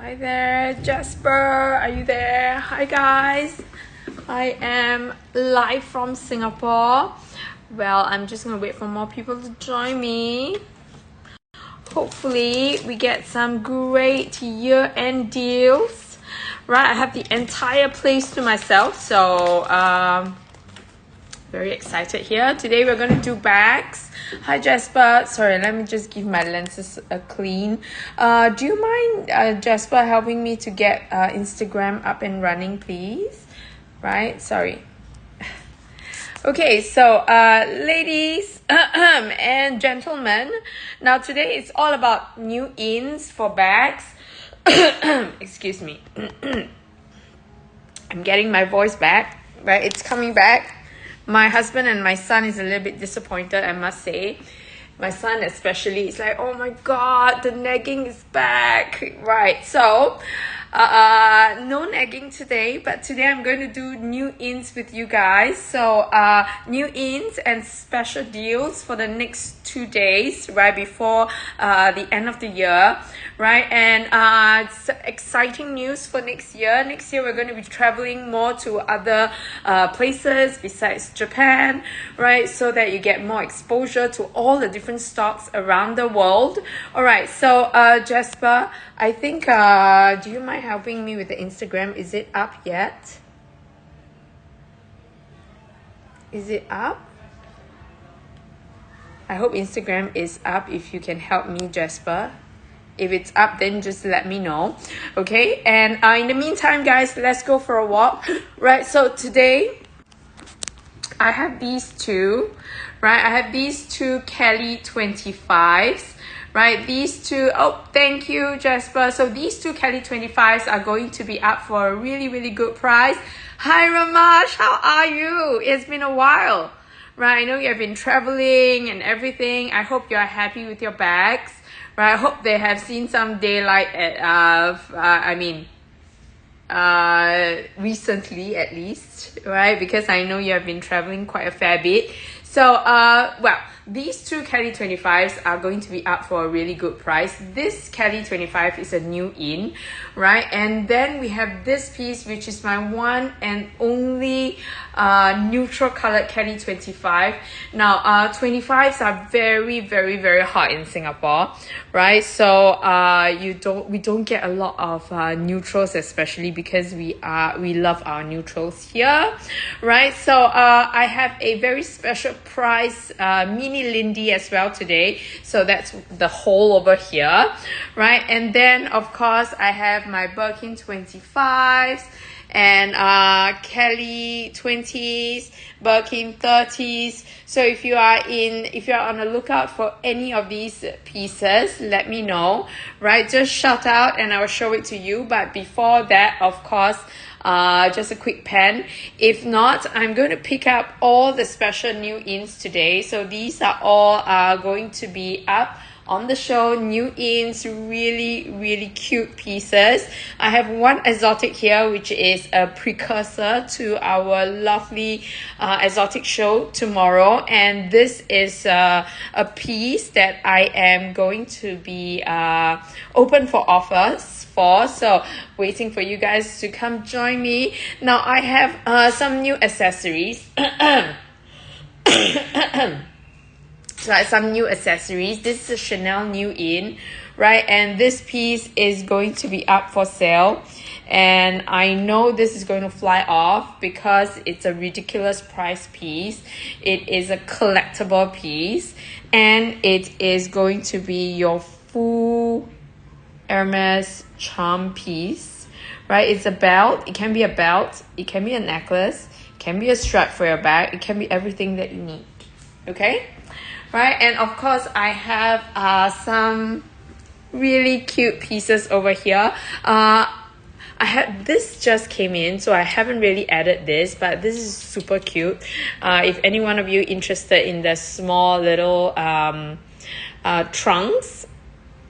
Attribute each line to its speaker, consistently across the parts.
Speaker 1: Hi there, Jasper. Are you there? Hi, guys. I am live from Singapore. Well, I'm just gonna wait for more people to join me. Hopefully, we get some great year-end deals. Right, I have the entire place to myself, so very excited here. Today we're going to do bags. Hi Jasper. Sorry, let me just give my lenses a clean. Do you mind Jasper helping me to get Instagram up and running, please? Right, sorry. Okay, so ladies and gentlemen, now today it's all about new ins for bags. Excuse me. I'm getting my voice back, right? It's coming back. My husband and my son is a little bit disappointed, I must say. My son especially is like, oh my god, the nagging is back. Right, so no nagging today, but today I'm going to do new ins with you guys. So new ins and special deals for the next 2 days, right before the end of the year, right? And it's exciting news for next year. Next year we're going to be traveling more to other places besides Japan, right? So that you get more exposure to all the different stocks around the world. All right, so Jasper, I think do you mind helping me with the Instagram? Is it up yet? Is it up? I hope Instagram is up. If you can help me, Jasper. If it's up, then just let me know. Okay, and in the meantime, guys, let's go for a walk. Right, so today I have these two, right? I have these two Kelly 25s, right? These two, oh, thank you, Jasper. So these two Kelly 25s are going to be up for a really, really good price. Hi, Ramash, how are you? It's been a while, right? I know you have been traveling and everything. I hope you are happy with your bags, right? I hope they have seen some daylight at, recently at least, right? Because I know you have been traveling quite a fair bit. So, well, these two Kelly 25s are going to be up for a really good price. This Kelly 25 is a new in, right? And then we have this piece, which is my one and only neutral colored Kelly 25. Now, 25s are very, very, very hot in Singapore, right? So, we don't get a lot of neutrals, especially because we love our neutrals here, right? So, I have a very special price mini Lindy as well today, so that's the hole over here, right? And then of course I have my Birkin 25s and Kelly 20s, Birkin 30s. So if you're on the lookout for any of these pieces, let me know, right? Just shout out and I will show it to you. But before that, of course, just a quick pen. If not, I'm going to pick up all the special new ins today. So these are all going to be up on the show. New ins, really, really cute pieces. I have one exotic here, which is a precursor to our lovely exotic show tomorrow. And this is a piece that I am going to be open for offers for. So waiting for you guys to come join me. Now I have some new accessories. So some new accessories. This is a Chanel new in, right? And this piece is going to be up for sale. And I know this is going to fly off because it's a ridiculous price piece. It is a collectible piece. And it is going to be your full Hermes charm piece, right? It's a belt. It can be a belt. It can be a necklace. It can be a strap for your bag. It can be everything that you need. Okay? Right? And of course, I have some really cute pieces over here. This just came in, so I haven't really added this, but this is super cute. If any one of you interested in the small little trunks,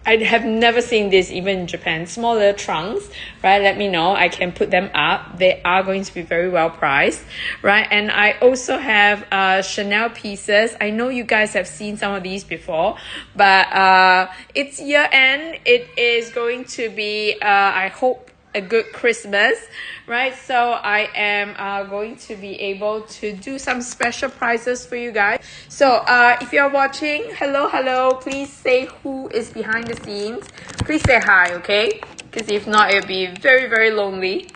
Speaker 1: I have never seen this even in Japan. Small little trunks, right? Let me know. I can put them up. They are going to be very well priced, right? And I also have Chanel pieces. I know you guys have seen some of these before, but it's year end. It is going to be, I hope, a good Christmas, right? So I am going to be able to do some special prizes for you guys. So if you're watching, hello, please say who is behind the scenes. Please say hi, okay? Because if not, it'll be very, very lonely.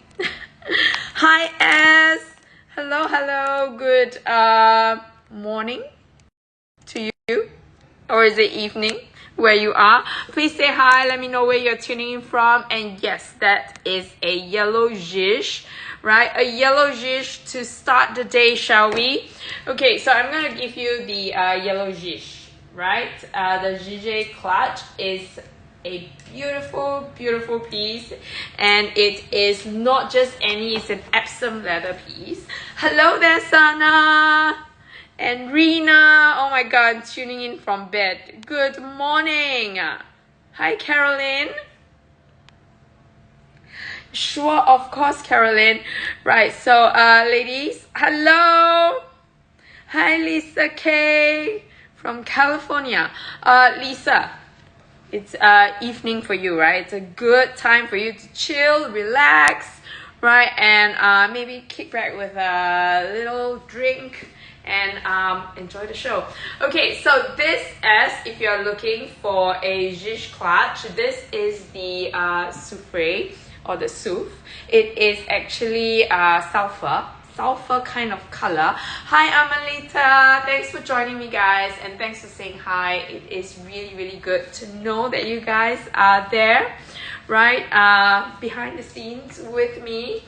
Speaker 1: Hi, S. Hello. Good morning to you. Or is it evening where you are? Please say hi. Let me know where you're tuning in from. And yes, that is a yellow Zish, right? A yellow Zish to start the day, shall we? Okay, so I'm going to give you the yellow Zish, right? The Zhizhe clutch is a beautiful piece, and it is not just any, it's an Epsom leather piece. Hello there, Sana. And Rena, oh my god, tuning in from bed. Good morning. Hi, Caroline. Sure, of course, Caroline. Right, so ladies, hello. Hi, Lisa K from California. Lisa, it's evening for you, right? It's a good time for you to chill, relax, right? And maybe kick back with a little drink and enjoy the show. Okay, so this is, if you're looking for a Zish clutch, this is the soufre or the souf. It is actually sulfur kind of color. Hi Amelita, thanks for joining me, guys, and thanks for saying hi. It is really good to know that you guys are there, right, behind the scenes with me.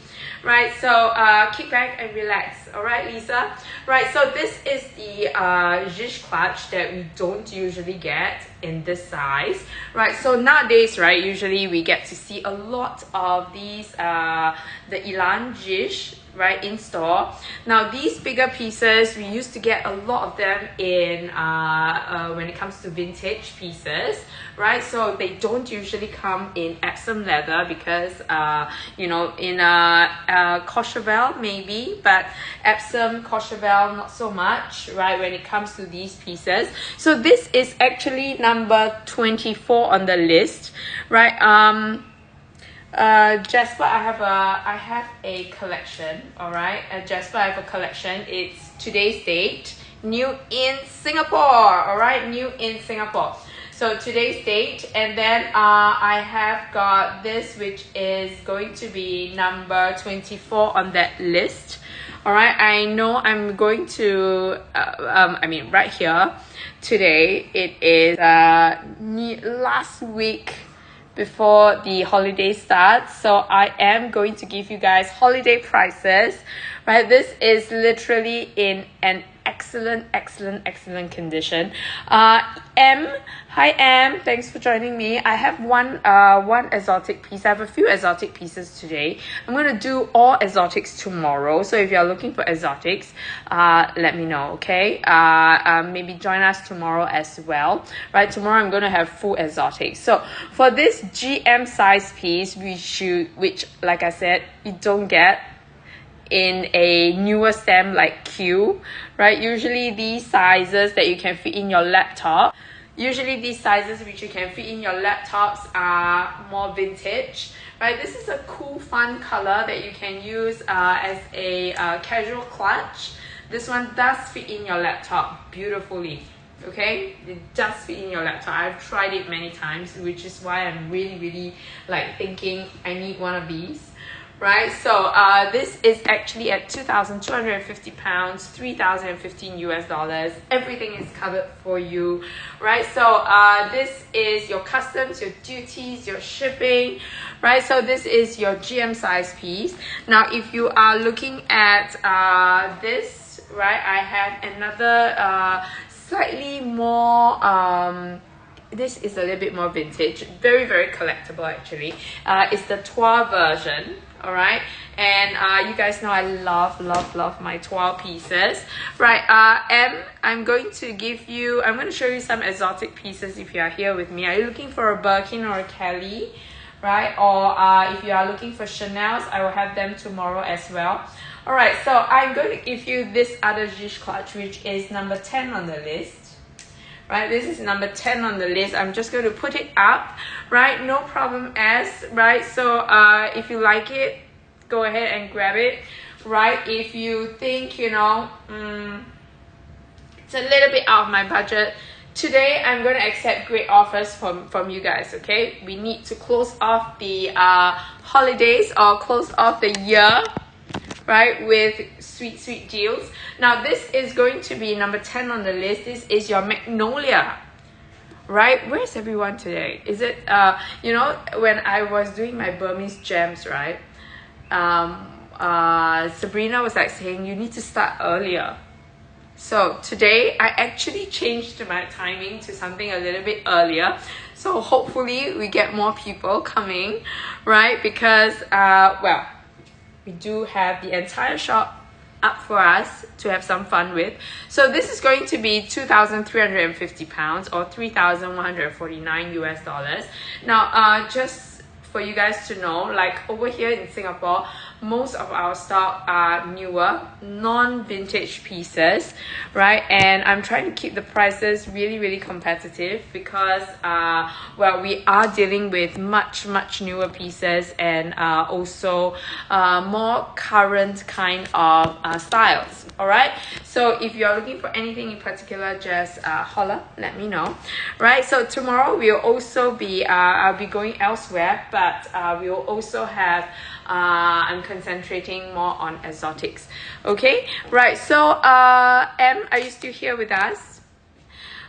Speaker 1: Right, so kick back and relax. All right, Lisa. Right, so this is the Zish clutch that we don't usually get in this size. Right, so nowadays, right, usually we get to see a lot of these, the Elan Zish, right, in store. Now these bigger pieces, we used to get a lot of them in when it comes to vintage pieces, right? So they don't usually come in Epsom leather because you know, in Courchevel maybe, but Epsom, Courchevel not so much, right, when it comes to these pieces. So this is actually number 24 on the list, right? Jasper, I have a collection. All right, Jasper, I have a collection. It's today's date, new in Singapore. All right, new in Singapore. So today's date, and then I have got this, which is going to be number 24 on that list. All right, I know I'm going to. I mean, right here today. It is last week before the holiday starts, so I am going to give you guys holiday prices, right? This is literally in an excellent condition. Hi M, thanks for joining me. I have one exotic piece. I have a few exotic pieces today. I'm going to do all exotics tomorrow, so if you're looking for exotics, let me know, okay? Maybe join us tomorrow as well, right? Tomorrow I'm going to have full exotics. So for this GM size piece, which like I said, you don't get in a newer stem like Q, right? Usually these sizes that you can fit in your laptop, which you can fit in your laptops are more vintage, right? This is a cool, fun color that you can use as a casual clutch. This one does fit in your laptop beautifully. Okay, it does fit in your laptop. I've tried it many times, which is why I'm really like thinking I need one of these. Right, so this is actually at 2,250 pounds, 3,015 US dollars. Everything is covered for you, right? So this is your customs, your duties, your shipping, right? So this is your GM size piece. Now, if you are looking at this, right, I have another slightly more this is a little bit more vintage, very collectible actually. It's the Trois version. All right, and you guys know I love my toile pieces, right? I'm going to show you some exotic pieces. If you are here with me, are you looking for a Birkin or a Kelly, right? Or if you are looking for Chanel's, I will have them tomorrow as well. All right, so I'm going to give you this other Zhish clutch, which is number 10 on the list. Right, this is number 10 on the list. I'm just going to put it up, right? No problem as, right? So if you like it, go ahead and grab it, right? If you think, you know, it's a little bit out of my budget, today I'm going to accept great offers from you guys, okay? We need to close off the holidays or close off the year, right, with sweet deals. Now this is going to be number 10 on the list. This is your Magnolia, right? Where's everyone today? Is it you know, when I was doing my Burmese gems, right, Sabrina was like saying you need to start earlier. So today I actually changed my timing to something a little bit earlier, so hopefully we get more people coming, right? Because well, we do have the entire shop up for us to have some fun with. So this is going to be 2,350 pounds or 3,149 US dollars. Now just for you guys to know, like over here in Singapore, most of our stock are newer, non-vintage pieces, right? And I'm trying to keep the prices really competitive because well, we are dealing with much newer pieces and also more current kind of styles. All right, so if you're looking for anything in particular, just holler, let me know, right? So tomorrow we'll also be I'll be going elsewhere, but we will also have I'm concentrating more on exotics. Okay, right? So Em, are you still here with us?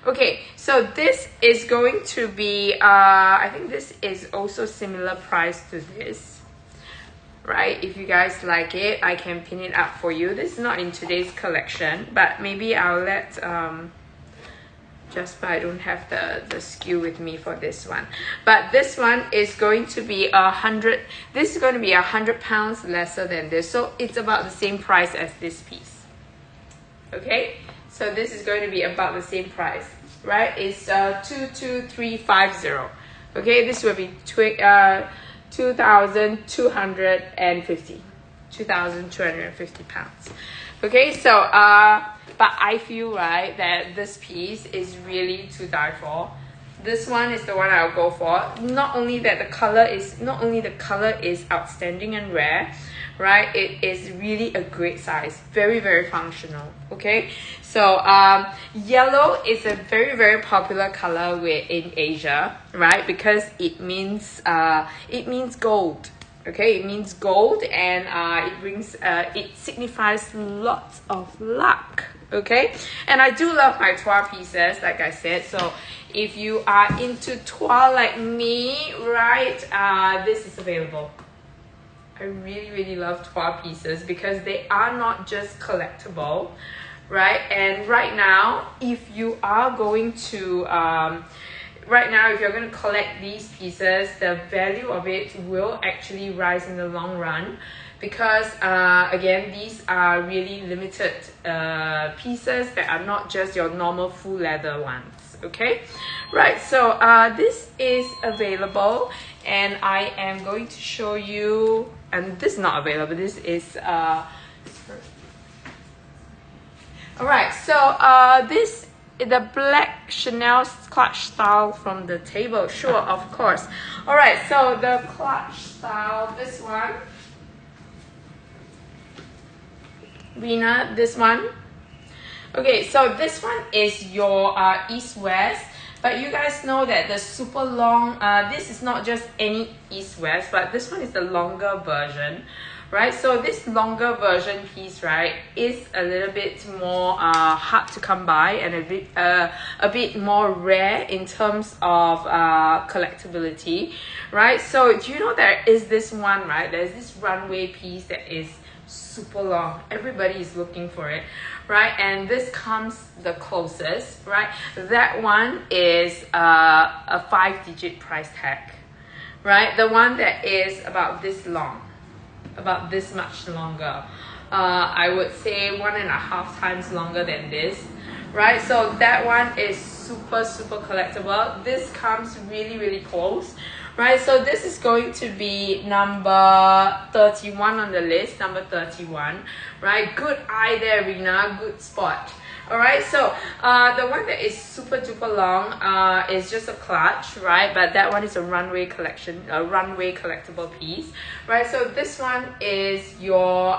Speaker 1: Okay, so this is going to be I think this is also similar price to this, right? If you guys like it, I can pin it up for you. This is not in today's collection, but maybe I'll let Jasper, I don't have the SKU with me for this one, but this one is going to be 100. This is going to be 100 pounds lesser than this, so it's about the same price as this piece. Okay, so this is going to be about the same price, right? It's 22350. Okay, this will be 2,250 pounds. Okay, so but I feel, right, that this piece is really to die for. This one is the one I'll go for. Not only the color is outstanding and rare, right? It is really a great size, very functional. Okay, so yellow is a very popular color in Asia, right? Because it means gold. Okay, it means gold, and it signifies lots of luck. Okay, and I do love my toile pieces, like I said. So if you are into toile like me, right, this is available. I really love toile pieces because they are not just collectible, right? And right now, if you are going to if you're going to collect these pieces, the value of it will actually rise in the long run, because again, these are really limited pieces that are not just your normal full leather ones. Okay, right, so this is available, and I am going to show you, and this is not available, this is all right, so this is the black Chanel clutch style from the table. Sure, of course. All right, so the clutch style, this one, Rena, this one. Okay, so this one is your east-west, but you guys know that the super long, this is not just any east-west, but this one is the longer version, right? So this longer version piece, right, is a little bit more hard to come by and a bit more rare in terms of collectability, right? So do you know there is this one, right? There's this runway piece that is super long. Everybody is looking for it, right? And this comes the closest, right? That one is a 5-digit price tag, right? The one that is about this long, about this much longer. I would say 1.5 times longer than this, right? So that one is super collectible. This comes really close, right? So this is going to be number 31 on the list, number 31, right? Good eye there, Rina, good spot. Alright, so the one that is super duper long is just a clutch, right? But that one is a runway collectible piece, right? So this one is your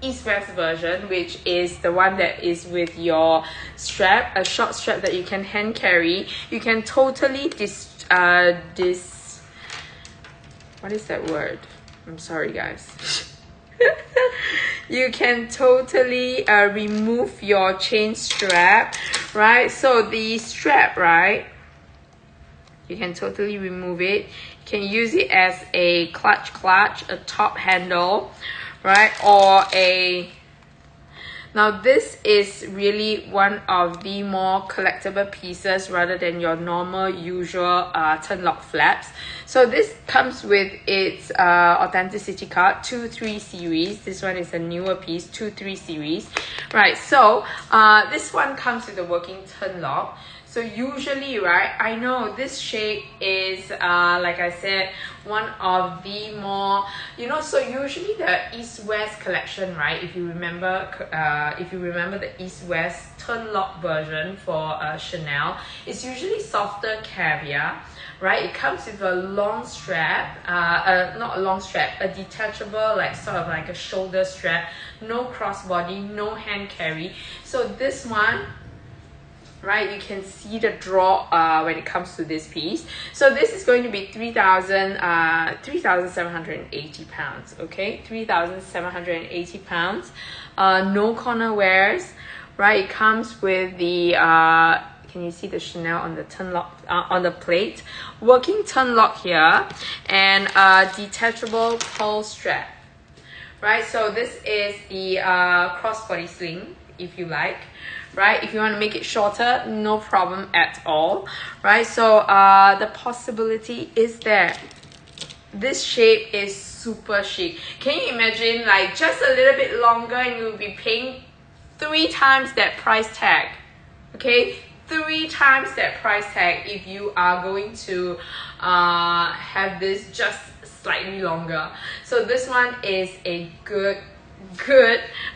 Speaker 1: east-west version, which is the one that is with your strap, a short strap that you can hand carry. You can totally what is that word? I'm sorry, guys. You can totally remove your chain strap, right? So the strap, right, you can totally remove it. You can use it as a clutch, a top handle, right? Or now this is really one of the more collectible pieces rather than your normal usual turn lock flaps. So this comes with its authenticity card, 2-3 series. This one is a newer piece, 2-3 series, right? So this one comes with a working turn lock. So usually, right, I know this shape is like I said, one of the more, so usually the East-West collection, right, if you remember the East-West turn lock version for Chanel, it's usually softer caviar, right? It comes with a long strap, not a long strap, a detachable, like sort of like a shoulder strap, no crossbody, no hand carry. So this one, right, you can see the draw when it comes to this piece. So this is going to be 3,780 pounds, okay? 3,780 pounds. No corner wears, right? It comes with the can you see the Chanel on the turn lock on the plate? Working turn lock here, and detachable pearl strap, right? So this is the crossbody sling, if you like, right? If you want to make it shorter, no problem at all, right? So the possibility is there. This shape is super chic. Can you imagine, like, just a little bit longer and you'll be paying 3 times that price tag, okay? 3 times that price tag if you are going to have this just slightly longer. So this one is a good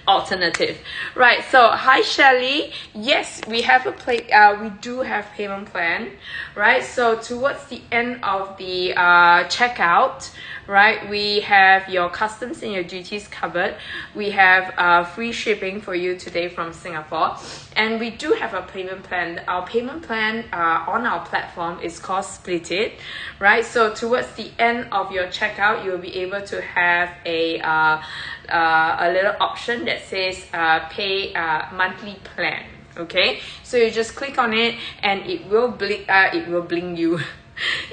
Speaker 1: alternative, right? So hi Shelly, yes, we have we do have payment plan, right? So towards the end of the checkout, right, we have your customs and your duties covered. We have free shipping for you today from Singapore, and we do have a payment plan. Our payment plan on our platform is called Split It, right? So towards the end of your checkout, you'll be able to have a little option that says pay monthly plan, okay? So you just click on it and it will bring you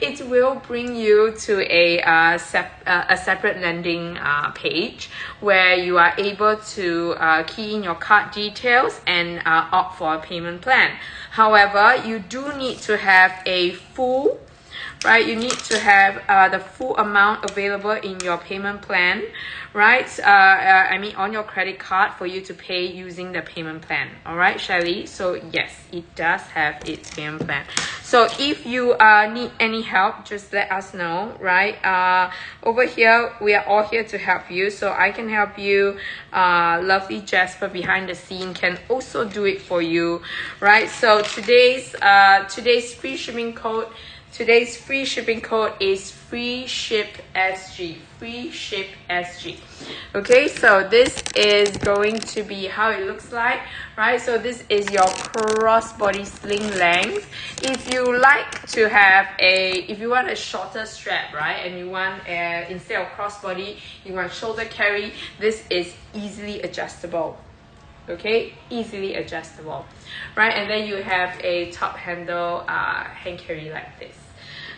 Speaker 1: it will bring you to a separate landing page where you are able to key in your card details and opt for a payment plan. However, you do need to have a full, right? You need to have the full amount available in your payment plan, right? I mean on your credit card for you to pay using the payment plan. All right, Shelly? So yes, it does have its payment plan. So if you need any help, just let us know, right? Over here, we are all here to help you. So I can help you. Lovely Jasper behind the scene can also do it for you, right? So today's free shipping code. Today's free shipping code is FreeShipSG. FreeShipSG. Okay, so this is going to be how it looks like, right? So this is your crossbody sling length. If you like to have if you want a shorter strap, right, and you want instead of crossbody, you want shoulder carry, this is easily adjustable. Okay, easily adjustable, right? And then you have a top handle hand carry like this.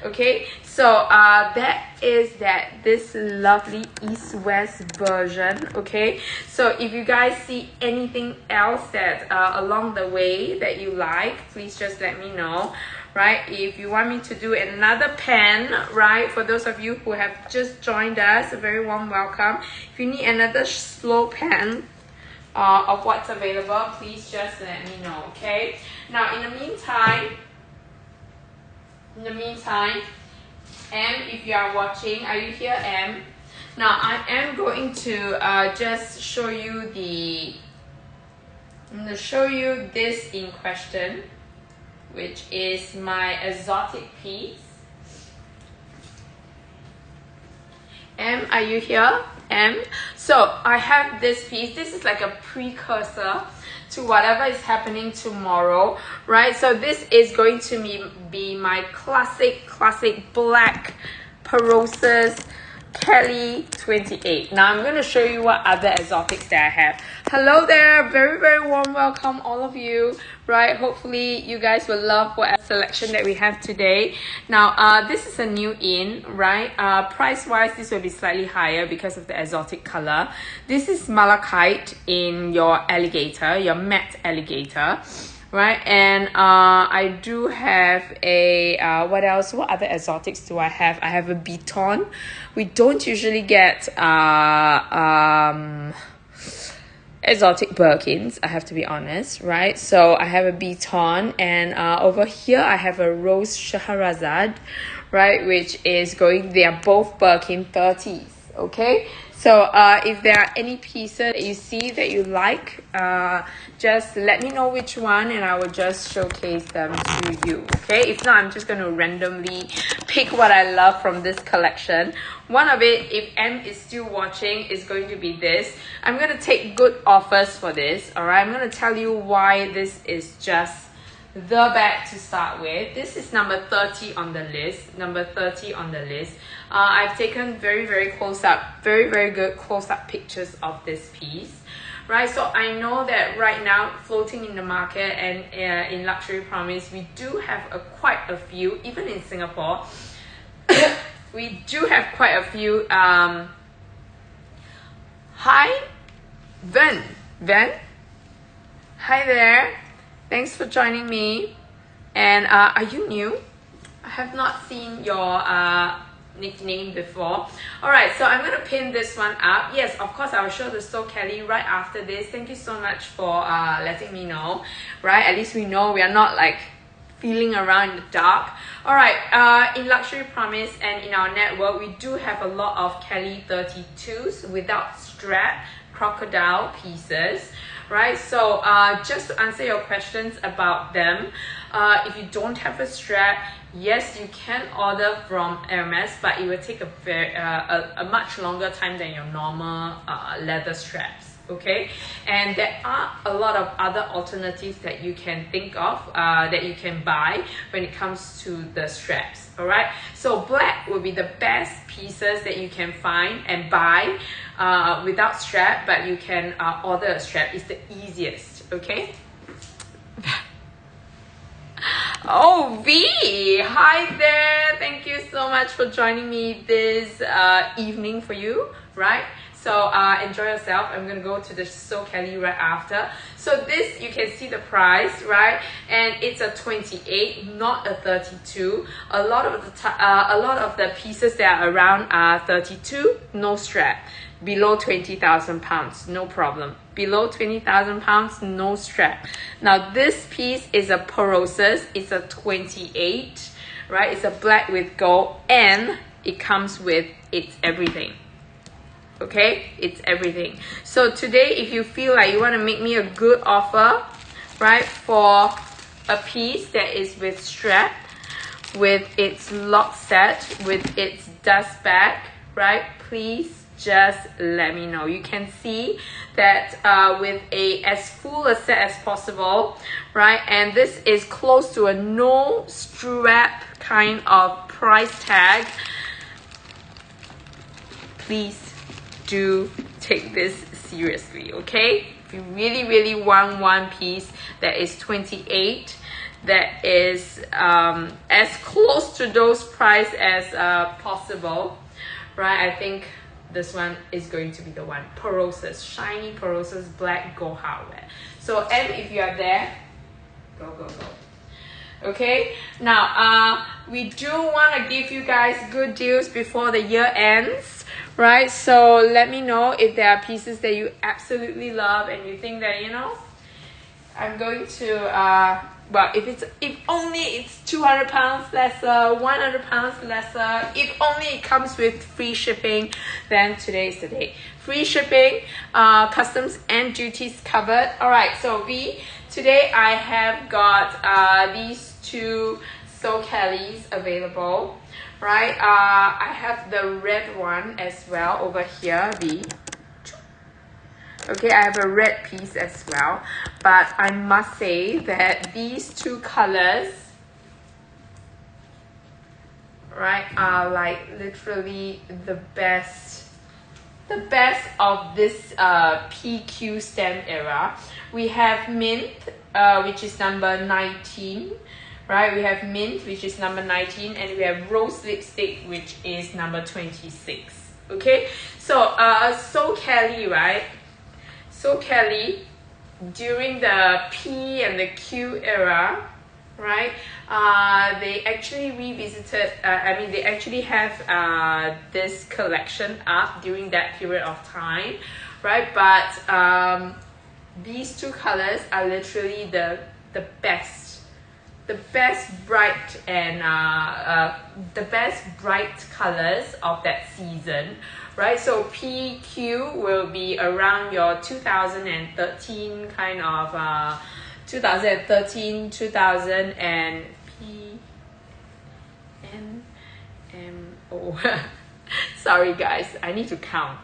Speaker 1: Okay, so that is this lovely east-west version. Okay, so if you guys see anything else that along the way that you like, please just let me know. Right, if you want me to do another pen, right, for those of you who have just joined us, a very warm welcome. If you need another slow pen of what's available, please just let me know. Okay, now in the meantime, M, if you are watching, are you here, M? Now I am going to just show you I'm going to show you this in question, which is my exotic piece. M, are you here? M. So I have this piece. This is like a precursor to whatever is happening tomorrow, right? So this is going to be my classic black Perosus Kelly 28. Now I'm going to show you what other exotics that I have. Hello there, very warm welcome all of you, right? Hopefully you guys will love what selection that we have today. Now this is a new in, right? Price wise, this will be slightly higher because of the exotic color. This is malachite in your alligator, your matte alligator, right? And I do have a what else? What other exotics do I have? I have a Beton. We don't usually get exotic Birkins, I have to be honest, right? So I have a Beton, and over here I have a Rose Shahrazad, right, which is they are both Birkin 30s. Okay, so if there are any pieces that you see that you like, just let me know which one and I will just showcase them to you. Okay, if not, I'm just going to randomly pick what I love from this collection. One of it, if M is still watching, is going to be this. I'm going to take good offers for this. All right, I'm going to tell you why this is just the bag to start with. This is number 30 on the list. I've taken very close up, very good close up pictures of this piece, right? So I know that right now, floating in the market and in Luxury Promise, we do have quite a few, even in Singapore. We do have quite a few. Hi, Ven. Hi there. Thanks for joining me. And are you new? I have not seen your nickname before. All right, so I'm gonna pin this one up. Yes, of course, I will show the So Kelly right after this. Thank you so much for letting me know. Right, at least we know we are not like feeling around in the dark. All right, in Luxury Promise and in our network, we do have a lot of Kelly 32s without strap crocodile pieces, right? So just to answer your questions about them, if you don't have a strap, yes, you can order from Hermes, but it will take a much longer time than your normal leather straps. Okay, and there are a lot of other alternatives that you can think of that you can buy when it comes to the straps. All right, so black will be the best pieces that you can find and buy without strap, but you can order a strap. It's the easiest. Okay. Oh, V, hi there. Thank you so much for joining me this evening for you, right? So enjoy yourself. I'm going to go to the So Kelly right after. So this, you can see the price, right? And it's a 28, not a 32. A lot of the pieces that are around are 32, no strap. Below 20,000 pounds, no problem. Below 20,000 pounds, no strap. Now this piece is a Perosus. It's a 28, right? It's a black with gold, and it comes with it's everything. Okay, it's everything. So today, if you feel like you want to make me a good offer, right, for a piece that is with strap, with its lock set, with its dust bag, right, please just let me know. You can see that with as full a set as possible, right, and this is close to a no strap kind of price tag. Please do take this seriously, okay? If you really want one piece that is 28, that is as close to those price as possible, right? I think this one is going to be the one. Perosus, shiny Perosus black gold hardware. So M, if you are there, go. Okay, now we do want to give you guys good deals before the year ends, right? So let me know if there are pieces that you absolutely love and you think that, you know, I'm going to well, if only it's 200 pounds lesser, 100 pounds lesser, if only it comes with free shipping, then today is the day. Free shipping, customs and duties covered. All right, so V, today I have got these two So Kellys available, right? I have the red one as well over here, V. Okay, I have a red piece as well, but I must say that these two colors, right, are like literally the best of this PQ stem era. We have mint, which is number 19, right? We have mint, which is number 19, and we have rose lipstick, which is number 26. Okay, so So Kelly, right? So Kelly, during the P and the Q era, right? They actually revisited. They actually have this collection up during that period of time, right? But these two colors are literally the best bright and the best bright colors of that season, right? So PQ will be around your 2013 kind of 2013 2000 and PNMO. Sorry guys, I need to count.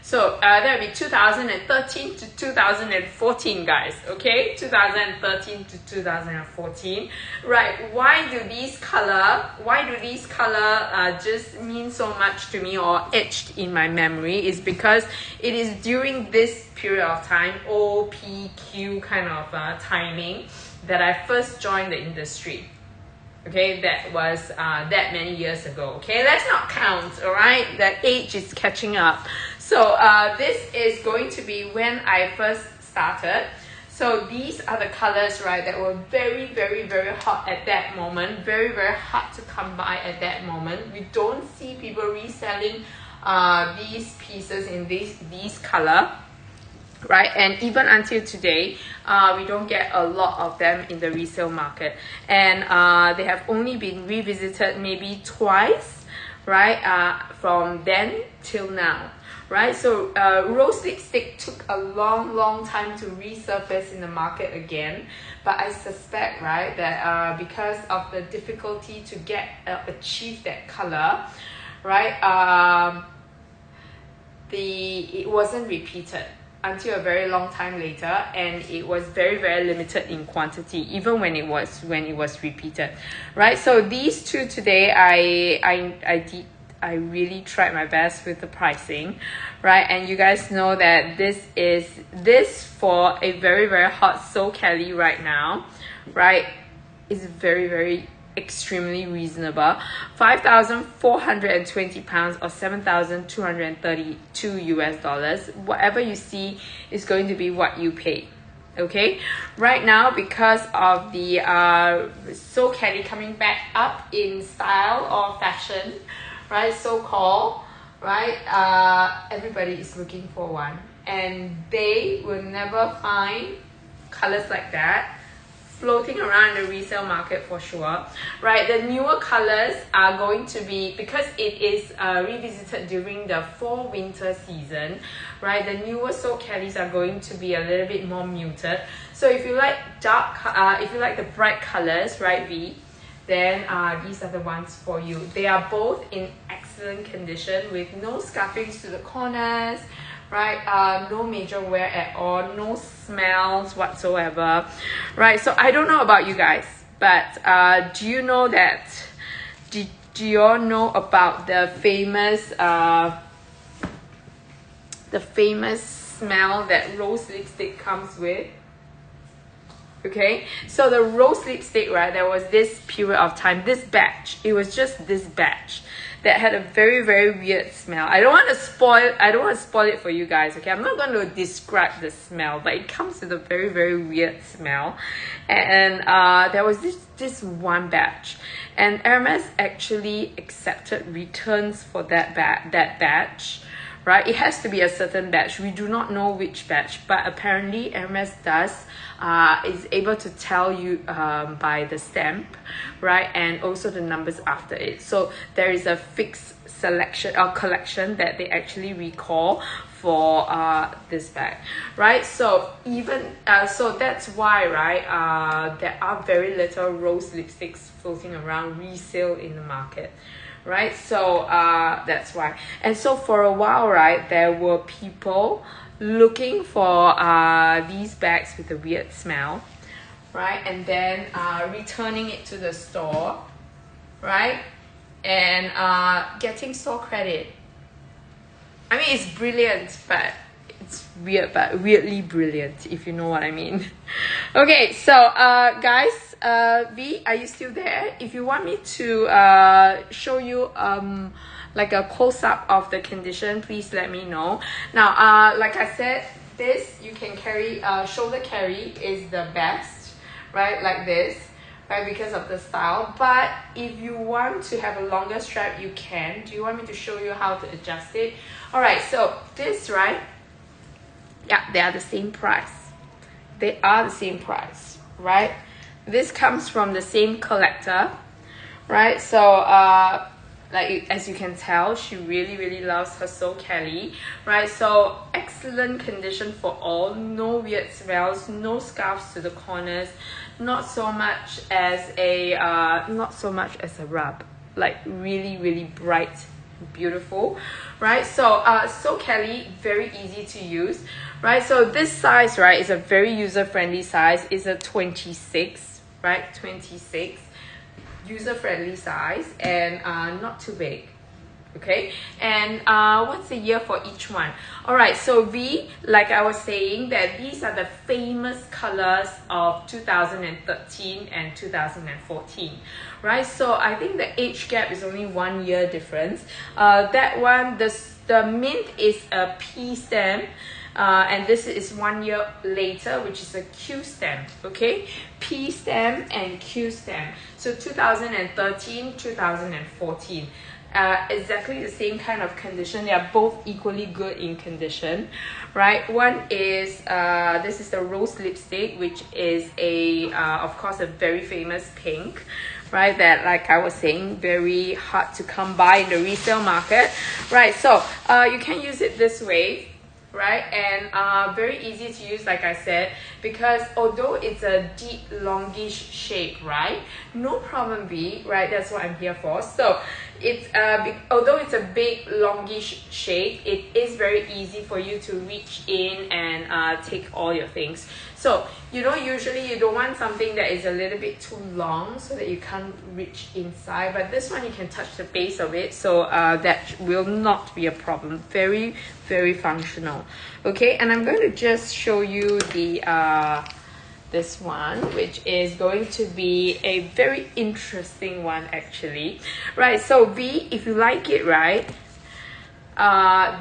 Speaker 1: So that would be 2013 to 2014, guys. Okay, 2013 to 2014. Right? Why do these color just mean so much to me or etched in my memory? Is because it is during this period of time, OPQ kind of timing, that I first joined the industry. Okay, that was that many years ago. Okay, let's not count. All right, that age is catching up. So this is going to be when I first started. So these are the colors, right, that were very, very, very hot at that moment. Very, very hard to come by at that moment. We don't see people reselling these pieces in these color, right? And even until today, we don't get a lot of them in the resale market. And they have only been revisited maybe twice, right? From then till now. Right, so rose lipstick took a long time to resurface in the market again, but I suspect, right, that because of the difficulty to achieve that color, right, it wasn't repeated until a very long time later, and it was very, very limited in quantity, even when it was repeated, right? So these two today, I really tried my best with the pricing, right? And you guys know that this for a very, very hot So Kelly right now, right, is very, very extremely reasonable. 5,420 pounds or 7,232 US dollars. Whatever you see is going to be what you pay. Okay, right now, because of the So Kelly coming back up in style or fashion, right, so-called, right, everybody is looking for one, and they will never find colors like that floating around the resale market for sure, right? The newer colors are going to be, because it is revisited during the fall winter season, right? The newer So Kellys are going to be a little bit more muted. So if you like if you like the bright colors, right, V, then these are the ones for you. They are both in excellent condition with no scuffings to the corners, right? No major wear at all, no smells whatsoever, right? So I don't know about you guys, but do you know that, do you all know about the famous smell that rose lipstick comes with. Okay, so the rose lipstick, right, there was this period of time, this batch, it was just this batch that had a very, very weird smell. I don't want to spoil it for you guys, okay? I'm not going to describe the smell, but it comes with a very, very weird smell. And there was this one batch, and Hermes actually accepted returns for that batch. Right, it has to be a certain batch. We do not know which batch, but apparently Hermes is able to tell you by the stamp, right, and also the numbers after it. So there is a fixed selection or collection that they actually recall for this bag, right? So even so that's why, right, there are very little rose lipsticks floating around resale in the market. Right, so that's why. And so for a while, right, there were people looking for these bags with a weird smell, right, and then returning it to the store, right, and getting store credit. I mean, it's brilliant, but it's weird, but weirdly brilliant, if you know what I mean. Okay, so guys, V, are you still there? If you want me to show you like a close-up of the condition, please let me know. Now, like I said, this you can carry, shoulder carry is the best, right, like this, right, because of the style. But if you want to have a longer strap, you can. Do you want me to show you how to adjust it? All right, so this, right, yeah, they are the same price. They are the same price, right? This comes from the same collector, right? So like as you can tell, she really loves her So Kelly, right? So excellent condition for all, no weird smells, no scarves to the corners, not so much as a rub, like really bright, beautiful, right? So So Kelly, very easy to use, right? So this size, right, is a very user-friendly size. It's a 26, right? 26, user-friendly size, and not too big. Okay, and what's the year for each one? All right, so V, like I was saying, that these are the famous colors of 2013 and 2014, right? So I think the age gap is only 1 year difference. That one, the mint is a P stamp, and this is 1 year later, which is a Q stamp. Okay, P stamp and Q stamp. So 2013, 2014. Exactly the same kind of condition. They are both equally good in condition, right? One is this is the rose lipstick, which is a of course a very famous pink, right? That, like I was saying, very hard to come by in the resale market, right? So you can use it this way, right? And very easy to use, like I said, because although it's a deep longish shape, right, no problem V, right, that's what I'm here for. So it's although it's a big longish shape, it is very easy for you to reach in and take all your things. So usually you don't want something that is a little bit too long so that you can't reach inside, but this one you can touch the base of it, so that will not be a problem. Very functional. Okay, and I'm going to just show you the this one, which is going to be a very interesting one actually, right? So V, if you like it, right,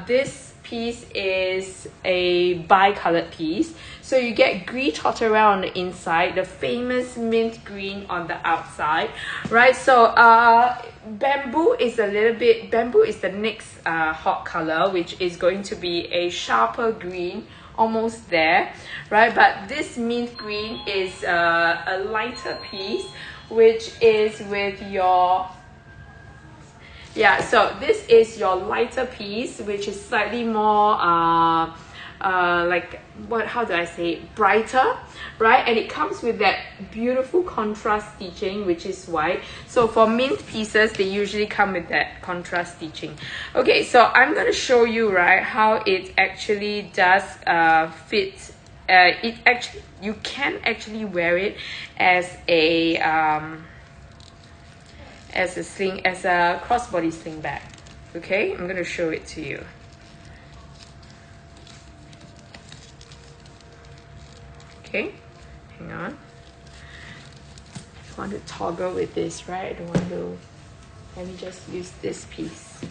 Speaker 1: this piece is a bi-colored piece, so you get gris torterelle on the inside, the famous mint green on the outside, right? So bamboo is the next hot color, which is going to be a sharper green, almost there, right? But this mint green is a lighter piece, which is with your, yeah, so this is your lighter piece, which is slightly more like, how do I say it, brighter, right? And it comes with that beautiful contrast stitching, which is white. So for mint pieces, they usually come with that contrast stitching. Okay, so I'm going to show you, right, how it actually does fit. You can actually wear it as a crossbody sling bag. Okay, I'm going to show it to you. Okay, hang on. I want to toggle with this, right? I don't want to. Let me just use this piece.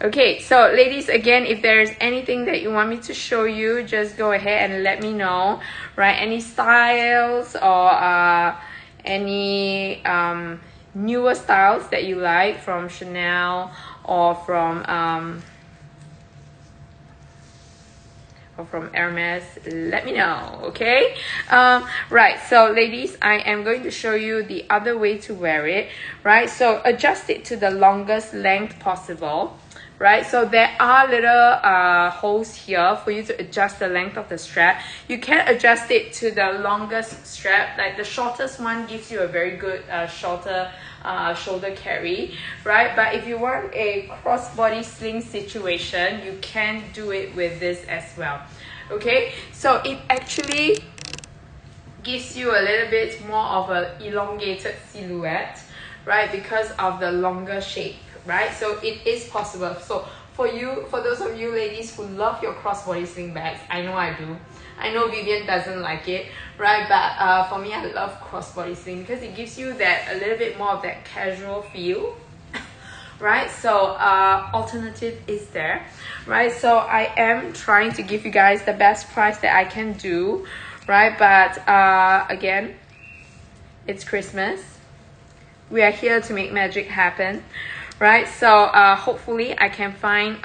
Speaker 1: Okay, so ladies, again, if there's anything that you want me to show you, just go ahead and let me know, right? Any styles or any newer styles that you like from Chanel or from Hermes, let me know. Okay, right, so ladies, I am going to show you the other way to wear it, right? So adjust it to the longest length possible, right? So there are little holes here for you to adjust the length of the strap. You can adjust it to the longest strap, like the shortest one gives you a very good shorter shoulder carry, right? But if you want a crossbody sling situation, you can do it with this as well. Okay, so it actually gives you a little bit more of an elongated silhouette, right? Because of the longer shape, right? So it is possible. So for those of you ladies who love your crossbody sling bags, I know I do. I know Vivian doesn't like it, right? But for me, I love crossbody sling because it gives you that a little bit more of that casual feel, right? So alternative is there, right? So I am trying to give you guys the best price that I can do, right? But again, it's Christmas. We are here to make magic happen, right? So hopefully I can find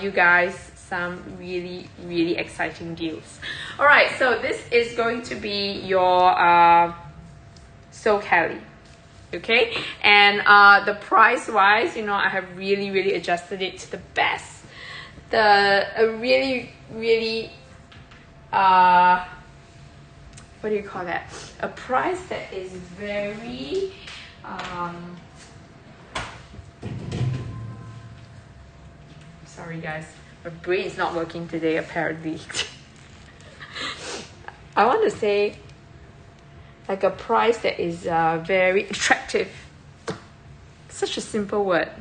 Speaker 1: you guys some really exciting deals. All right, so this is going to be your So Kelly. Okay, and the price wise, you know, I have really adjusted it to the best, really what do you call that, a price that is very sorry guys, my brain is not working today apparently. I want to say like a price that is very attractive. Such a simple word.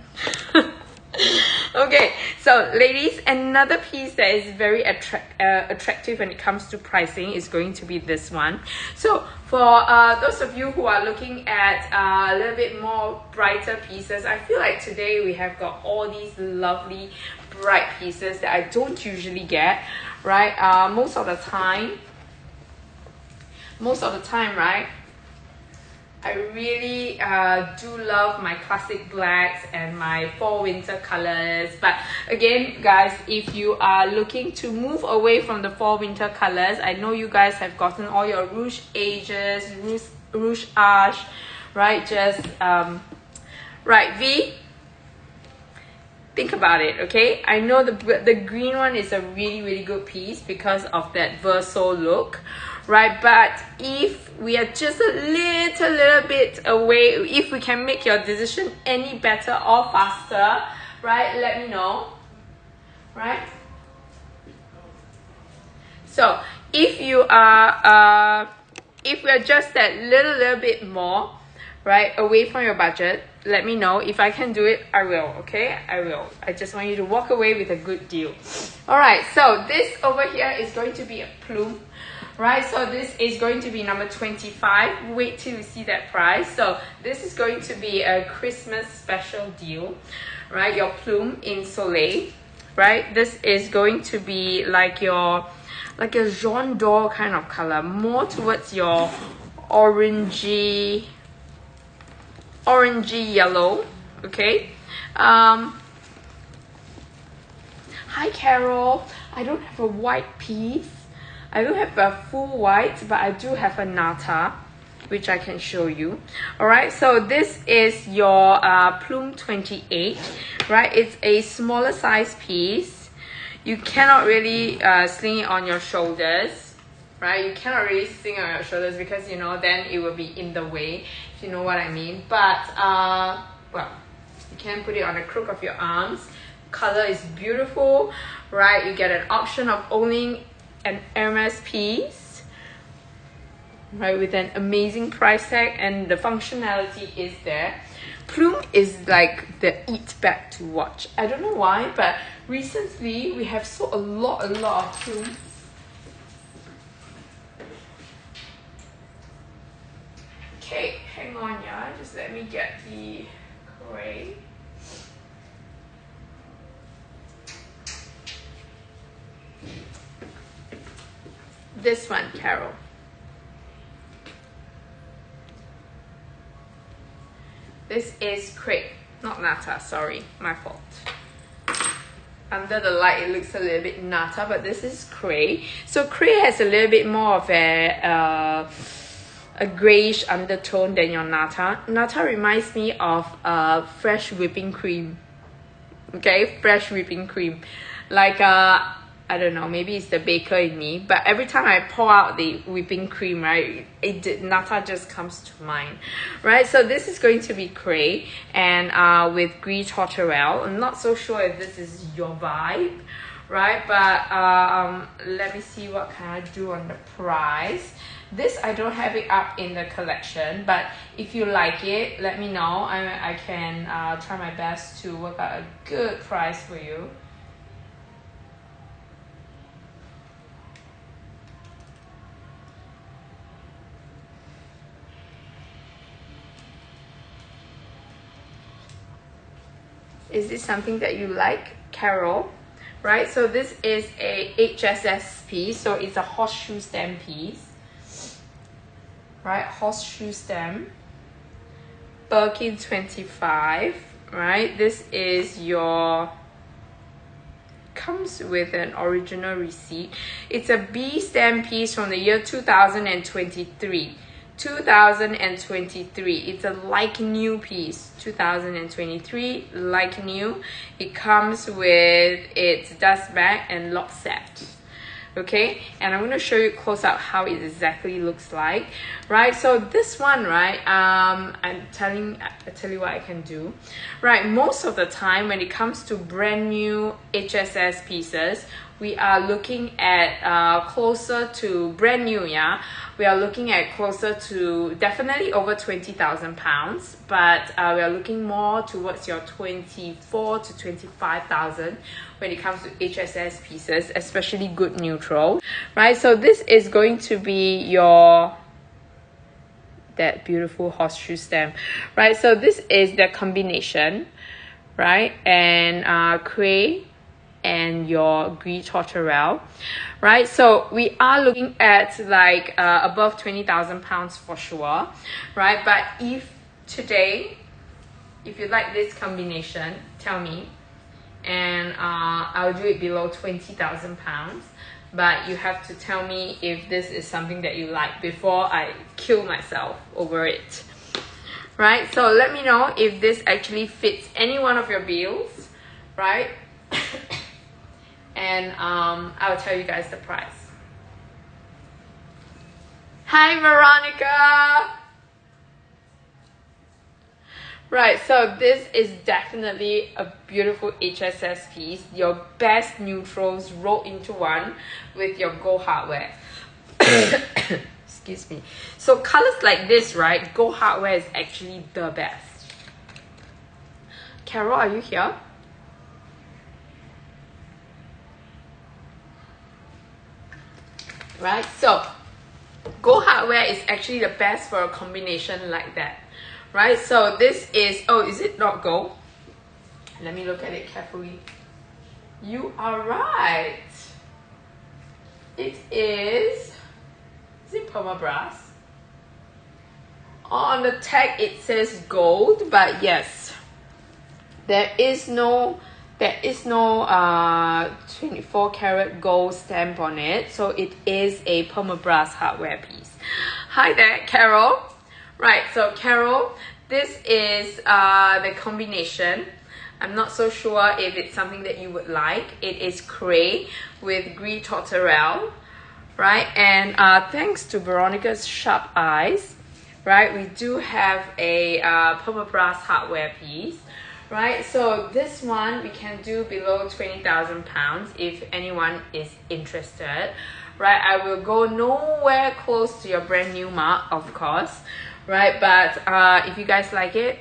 Speaker 1: Okay, so ladies, another piece that is very attractive when it comes to pricing is going to be this one. So for those of you who are looking at a little bit more brighter pieces, I feel like today we have got all these lovely bright pieces that I don't usually get, right? Most of the time, right, I really do love my classic blacks and my fall winter colors. But again guys, if you are looking to move away from the fall winter colors, I know you guys have gotten all your rouge ages, rouge ash, right? Just right, V, think about it. Okay, I know the green one is a really good piece because of that verso look, right? But if we are just a little bit away, if we can make your decision any better or faster, right, let me know, right? So if you are if we are just that little bit more, right, away from your budget, let me know. If I can do it, I will. Okay, I will. I just want you to walk away with a good deal. All right, so this over here is going to be a plume, right? So this is going to be number 25. Wait till you see that price. So this is going to be a Christmas special deal, right? Your plume in Soleil, right? This is going to be like your jaune d'or kind of color, more towards your orangey yellow. Okay. Hi Carol, I don't have a white piece. I don't have a full white, but I do have a nata, which I can show you. All right, so this is your plume 28, right? It's a smaller size piece. You cannot really sling it on your shoulders, right? You cannot really sling it on your shoulders because, you know, then it will be in the way, if you know what I mean. But well, you can put it on the crook of your arms. Color is beautiful, right? You get an option of owning an Hermes piece, right, with an amazing price tag, and the functionality is there. Plume is like the it bag to watch. I don't know why, but recently we have sold a lot of plumes. Okay, hang on, yeah. Just let me get the gray. This one, Carol. This is crepe, not nata, sorry, my fault. Under the light, it looks a little bit nata, but this is crepe. So crepe has a little bit more of a grayish undertone than your nata. Nata reminds me of fresh whipping cream. Okay, fresh whipping cream. Like I don't know, maybe it's the baker in me, but every time I pour out the whipping cream, right, nata just comes to mind, right? So this is going to be crepe and with Brie Tourterelle. I'm not so sure if this is your vibe, right? But let me see what can I do on the price. This, I don't have it up in the collection, but if you like it, let me know. I can try my best to work out a good price for you. Is this something that you like, Carol? Right, so this is a HSS piece, so it's a horseshoe stem piece. Right, horseshoe stem. Birkin 25, right? This is your... comes with an original receipt. It's a B stem piece from the year 2023. 2023. It's a like new piece. 2023, like new. It comes with its dust bag and lock set. Okay, and I'm going to show you close up how it exactly looks like, right? So this one, right, I tell you what I can do, right? Most of the time when it comes to brand new HSS pieces, we are looking at closer to brand new, yeah. We are looking at closer to definitely over 20,000 pounds, but we are looking more towards your 24 to 25,000 when it comes to HSS pieces, especially good neutral, right? So this is going to be your that beautiful horseshoe stem, right? So this is the combination, right? And crepe and your Brie Tourterelle, right? So we are looking at like above 20,000 pounds for sure, right? But if today, if you like this combination, tell me, and I'll do it below 20,000 pounds. But you have to tell me if this is something that you like before I kill myself over it, right? So let me know if this actually fits any one of your bills, right? And I'll tell you guys the price. Hi, Veronica! Right, so this is definitely a beautiful HSS piece. Your best neutrals rolled into one with your gold hardware. Excuse me. So colors like this, right? Gold hardware is actually the best. Carol, are you here? Right, so gold hardware is actually the best for a combination like that, right? So this is, oh, is it not gold? Let me look at it carefully. You are right. It is it permabrass? On the tag it says gold, but yes, there is no 24 karat gold stamp on it, so it is a permabrass hardware piece. Hi there, Carol. Right, so Carol, this is the combination. I'm not so sure if it's something that you would like. It is crepe with Brie Tourterelle, right? And thanks to Veronica's sharp eyes, right, we do have a permabrass hardware piece. Right, so this one we can do below 20,000 pounds if anyone is interested. Right, I will go nowhere close to your brand new mark, of course. Right, but if you guys like it,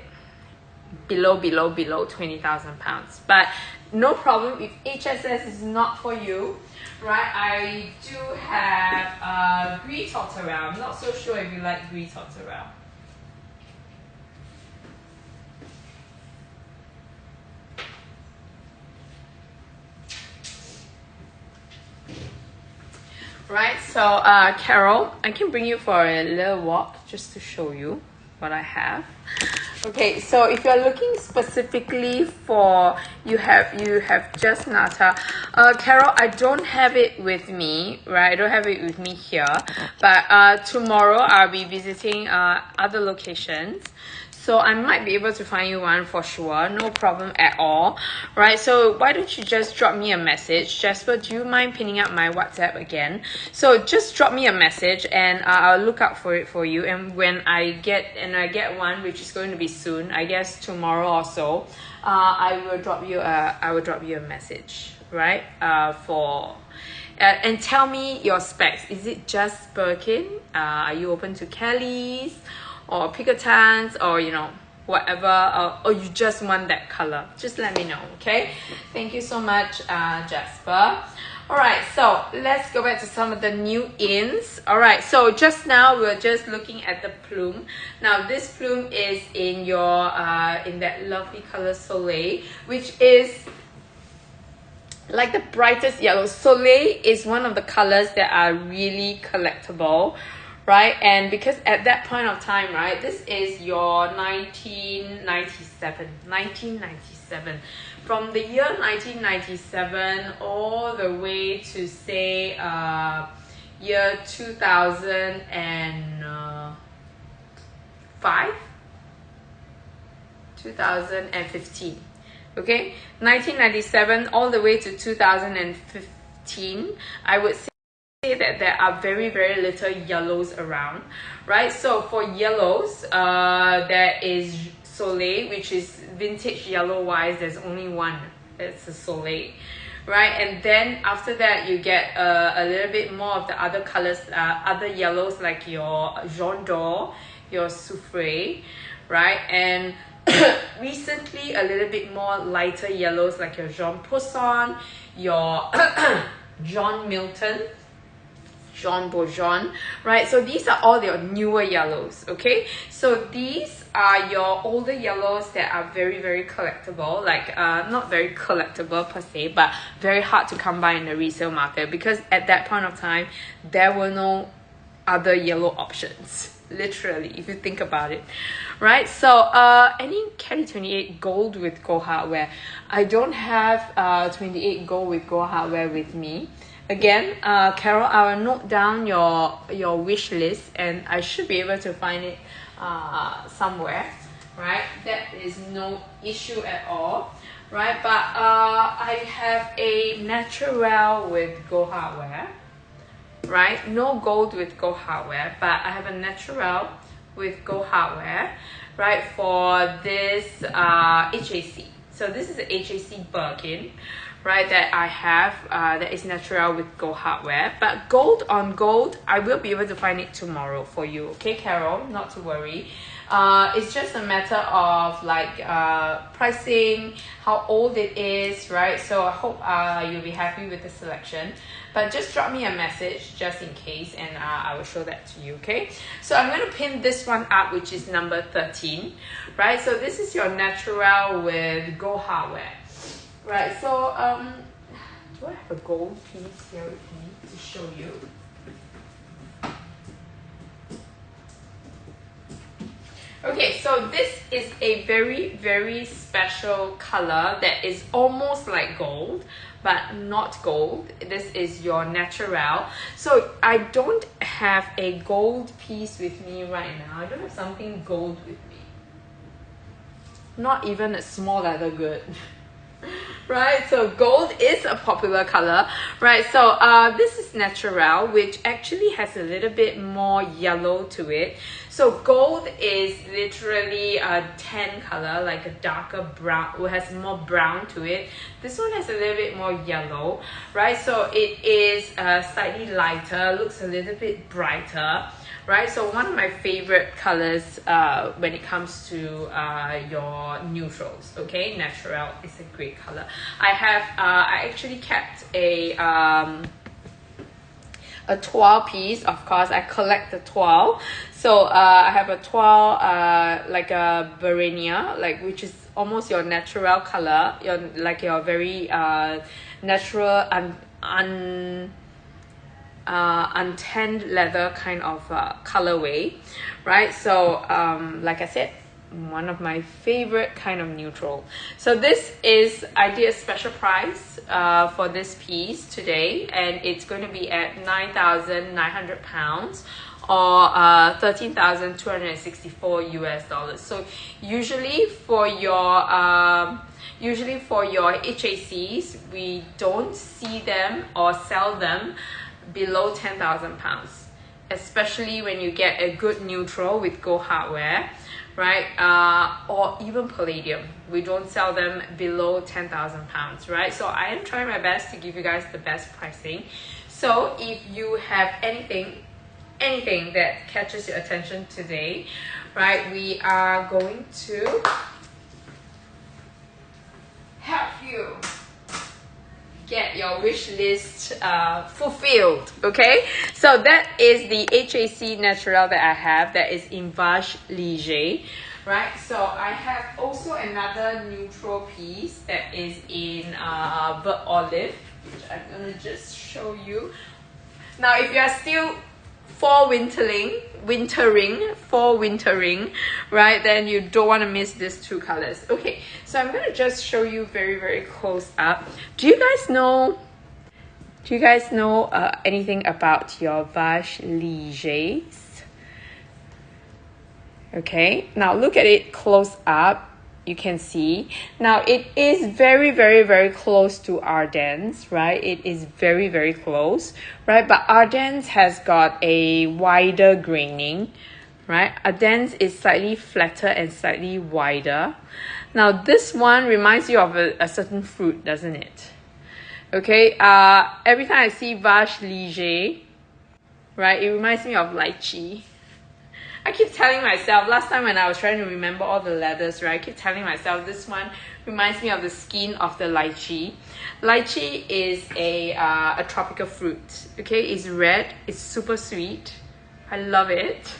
Speaker 1: below 20,000 pounds. But no problem if HSS is not for you. Right, I do have Brie Tourterelle. I'm not so sure if you like Brie Tourterelle. Right, so Carol, I can bring you for a little walk just to show you what I have. Okay, so if you're looking specifically for you have just nata, Carol, I don't have it with me, right? I don't have it with me here, but tomorrow I'll be visiting other locations. So I might be able to find you one for sure, no problem at all, right? So why don't you just drop me a message? Jasper, do you mind pinning up my WhatsApp again? So just drop me a message and I'll look out for it for you. And when I get one, which is going to be soon, I guess tomorrow or so, I will drop you a message, right? And tell me your specs. Is it just Birkin? Are you open to Kelly's? Or Pinkertons, or whatever, or you just want that color, just let me know. Okay, thank you so much, Jasper. All right, so let's go back to some of the new ins. All right, so just now we were just looking at the plume. Now this plume is in your in that lovely color Soleil, which is like the brightest yellow. Soleil is one of the colors that are really collectible, right? And because at that point of time, right, this is your 1997. From the year 1997 all the way to say year 2005, 2015. Okay, 1997 all the way to 2015, I would say that there are very little yellows around, right? So for yellows, there is Soleil, which is vintage yellow wise, there's only one, it's a Soleil, right? And then after that you get a little bit more of the other colors, other yellows like your Jaune d'Or, your Soufre, right? And recently a little bit more lighter yellows like your Jean Poussin, your John Milton, Jean Bourgeon, right? So these are all your newer yellows, okay? So these are your older yellows that are very collectible, like not very collectible per se, but very hard to come by in the resale market, because at that point of time there were no other yellow options, literally, if you think about it, right? So any Kelly 28 gold with gold hardware. I don't have 28 gold with gold hardware with me. Again, Carol, I will note down your wish list and I should be able to find it somewhere, right? That is no issue at all, right? But I have a natural with gold hardware, right? No gold with gold hardware, but I have a natural with gold hardware, right? For this HAC. So this is a HAC Birkin, right, that I have that is natural with gold hardware, but gold on gold I will be able to find it tomorrow for you, okay, Carol, not to worry. It's just a matter of like pricing, how old it is, right? So I hope you'll be happy with the selection, but just drop me a message just in case and I will show that to you, okay? So I'm going to pin this one up, which is number 13, right? So this is your natural with gold hardware. Right, so do I have a gold piece here with me to show you? Okay, so this is a very special color that is almost like gold, but not gold. This is your natural. So I don't have a gold piece with me right now. I don't have something gold with me. Not even a small leather good. Right, so gold is a popular color, right? So this is natural, which actually has a little bit more yellow to it. So gold is literally a tan color, like a darker brown, it has more brown to it. This one has a little bit more yellow, right? So it is slightly lighter, looks a little bit brighter, right? So one of my favorite colors when it comes to your neutrals, okay? Natural is a great color. I actually kept a toile piece. Of course, I collect the toile. So I have a toile like a Barenia, like which is almost your natural color, your very natural untanned leather kind of colorway, right? So like I said, one of my favorite kind of neutral. So this is, I did a special price for this piece today, and it's going to be at £9,900 or $13,264 US. So usually for your HACs, we don't see them or sell them below £10,000, especially when you get a good neutral with gold hardware, right? Or even palladium. We don't sell them below £10,000, right? So I am trying my best to give you guys the best pricing. So if you have anything that catches your attention today, right, we are going to help you get your wish list fulfilled. Okay, so that is the HAC Natural that I have, that is in Vache Leger, right? So I have also another neutral piece that is in Vert Olive, which I'm gonna just show you. Now if you are still fall wintering, right, then you don't want to miss these two colors. Okay, so I'm going to just show you very close up. Do you guys know anything about your Vache Legers? Okay, now look at it close up. You can see now it is very close to Ardennes, right? It is very close, right? But Ardennes has got a wider graining, right? Ardennes is slightly flatter and slightly wider. Now this one reminds you of a certain fruit, doesn't it? Okay, every time I see Vache Leger, right, it reminds me of lychee. I keep telling myself, last time when I was trying to remember all the leathers, right, I keep telling myself this one reminds me of the skin of the lychee. Lychee is a tropical fruit. Okay, it's red, it's super sweet. I love it,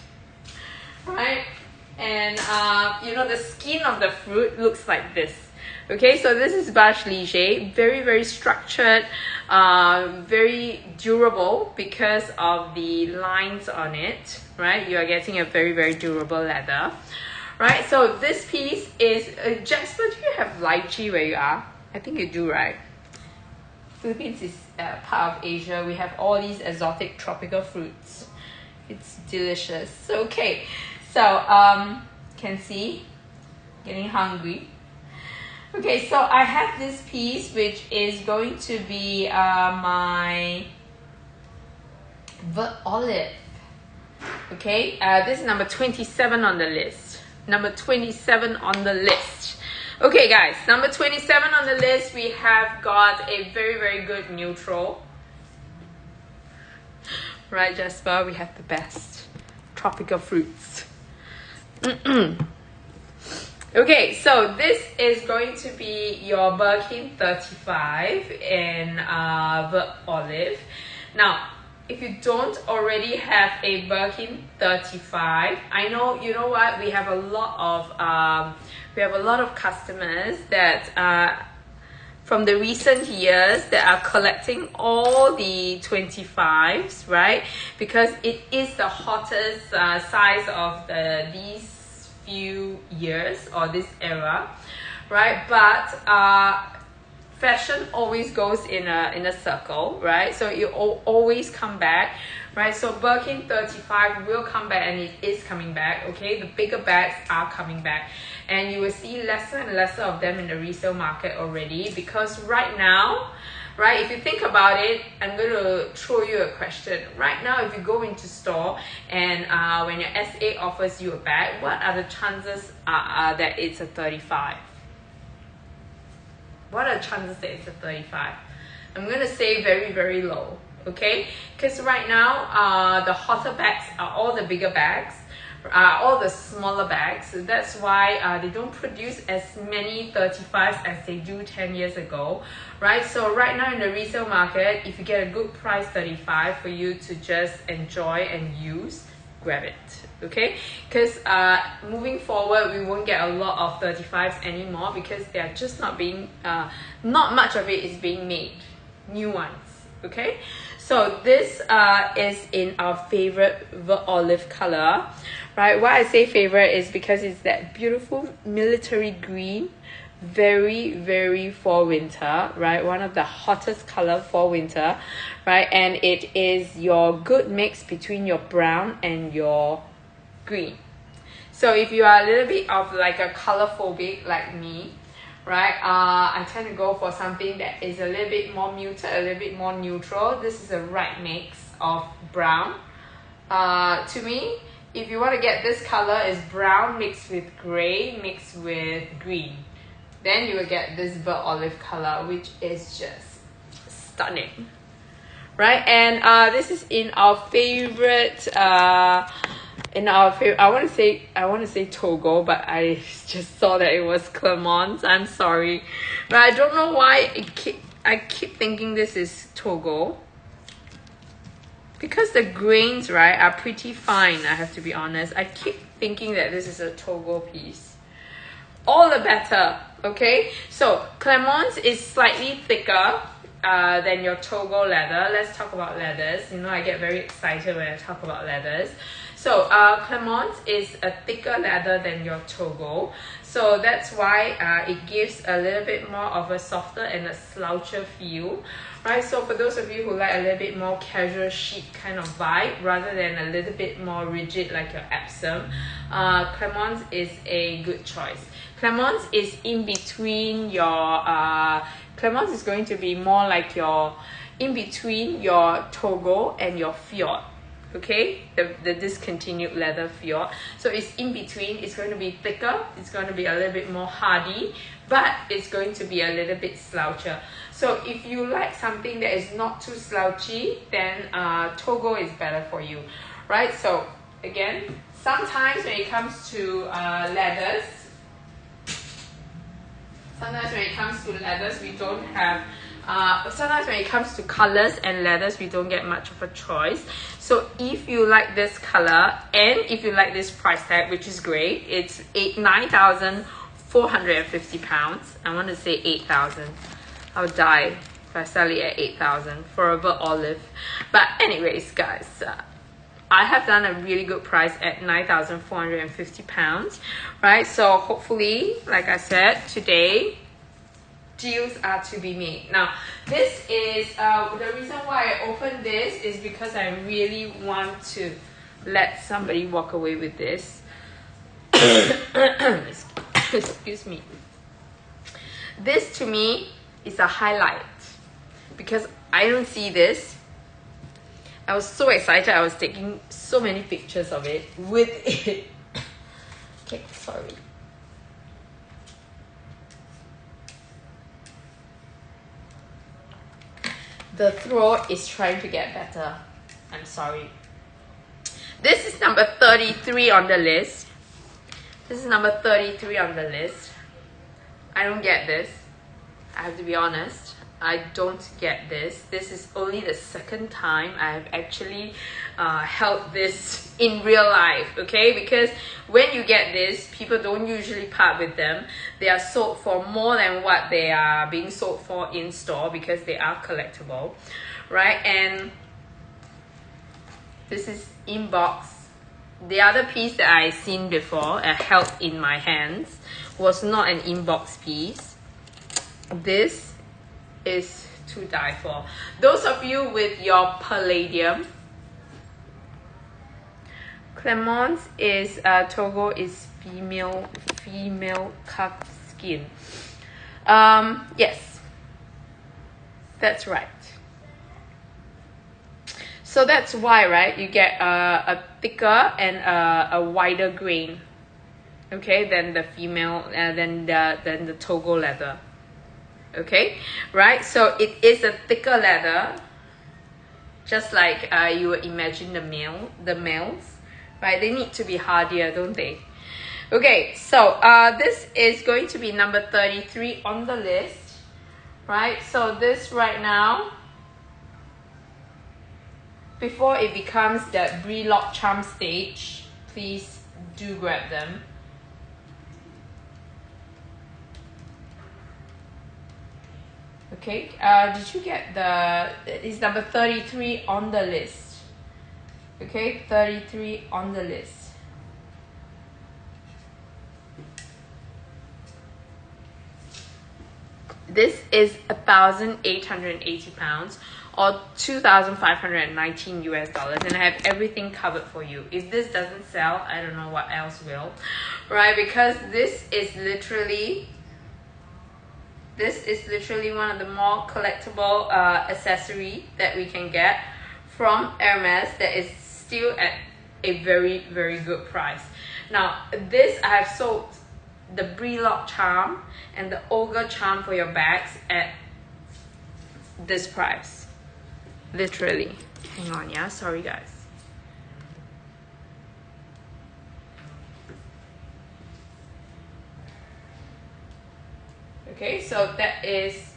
Speaker 1: right? And you know, the skin of the fruit looks like this. Okay, so this is Vache Leger, very structured, very durable because of the lines on it, right? You are getting a very durable leather, right? So this piece is, Jasper, do you have lychee where you are? I think you do, right? Philippines is part of Asia. We have all these exotic tropical fruits. It's delicious. Okay, so can see, getting hungry. Okay, so I have this piece which is going to be my Vert Olive. Okay, this is number 27 on the list. Number 27 on the list. Okay guys, number 27 on the list, we have got a very good neutral. Right, Jasper, we have the best tropical fruits. Okay, so this is going to be your Birkin 35 in Vert Olive. Now, if you don't already have a Birkin 35, I know, you know what, we have a lot of customers that from the recent years that are collecting all the 25s, right? Because it is the hottest size of these few years or this era, right? But fashion always goes in a circle, right? So it always come back, right? So Birkin 35 will come back, and it is coming back. Okay, the bigger bags are coming back, and you will see lesser and lesser of them in the resale market already, because right now, right, if you think about it, I'm going to throw you a question. Right now, if you go into store and when your SA offers you a bag, what are the chances that it's a 35? What are the chances that it's a 35? I'm going to say very low, okay? Because right now, the hotter bags are all the bigger bags, all the smaller bags. That's why they don't produce as many 35s as they do 10 years ago, right? So right now in the resale market, if you get a good price 35 for you to just enjoy and use, grab it, okay? Because moving forward, we won't get a lot of 35s anymore, because they are just not being, not much of it is being made, new ones, okay? So this is in our favorite olive color, right? Why I say favorite is because it's that beautiful military green, very for winter, right? One of the hottest color for winter, right? And it is your good mix between your brown and your green. So if you are a little bit of like a color phobic like me, right, I tend to go for something that is a little bit more muted, a little bit more neutral. This is a right mix of brown. To me, if you want to get this color, is brown mixed with gray mixed with green, then you will get this burnt olive color, which is just stunning, right? And this is in our favorite I want to say Togo, but I just saw that it was Clermont. I'm sorry, but I don't know why I keep thinking this is Togo, because the grains, right, are pretty fine. I have to be honest, I keep thinking that this is a Togo piece. All the better. Okay, so Clermont is slightly thicker than your Togo leather. Let's talk about leathers. You know, I get very excited when I talk about leathers. So Clermont is a thicker leather than your Togo, so that's why it gives a little bit more of a softer and a sloucher feel, right? So for those of you who like a little bit more casual chic kind of vibe rather than a little bit more rigid like your Epsom, Clermont is a good choice. Clermont is in between your Clermont is going to be more like your in between your Togo and your Fjord. Okay, the discontinued leather Fjord. So it's in between. It's going to be thicker, it's going to be a little bit more hardy, but it's going to be a little bit sloucher. So if you like something that is not too slouchy, then Togo is better for you, right? So again, sometimes when it comes to leathers, we don't have sometimes when it comes to colors and leathers, we don't get much of a choice. So if you like this color and if you like this price tag, which is great, it's 9,450 pounds. I want to say 8,000. I'll die if I sell it at 8,000 for a burnt olive. But anyways, guys, I have done a really good price at 9,450 pounds, right? So hopefully, like I said, today deals are to be made. Now, this is the reason why I opened this is because I really want to let somebody walk away with this. Excuse me. This to me is a highlight because I don't see this. I was so excited. I was taking so many pictures of it with it. Okay, sorry. The throat is trying to get better. I'm sorry. This is number 33 on the list. This is number 33 on the list. I don't get this. I have to be honest. I don't get this. This is only the second time I have actually held this in real life, okay? Because when you get this, people don't usually part with them. They are sold for more than what they are being sold for in store because they are collectible, right? And this is in box. The other piece that I seen before, held in my hands, was not an inbox piece. This is to die for. Those of you with your palladium, Clermont is Togo is female cuff skin. Yes, that's right. So that's why, right, you get a thicker and a wider grain, okay, than the female than the Togo leather. Okay, right? So it is a thicker leather, just like you would imagine the males, right? They need to be hardier, don't they? Okay, so this is going to be number 33 on the list, right? So this right now, before it becomes that Brie Lock Charm stage, please do grab them. Okay, did you get it's number 33 on the list. Okay, 33 on the list. This is 1,880 pounds or 2,519 US dollars, and I have everything covered for you. If this doesn't sell, I don't know what else will, right? Because this is literally one of the more collectible accessory that we can get from Hermes that is still at a very, very good price. Now, this I have sold the Brelock charm and the Ogre charm for your bags at this price. Literally. Hang on, yeah? Sorry, guys. Okay, so that is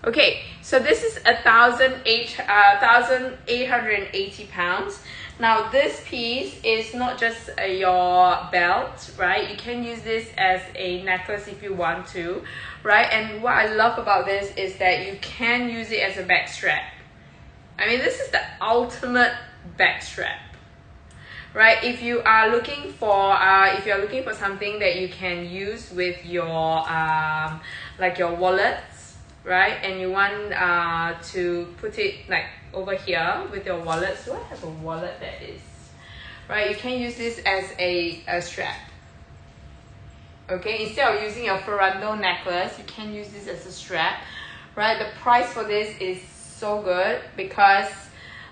Speaker 1: okay, so this is 1,880 pounds. Now this piece is not just your belt, right? You can use this as a necklace if you want to, right? And what I love about this is that you can use it as a back strap. I mean, this is the ultimate back strap, right? If you are looking for something that you can use with your like your wallets, right? And you want to put it like over here with your wallet. So I have a wallet that is, right? You can use this as a strap. Okay, instead of using your Ferrando necklace, you can use this as a strap, right? The price for this is so good because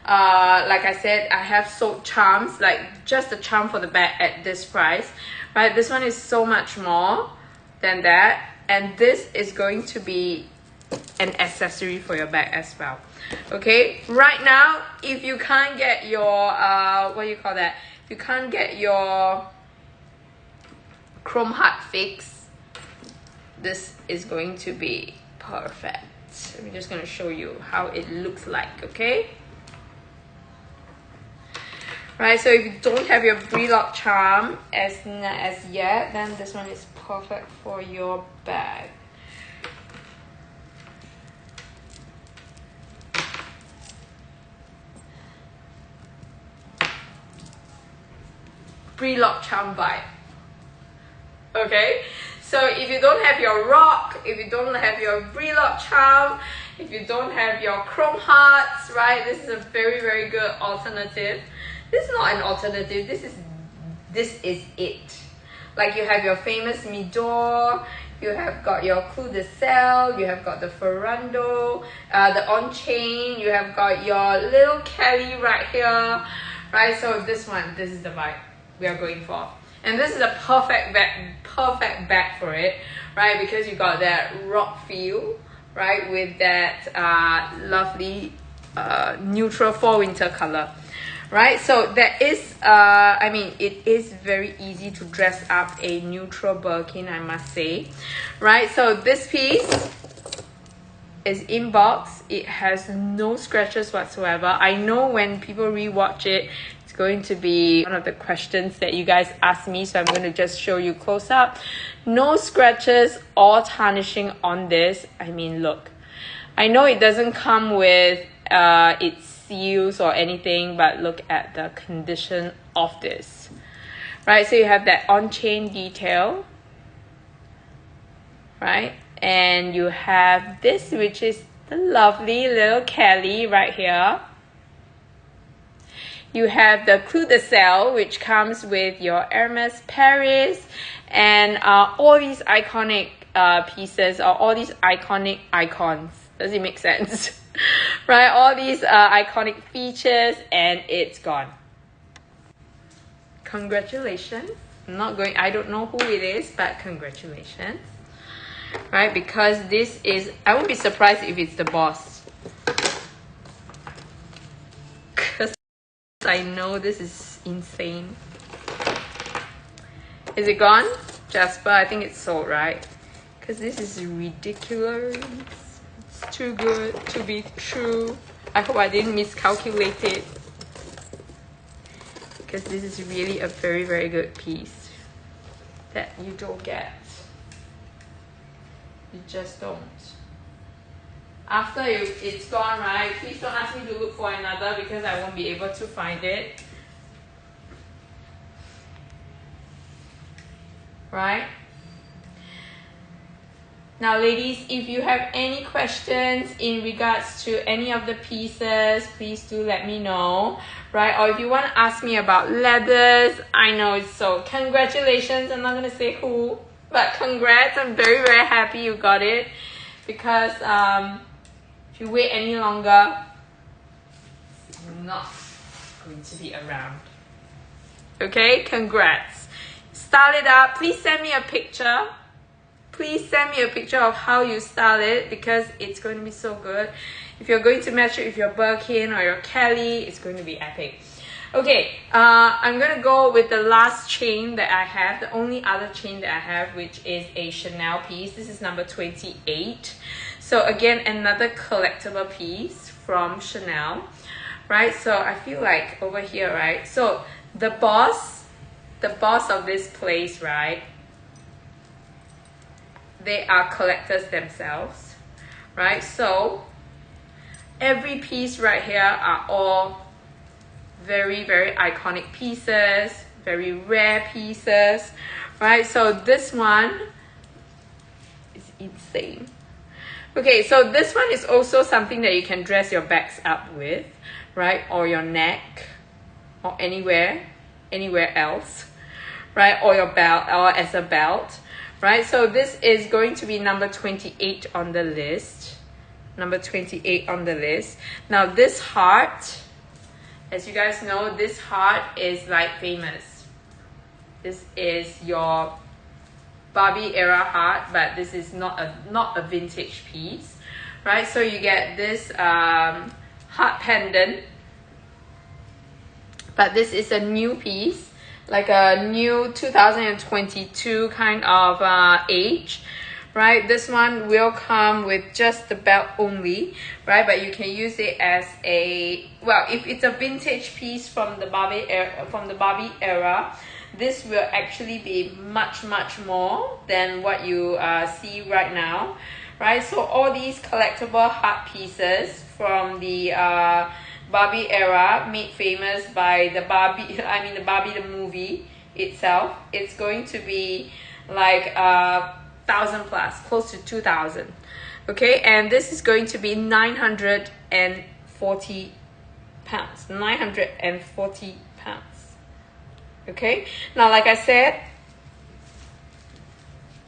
Speaker 1: like I said, I have sold charms, like just the charm for the bag at this price, right? This one is so much more than that, and this is going to be an accessory for your bag as well. Okay, right now, if you can't get your what do you call that? If you can't get your chrome heart fix, this is going to be perfect. I'm just going to show you how it looks like. Okay, right, so if you don't have your Brelock charm as yet, then this one is perfect for your bag. Brelock charm vibe. Okay, so if you don't have your rock, if you don't have your Brelock charm, if you don't have your chrome hearts, right, this is a very, very good alternative. This is not an alternative, this is it. Like, you have your famous Midor, you have got your Clou de Sel, you have got the Ferrando, the On Chain, you have got your little Kelly right here, right? So this is the vibe we are going for. And this is a perfect bag for it, right? Because you got that rock feel, right? With that lovely neutral fall winter color, right? So that is, I mean, it is very easy to dress up a neutral Birkin, I must say, right? So this piece is in box. It has no scratches whatsoever. I know when people rewatch it, going to be one of the questions that you guys ask me, so I'm going to just show you close up. No scratches or tarnishing on this. I mean, look, I know it doesn't come with its seals or anything, but look at the condition of this, right? So you have that on-chain detail, right? And you have this, which is the lovely little Kelly right here. You have the Clou de Sel, which comes with your Hermes Paris, and all these iconic pieces, or all these iconic icons. Does it make sense? Right? All these iconic features, and it's gone. Congratulations. I don't know who it is, but congratulations. Right? Because this is, I won't be surprised if it's the boss. I know this is insane. Is it gone, Jasper? I think it's sold, right? Because this is ridiculous. It's too good to be true. I hope I didn't miscalculate it, because this is really a very, very good piece that you don't get. You just don't. After it's gone, right? Please don't ask me to look for another, because I won't be able to find it. Right? Now, ladies, if you have any questions in regards to any of the pieces, please do let me know, right? Or if you want to ask me about leathers, I know. So congratulations. I'm not going to say who, but congrats. I'm very, very happy you got it, because if you wait any longer, I'm not going to be around. Okay, congrats. Style it up. Please send me a picture. Please send me a picture of how you style it, because it's going to be so good. If you're going to match it with your Birkin or your Kelly, it's going to be epic. Okay, I'm going to go with the last chain that I have, the only other chain that I have, which is a Chanel piece. This is number 28. So again, another collectible piece from Chanel, right? So I feel like over here, right? So the boss of this place, right? They are collectors themselves, right? So every piece right here are all very, very iconic pieces, very rare pieces, right? So this one is insane. Okay, so this one is also something that you can dress your bags up with, right? Or your neck, or anywhere else, right? Or your belt, or as a belt. Right, so this is going to be number 28 on the list. Number 28 on the list. Now this heart, as you guys know, this heart is like famous. This is your Barbie era heart, but this is not a vintage piece, right? So you get this heart pendant, but this is a new piece, like a new 2022 kind of age, right? This one will come with just the belt only, right? But you can use it as a, well, if it's a vintage piece from the Barbie era, this will actually be much more than what you see right now, right? So all these collectible heart pieces from the Barbie era, made famous by the Barbie the movie itself, it's going to be like 1,000 plus, close to 2,000. Okay, and this is going to be 940 pounds. 940 pounds. Okay, now like I said,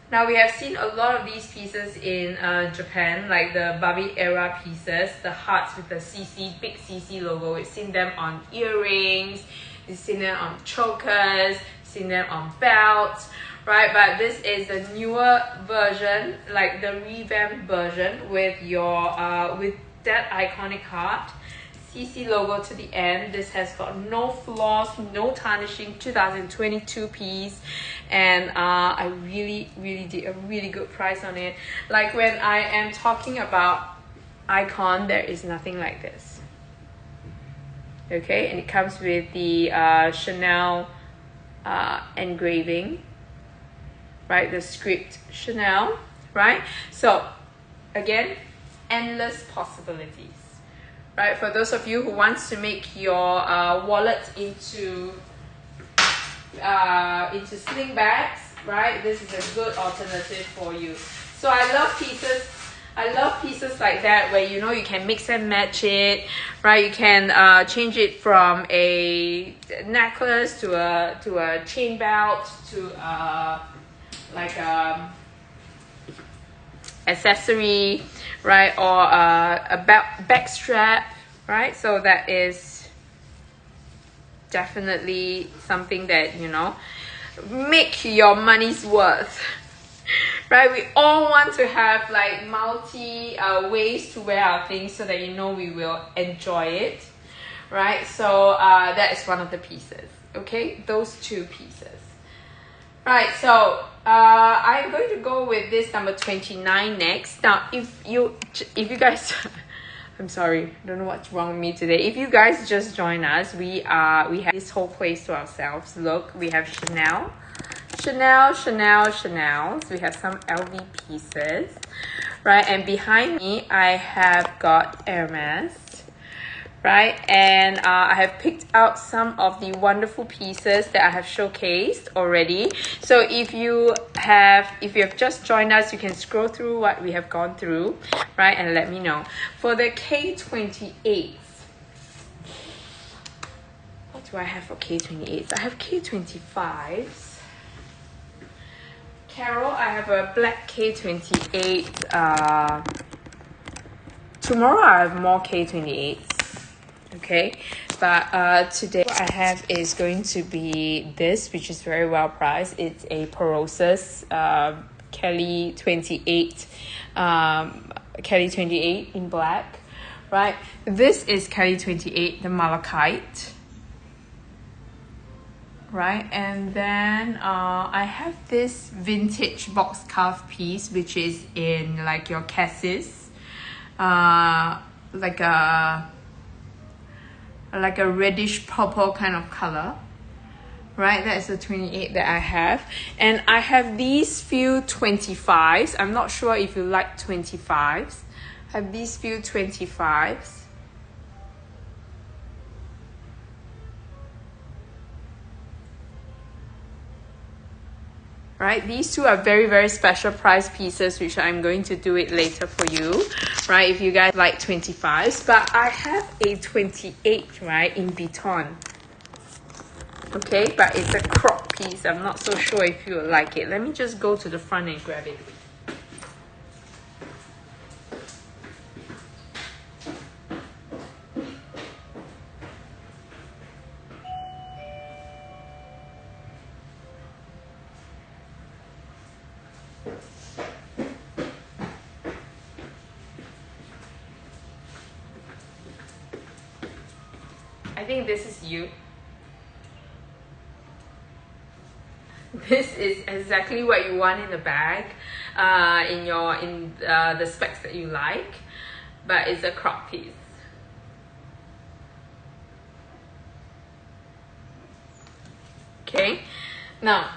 Speaker 1: now we have seen a lot of these pieces in Japan, like the Barbie era pieces, the hearts with the CC, big CC logo. We've seen them on earrings, we've seen them on chokers, seen them on belts, right? But this is the newer version, like the revamped version with your with that iconic heart, CC logo to the end. This has got no flaws, no tarnishing, 2022 piece, and I really did a really good price on it. Like when I am talking about icon, there is nothing like this. Okay, and it comes with the Chanel engraving, right? The script Chanel, right? So again, endless possibilities. Right, for those of you who wants to make your wallet into sling bags, right? This is a good alternative for you. So I love pieces like that, where you know you can mix and match it, right? You can change it from a necklace to a chain belt to like a accessory, right? Or a back strap, right? So that is definitely something that, you know, make your money's worth, right? We all want to have like multi ways to wear our things, so that you know we will enjoy it, right? So that is one of the pieces. Okay, those two pieces. Right, so I'm going to go with this number 29 next. Now, if you guys, I'm sorry, I don't know what's wrong with me today. If you guys just join us, we have this whole place to ourselves. Look, we have Chanel. We have some LV pieces, right? And behind me, I have got Hermes. Right, and I have picked out some of the wonderful pieces that I have showcased already. So if you have just joined us, you can scroll through what we have gone through, right, and let me know. For the K28s, what do I have for K28s? I have K25s. Carol, I have a black K28. Tomorrow I have more K28s. Okay, but today what I have is going to be this, which is very well priced. It's a Perosus Kelly 28 Kelly 28 in black, right? This is Kelly 28, the malachite, right? And then I have this vintage box cuff piece, which is in like your cassis, like a reddish purple kind of color, right? That is the 28 that I have. And I have these few 25s. I'm not sure if you like 25s. I have these few 25s. Right, these two are very, very special price pieces, which I'm going to do it later for you, right, if you guys like 25s. But I have a 28, right, in Vuitton. Okay, but it's a crop piece. I'm not so sure if you will like it. Let me just go to the front and grab it. I think this is you. This is exactly what you want in the bag, in the specs that you like, but it's a crop piece. Okay, now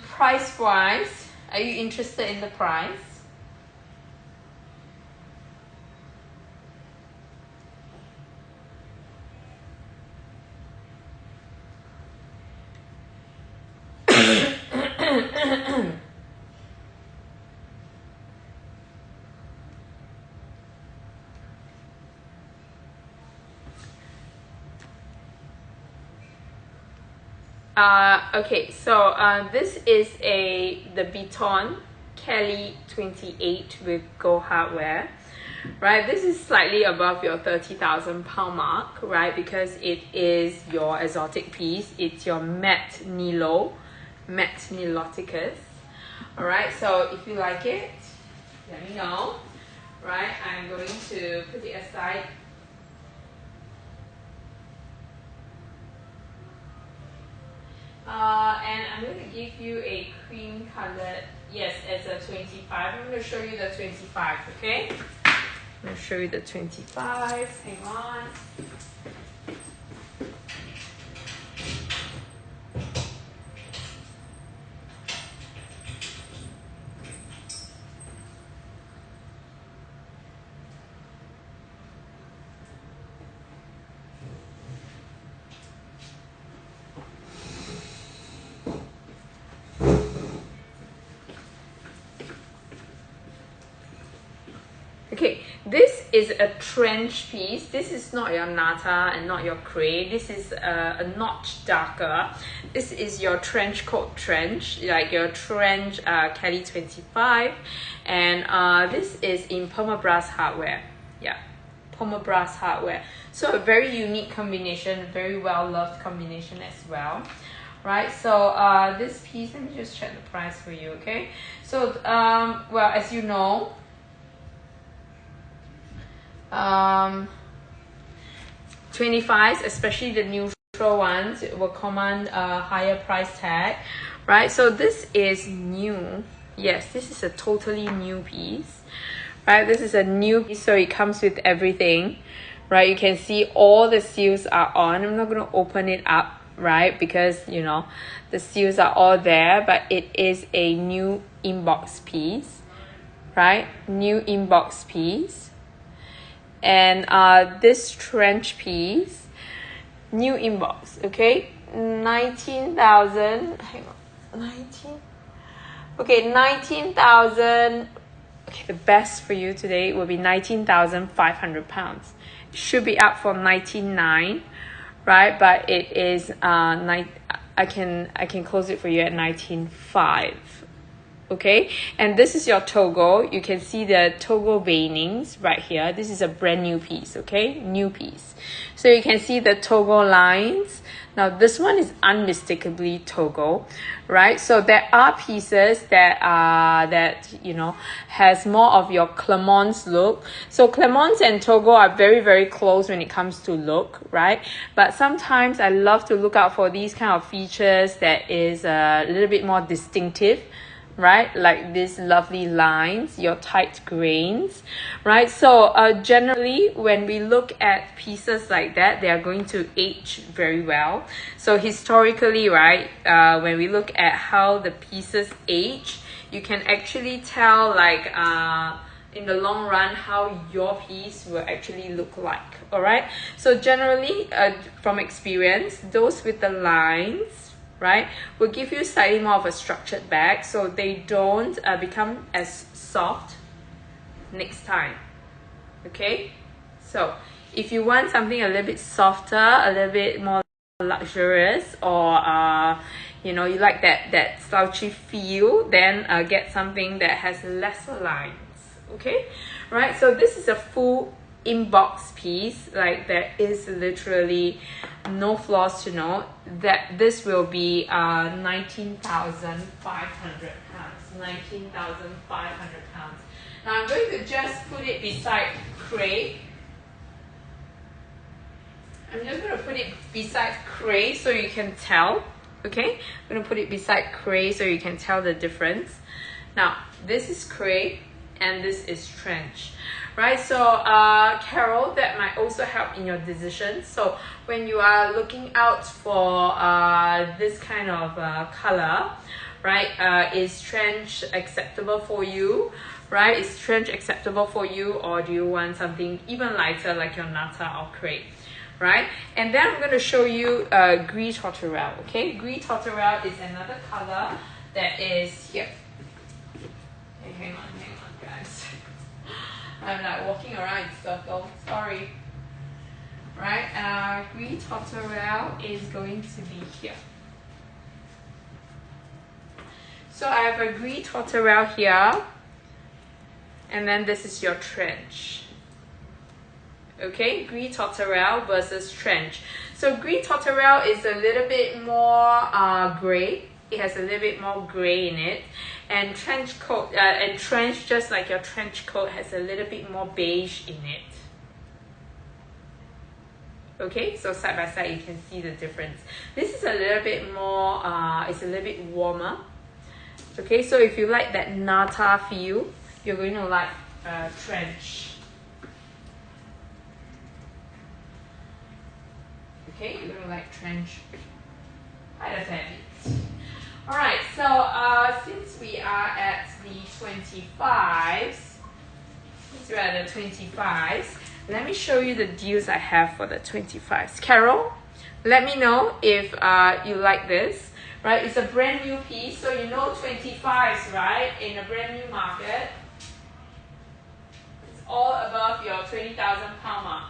Speaker 1: price wise, are you interested in the price? Okay, so this is the Vuitton Kelly 28 with gold hardware, right? This is slightly above your 30,000 pound mark, right? Because it is your exotic piece. It's your matte Niloticus. All right, so if you like it, let me know, right? I'm going to put it aside. And I'm going to give you a cream colored, yes, it's a 25. I'm going to show you the 25, okay? I'm going to show you the 25. Hang on. Okay, this is a trench piece. This is not your nata and not your cray. This is a notch darker. This is your trench coat trench, like your trench Kelly 25. And this is in permabrass hardware. Yeah, permabrass hardware. So a very unique combination, very well loved combination as well. Right, so this piece, let me just check the price for you, okay? So, well, as you know, 25s, especially the new ones will command a higher price tag, right? So this is new. Yes, this is a totally new piece, right? This is a new piece, so it comes with everything, right? You can see all the seals are on. I'm not going to open it up, right? Because, you know, the seals are all there, but it is a new inbox piece, right? New inbox piece. And this trench piece, new inbox, okay? 19,000, hang on, 19? Okay, 19,000. Okay, the best for you today will be 19,500 pounds. It should be up for 99, right? But it is I can close it for you at 19,500. Okay, and this is your toggle. You can see the toggle veinings right here. This is a brand new piece, okay, new piece. So you can see the toggle lines. Now this one is unmistakably toggle, right? So there are pieces that you know has more of your Clemence look. So Clemence and toggle are very, very close when it comes to look, right? But sometimes I love to look out for these kind of features that is a little bit more distinctive, right? Like these lovely lines, your tight grains, right? So generally when we look at pieces like that, they are going to age very well. So historically, right, when we look at how the pieces age, you can actually tell, like in the long run, how your piece will actually look like. All right, so generally from experience, those with the lines, right, will give you slightly more of a structured bag, so they don't become as soft next time. Okay, so if you want something a little bit softer, a little bit more luxurious, or you know, you like that slouchy feel, then get something that has lesser lines. Okay, right, so this is a full inbox piece. Like there is literally no flaws to note. That this will be 19,500 pounds. 19,500 pounds. Now I'm going to just put it beside Cray. I'm just going to put it beside Cray so you can tell. Okay, I'm going to put it beside Cray so you can tell the difference. Now this is Cray and this is trench, right? So Carol, that might also help in your decisions. So when you are looking out for this kind of color, right, is trench acceptable for you, right? Is trench acceptable for you, or do you want something even lighter like your Nata or Crepe, right? And then I'm going to show you Gris Tourterelle. Okay, Gris Tourterelle is another color that is here. Okay, hang on, guys. I'm like walking around in circles. Sorry. Right? Gris Tourterelle is going to be here. So I have a Gris Tourterelle here, and then this is your trench. Okay, Gris Tourterelle versus trench. So Gris Tourterelle is a little bit more gray. It has a little bit more gray in it, and trench coat and trench, just like your trench coat, has a little bit more beige in it. Okay, so side by side you can see the difference. This is a little bit more it's a little bit warmer. Okay, so if you like that Nata feel, you're going to like trench. Okay, you're going to like trench quite a fair bit. Alright, so since we are at the 25s, let me show you the deals I have for the 25s. Carol, let me know if you like this. Right, it's a brand new piece, so you know 25s, right? In a brand new market, it's all above your 20,000 pound mark.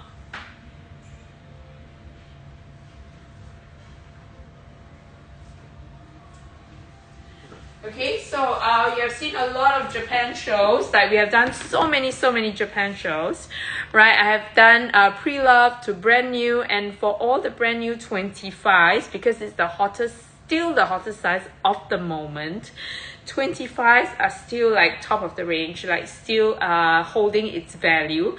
Speaker 1: Okay, so you have seen a lot of Japan shows. Like we have done so many Japan shows, right? I have done pre-loved to brand new, and for all the brand new 25s, because it's the hottest, still the hottest size of the moment, 25s are still like top of the range, like still holding its value.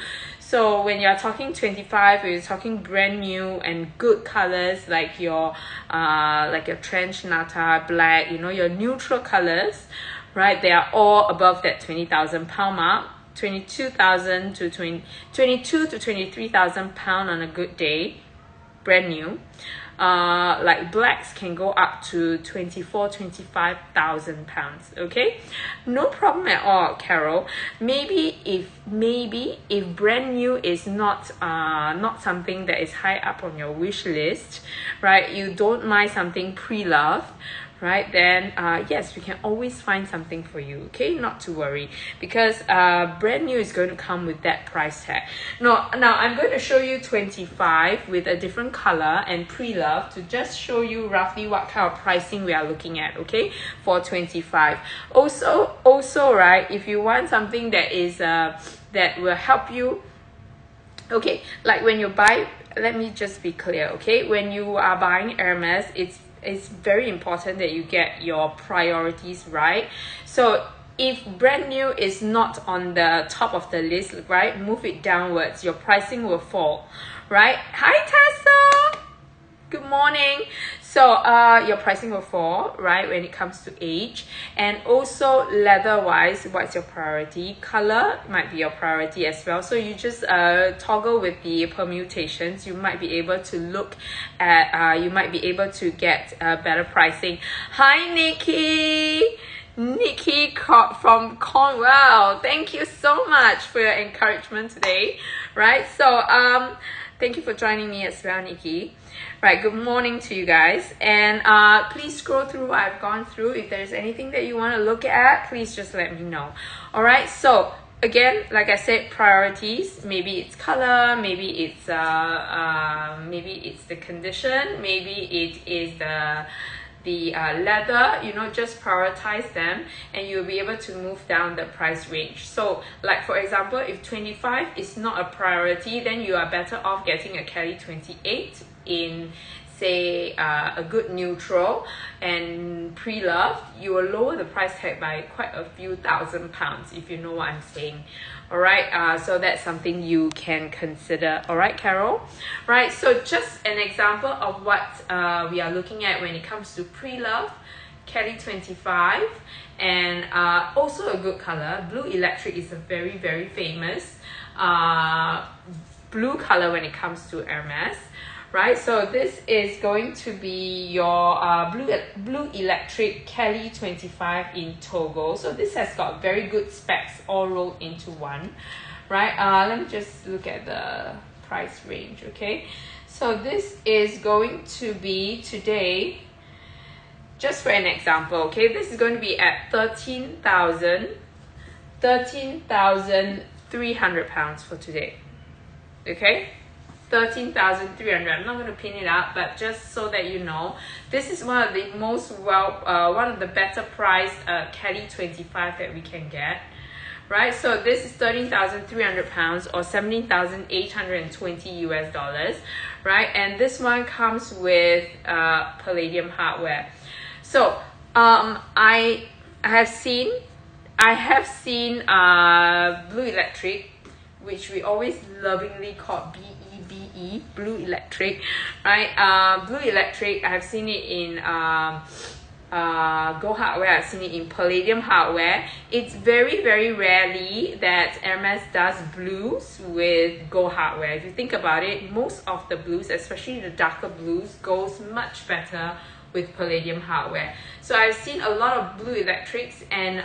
Speaker 1: So when you're talking 25, you're talking brand new and good colors like your trench nata black, you know, your neutral colors, right? They are all above that 20,000 pound mark. 22,000 to 22 to 23,000 pound on a good day, brand new. Like blacks can go up to 25,000 pounds. Okay, no problem at all, Carol. Maybe if brand new is not something that is high up on your wish list, right? You don't mind something pre-loved, right? Then yes, we can always find something for you. Okay, not to worry, because brand new is going to come with that price tag. Now I'm going to show you 25 with a different color and pre-loved to just show you roughly what kind of pricing we are looking at. Okay, for 25. Also right, if you want something that is that will help you, okay, like when you buy, let me just be clear, okay, when you are buying Hermes, it's very important that you get your priorities right. So if brand new is not on the top of the list, right, move it downwards, your pricing will fall, right? Hi Tessa, good morning. So your pricing will fall, right, when it comes to age. And also leather wise, what's your priority? Color might be your priority as well. So you just toggle with the permutations. You might be able to look at you might be able to get better pricing. Hi Nikki from Cornwall, thank you so much for your encouragement today, right? So thank you for joining me as well, Nikki. Right, good morning to you guys, and please scroll through what I've gone through. If there's anything that you want to look at, please just let me know. All right, so again, like I said, priorities. Maybe it's color, maybe it's the condition, maybe it is the leather. You know, just prioritize them and you'll be able to move down the price range. So like for example, if 25 is not a priority, then you are better off getting a Kelly 28 in say a good neutral and pre-loved. You will lower the price tag by quite a few thousand pounds, if you know what I'm saying. All right, so that's something you can consider. All right, Carol. Right, so just an example of what we are looking at when it comes to pre-loved, Kelly 25, and also a good color. Blue Electric is a very, very famous blue color when it comes to Hermes. Right, so this is going to be your blue electric Kelly 25 in Togo. So this has got very good specs all rolled into one, right? Let me just look at the price range. Okay, so this is going to be today, just for an example, okay, this is going to be at 13,300 pounds for today. Okay, 13,300. I'm not going to pin it up, but just so that you know, this is one of the most one of the better priced Kelly 25 that we can get, right? So this is 13,300 pounds or 17,820 US dollars, right? And this one comes with palladium hardware. So I have seen Blue Electric, which we always lovingly call BEBE, Blue Electric, right? Blue Electric, I have seen it in gold hardware, I've seen it in palladium hardware. It's very, very rarely that Hermes does blues with gold hardware. If you think about it, most of the blues, especially the darker blues, goes much better with palladium hardware. So I've seen a lot of Blue Electrics and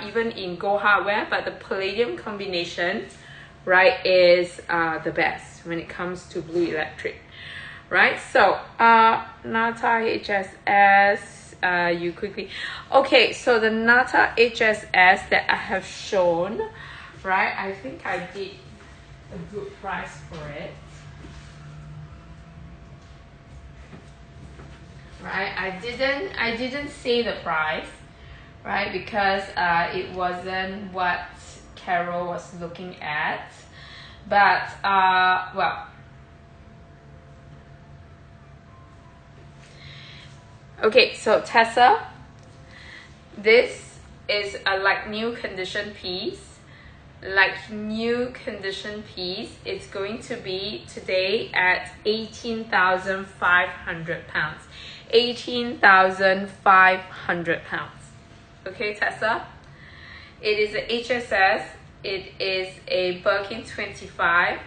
Speaker 1: even in gold hardware, but the palladium combination, right, is the best when it comes to Blue Electric, right? So Nata HSS, you quickly, okay, so the Nata HSS that I have shown, right, I think I did a good price for it, right? I didn't say the price, right, because it wasn't what Carol was looking at, but well, okay, so Tessa, this is a like new condition piece, like new condition piece. It's going to be today at 18,500 pounds. 18,500 pounds. Okay, Tessa? It is a HSS. It is a Birkin 25.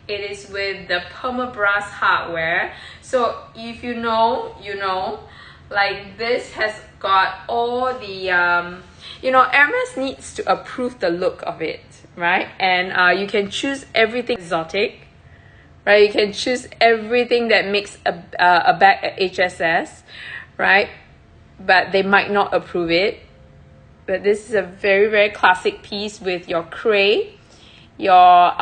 Speaker 1: It is with the Permabras hardware. So if you know, you know. Like, this has got all the Hermes needs to approve the look of it, right? And you can choose everything exotic, right? You can choose everything that makes a bag a HSS, right? But they might not approve it. But this is a very, very classic piece with your cray, your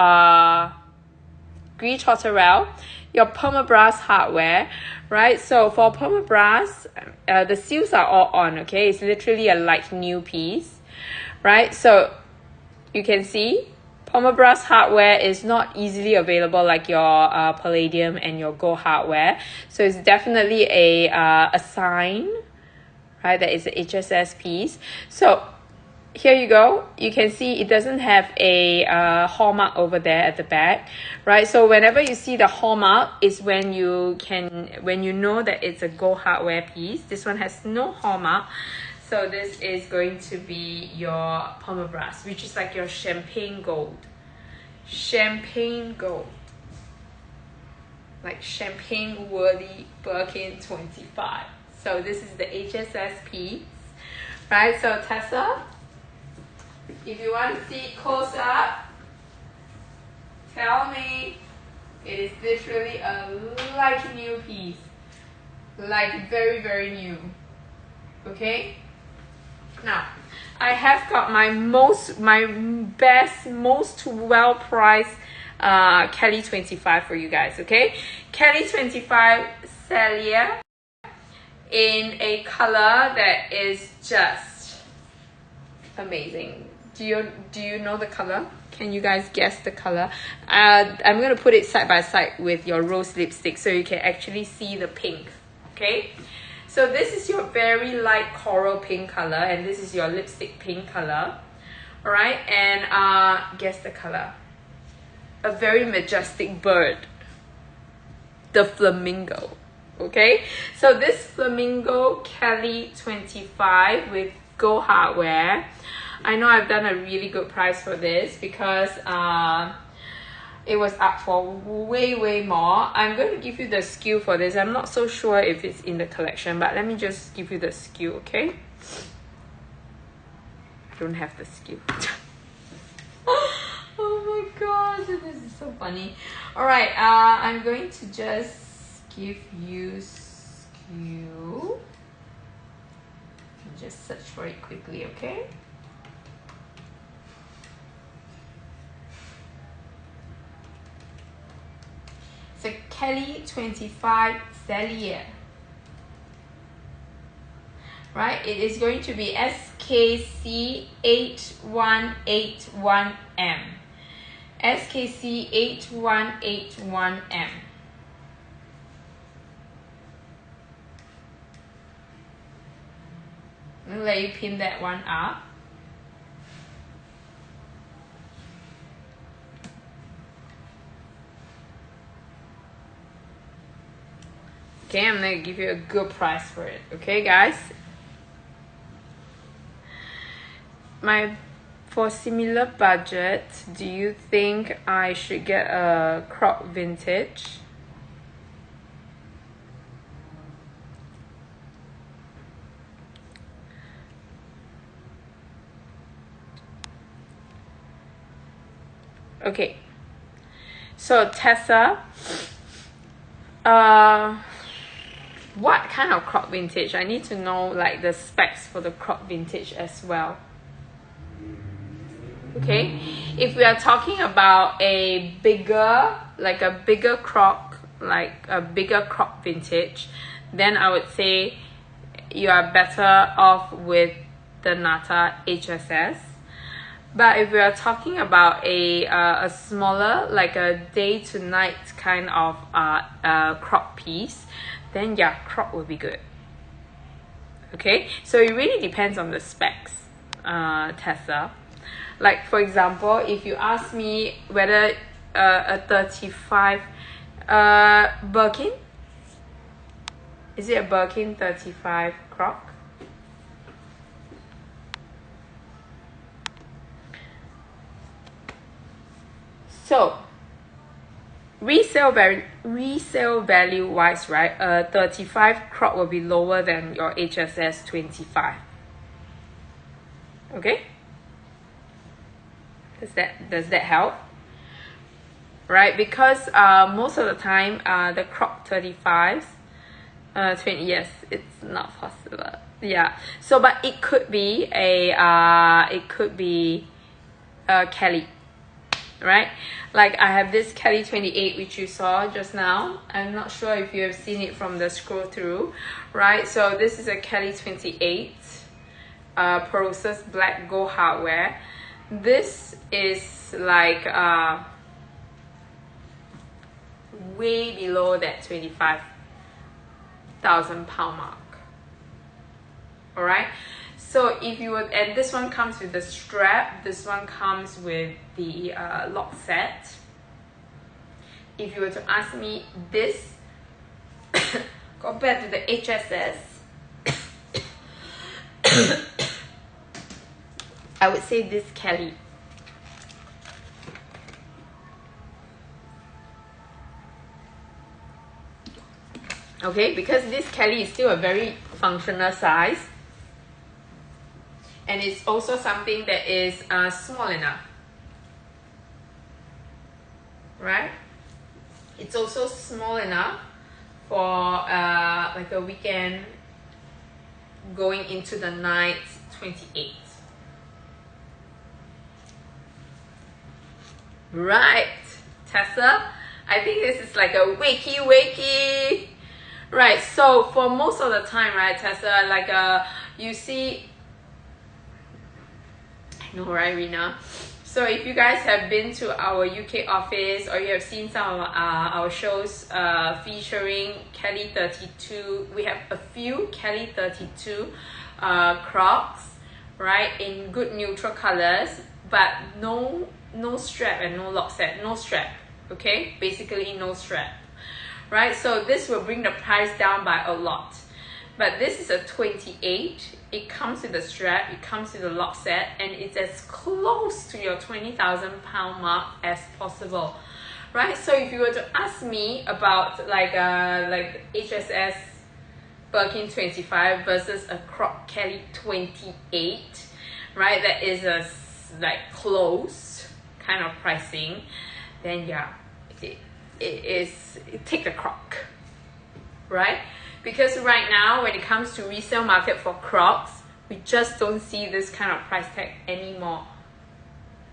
Speaker 1: Gris Torterelle, your Permabras hardware, right? So for Permabras, the seals are all on, okay? It's literally a like new piece, right? So you can see Permabras hardware is not easily available like your Palladium and your Gold hardware. So it's definitely a sign, right, that it's a HSS piece. So here you go. You can see it doesn't have a hallmark over there at the back, right? So whenever you see the hallmark is when you know that it's a Gold hardware piece. This one has no hallmark. So this is going to be your Permabras, which is like your champagne gold. Champagne gold. Like champagne worthy Birkin 25. So this is the HSS piece, right? So Tessa, if you want to see it close up, tell me. It is literally a like new piece. Like very, very new. Okay? Now, I have got my best, most well-priced Kelly 25 for you guys, okay? Kelly 25 Celia in a color that is just amazing. Do you know the color? Can you guys guess the color? I'm going to put it side by side with your rose lipstick so you can actually see the pink, okay? So this is your very light coral pink color, and this is your lipstick pink color, all right? And guess the color. A very majestic bird, the flamingo, okay? So this flamingo Kelly 25 with Gold hardware. I know I've done a really good price for this because it was up for way more. I'm going to give you the SKU for this. I'm not so sure if it's in the collection, but let me just give you the SKU, okay? I don't have the SKU. Oh my gosh, this is so funny. All right, I'm going to just give you SKU. Just search for it quickly, okay? It's a Kelly 25 Celia. Right, it is going to be SKC8181M. SKC8181M. I'm gonna let you pin that one up. Okay, I'm gonna give you a good price for it. Okay, guys? For similar budget, do you think I should get a crop vintage? Okay, so Tessa, what kind of crop vintage? I need to know like the specs for the crop vintage as well. Okay, if we are talking about a bigger crop, like a bigger crop vintage, then I would say you are better off with the Nata HSS. But if we are talking about a smaller, like a day to night kind of crop piece, then yeah, crop would be good. Okay, so it really depends on the specs, Tessa. Like for example, if you ask me whether a 35 Birkin, is it a Birkin 35 Croc? So resale value wise, right, 35 Croc will be lower than your HSS 25. Okay, does that help? Right, because most of the time the Croc 35s 20, yes, it's not possible. Yeah, so but it could be a Kelly, right? Like I have this Kelly 28 which you saw just now. I'm not sure if you have seen it from the scroll through, right? So this is a Kelly 28 Process black gold hardware. This is like way below that 25,000 pound mark. All right, so if you would, and this one comes with the strap, this one comes with the lock set. If you were to ask me this compared to the HSS, I would say this Kelly. Okay, because this Kelly is still a very functional size, and it's also something that is small enough, right? It's also small enough for like a weekend going into the night 28. Right, Tessa, I think this is like a wakey. Right, so for most of the time, right, Tessa, like you see, I know, right, Rina? So if you guys have been to our UK office or you have seen some of our shows featuring Kelly 32, we have a few Kelly 32 Crocs, right, in good neutral colors, but no strap and no lock set, no strap, okay, basically no strap. Right, so this will bring the price down by a lot. But this is a 28. It comes with a strap, it comes with a lock set, and it's as close to your 20,000 pound mark as possible. Right, so if you were to ask me about like HSS Birkin 25 versus a Croc Kelly 28, right, that is a like close kind of pricing, then yeah, take the Croc, right? Because right now when it comes to resale market for Crocs, we just don't see this kind of price tag anymore,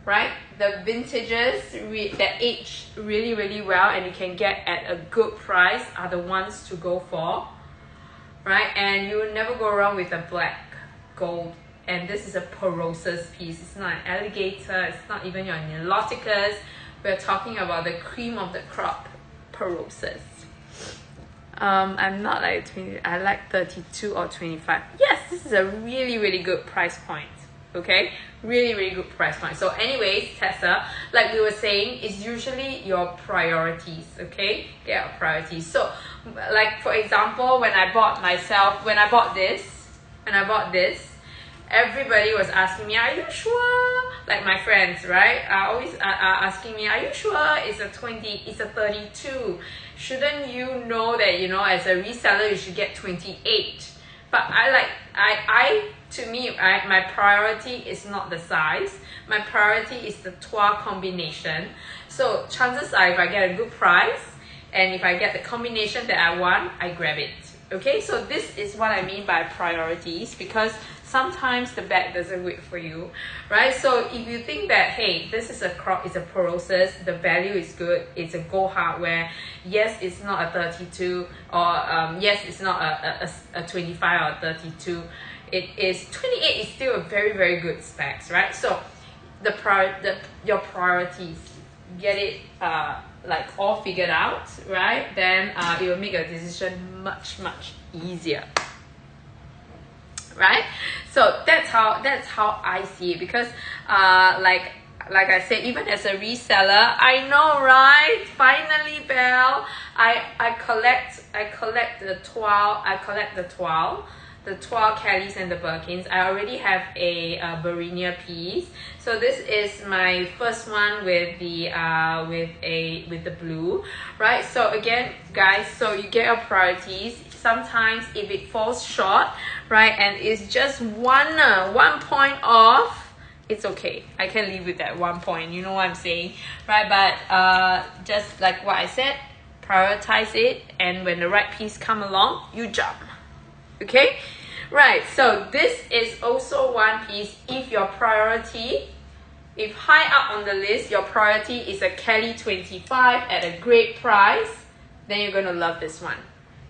Speaker 1: right? The vintages that age really well and you can get at a good price are the ones to go for, right? And you will never go wrong with a black gold. And this is a Process piece. It's not an alligator, it's not even your Niloticus. We're talking about the cream of the crop, Process. I'm not like 20, I like 32 or 25. Yes, this is a really good price point. Okay, really good price point. So anyways, Tessa, like we were saying, is usually your priorities. Okay, get your priorities. So like for example, when I bought this, everybody was asking me, are you sure? Like my friends, right, are always asking me, are you sure it's a 20, it's a 32? Shouldn't you know that, you know, as a reseller you should get 28? But to me, my priority is not the size. My priority is the TOA combination. So chances are, if I get a good price and if I get the combination that I want, I grab it. Okay, so this is what I mean by priorities, because sometimes the bag doesn't wait for you, right? So if you think that, hey, this is a Croc, it's a Process, the value is good, it's a gold hardware, yes, it's not a 32, or yes, it's not a 25 or 32, it is 28 is still a very good specs, right? So your priorities, get it like all figured out, right? Then it will make your decision much easier, right? So that's how I see it, because like I said, even as a reseller, I know, right? Finally, Belle, I collect the toile Kellys and the Birkins. I already have a Barinia piece. So this is my first one with the with the blue, right? So again, guys, so you get your priorities. Sometimes if it falls short, right, and it's just one point off, it's okay. I can live with that 1 point. You know what I'm saying, right? But just like what I said, prioritize it, and when the right piece come along, you jump. Okay, right? So this is also one piece. If your priority, if high up on the list, your priority is a Kelly 25 at a great price, then you're gonna love this one.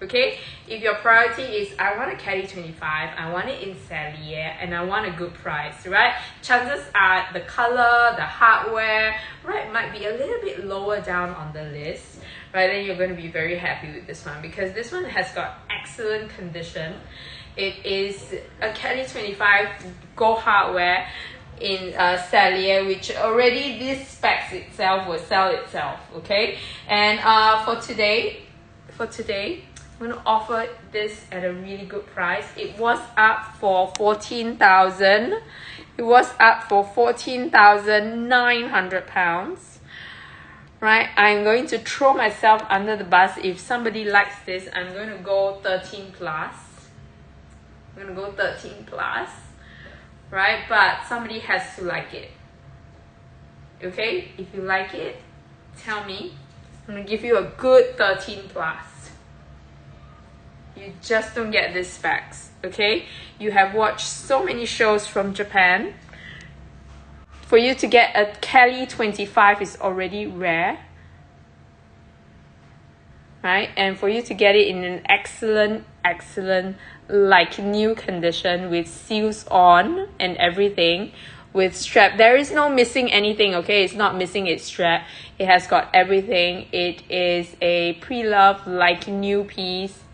Speaker 1: Okay, if your priority is I want a Kelly 25, I want it in Cellier, and I want a good price, right? Chances are the color, the hardware, right, might be a little bit lower down on the list, right? Then you're going to be very happy with this one, because this one has got excellent condition. It is a Kelly 25 gold hardware in Cellier, which already this specs itself will sell itself. Okay, and for today, I'm going to offer this at a really good price. It was up for 14,000. It was up for 14,900 pounds. Right? I'm going to throw myself under the bus. If somebody likes this, I'm going to go 13 plus. I'm going to go 13 plus. Right? But somebody has to like it. Okay? If you like it, tell me. I'm going to give you a good 13 plus. You just don't get these specs, okay? You have watched so many shows from Japan. For you to get a Kelly 25 is already rare, right? And for you to get it in an excellent, like new condition with seals on and everything, with strap. There is no missing anything, okay? It's not missing its strap. It has got everything. It is a pre-loved, like new piece.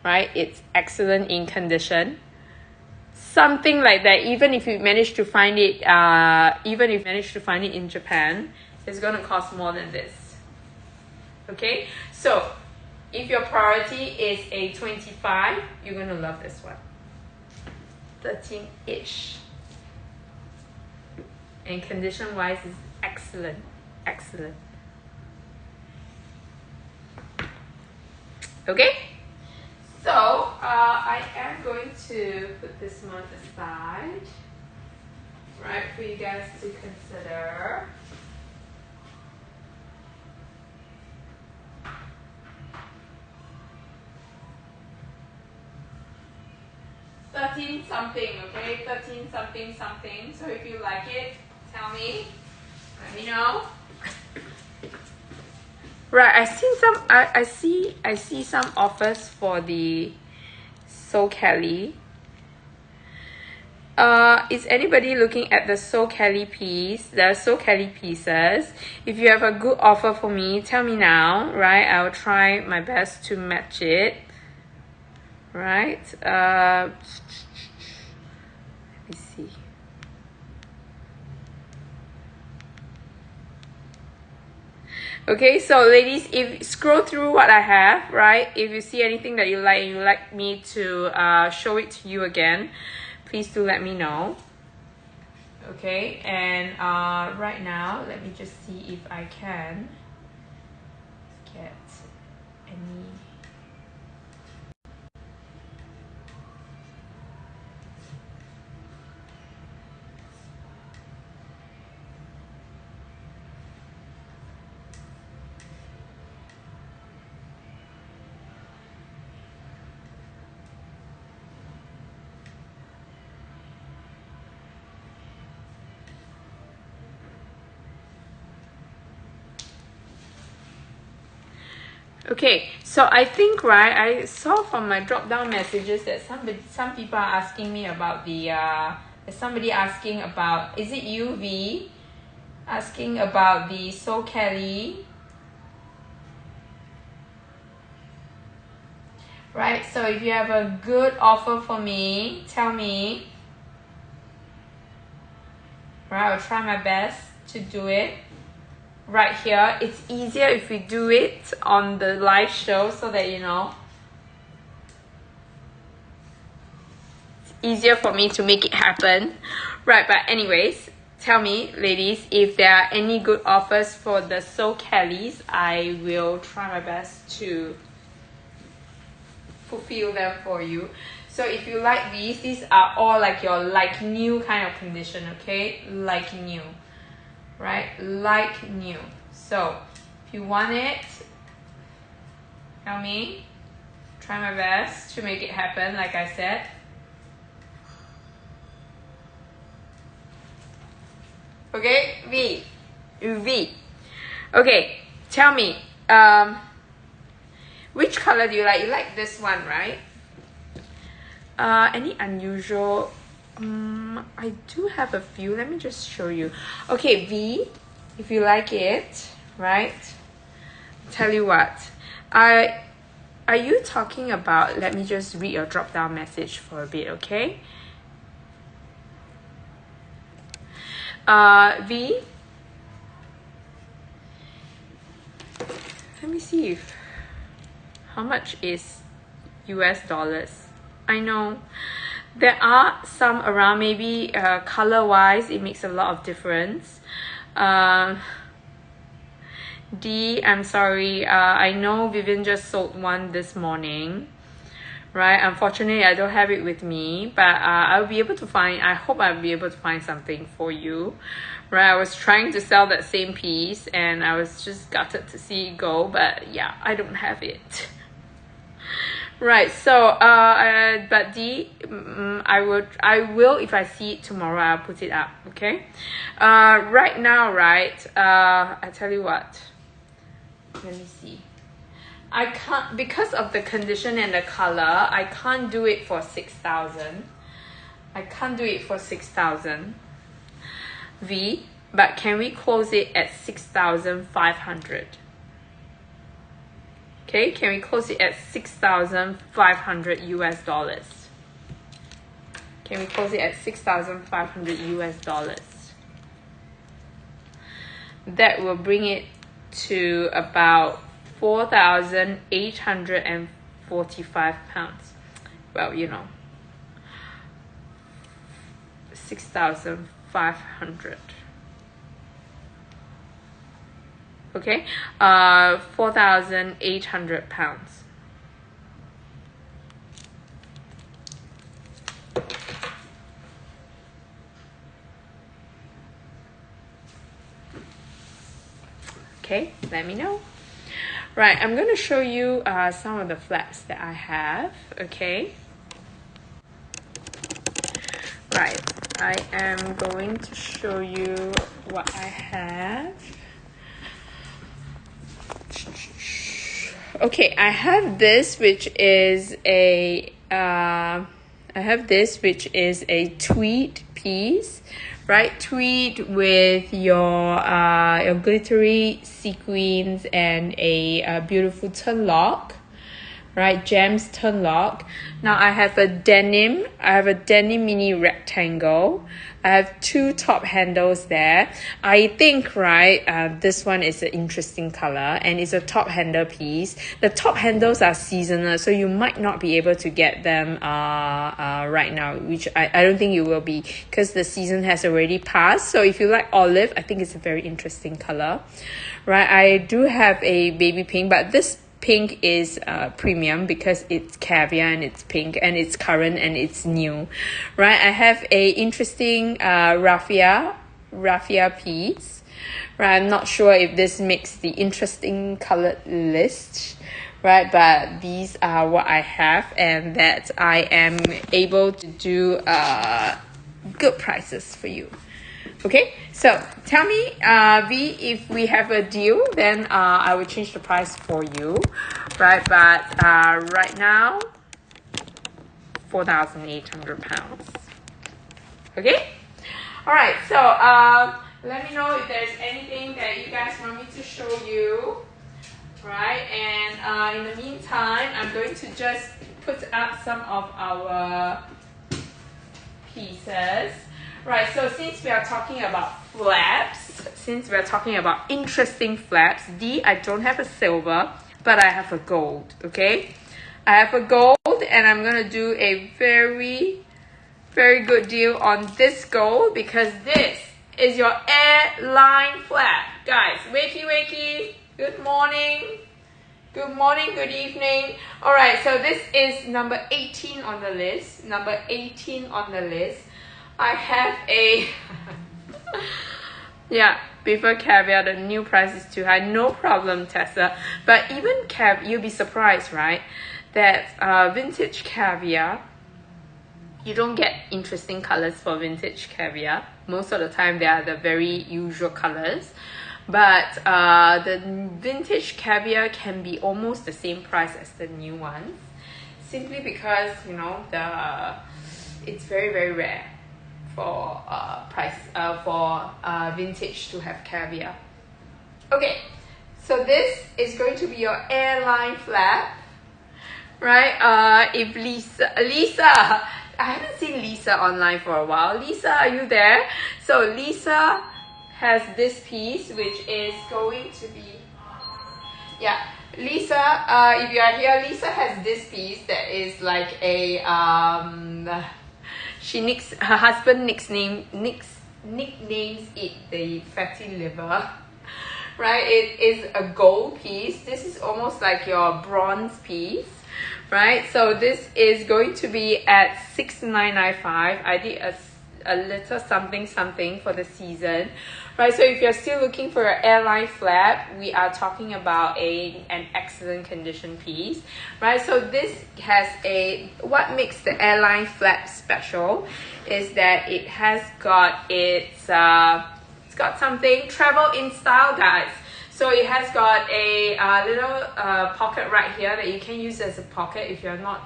Speaker 1: Right, it's excellent in condition. Something like that, even if you manage to find it, in Japan, it's gonna cost more than this. Okay, so if your priority is a 25, you're gonna love this one. 13-ish, and condition-wise is excellent. Okay. So, I am going to put this one aside, right, for you guys to consider. $13 something, okay? $13 something. So if you like it, tell me. Let me know. Right, I see some offers for the So Kelly. Is anybody looking at the So Kelly piece? There are So Kelly pieces. If you have a good offer for me, tell me now, right? I'll try my best to match it. Right? Let me see. Okay, so ladies, if scroll through what I have, right? If you see anything that you like and you like me to show it to you again, please do let me know. Okay, and right now, let me just see if I can get any. Okay, so I think, right, I saw from my drop down messages that some people are asking me about the somebody asking about, is it UV asking about the So Kelly, right? So if you have a good offer for me, tell me. Right, I'll try my best to do it right here. It's easier if we do it on the live show so that you know. It's easier for me to make it happen. Right, but anyways, tell me, ladies, if there are any good offers for the So Kellys, I will try my best to fulfill them for you. So if you like these are all like your like new kind of condition, okay? Like new, right? Like new. So if you want it, tell me. Try my best to make it happen, like I said. Okay, V. Okay, tell me, which color do you like? You like this one, right? Any unusual? I do have a few. Let me just show you. Okay, V, if you like it, right? Tell you what, are you talking about? Let me just read your drop down message for a bit, okay? V. Let me see if how much is US dollars. I know there are some around, maybe color wise it makes a lot of difference. D, I'm sorry, I know Vivian just sold one this morning, right? Unfortunately I don't have it with me, but I'll be able to find, I hope I'll be able to find something for you, right? I was trying to sell that same piece and I was just gutted to see it go, but yeah, I don't have it. Right, so but D, I will if I see it tomorrow, I'll put it up, okay? Right now, right, I tell you what, let me see. I can't, because of the condition and the color, I can't do it for 6,000. I can't do it for 6,000 V, but can we close it at 6,500? Okay, can we close it at 6,500 US dollars? Can we close it at 6,500 US dollars? That will bring it to about 4,845 pounds. Well, you know, 6,500. Okay, 4,800 pounds. Okay, let me know. Right, I'm going to show you some of the flats that I have, okay? Right, I am going to show you what I have. Okay, I have this, which is a tweed piece, right? Tweed with your glittery sequins and a beautiful turn lock, right? Gems turn lock. Now I have a denim mini rectangle. I have two top handles there. I think, right, this one is an interesting color and it's a top handle piece. The top handles are seasonal, so you might not be able to get them right now, which I don't think you will be, because the season has already passed. So if you like olive, I think it's a very interesting color, right? I do have a baby pink, but this pink is premium because it's caviar and it's pink and it's current and it's new, right? I have a interesting raffia piece, right? I'm not sure if this makes the interesting colored list, right? But these are what I have, and that I am able to do good prices for you. Okay, so tell me, V, if we have a deal, then I will change the price for you, right? But right now, 4,800 pounds. Okay, all right. So let me know if there's anything that you guys want me to show you, right? And in the meantime, I'm going to just put up some of our pieces. Right, so since we are talking about flaps, since we're talking about interesting flaps, I don't have a silver, but I have a gold, okay? I have a gold, and I'm gonna do a very, very good deal on this gold because this is your airline flap. Guys, wakey, wakey, good morning. Good morning, good evening. All right, so this is number 18 on the list. Number 18 on the list. I have a yeah, beaver caviar. The new price is too high. No problem, Tessa. But even you'll be surprised, right? That vintage caviar, you don't get interesting colors for vintage caviar. Most of the time, they are the very usual colors. But the vintage caviar can be almost the same price as the new ones, simply because it's very, very rare for vintage to have caviar. Okay, so this is going to be your airline flap, right? If Lisa, I haven't seen Lisa online for a while. Lisa, are you there? So Lisa has this piece, which is going to be, yeah, Lisa, if you are here, Lisa has this piece that is like a her husband nicknames it the fatty liver, right? It is a gold piece. This is almost like your bronze piece, right? So this is going to be at $6,995. I did a little something for the season, right? So if you're still looking for an airline flap, we are talking about an excellent condition piece, right? So this has what makes the airline flap special is that it has got it's got something travel in style, guys. So it has got a little pocket right here that you can use as a pocket if you're not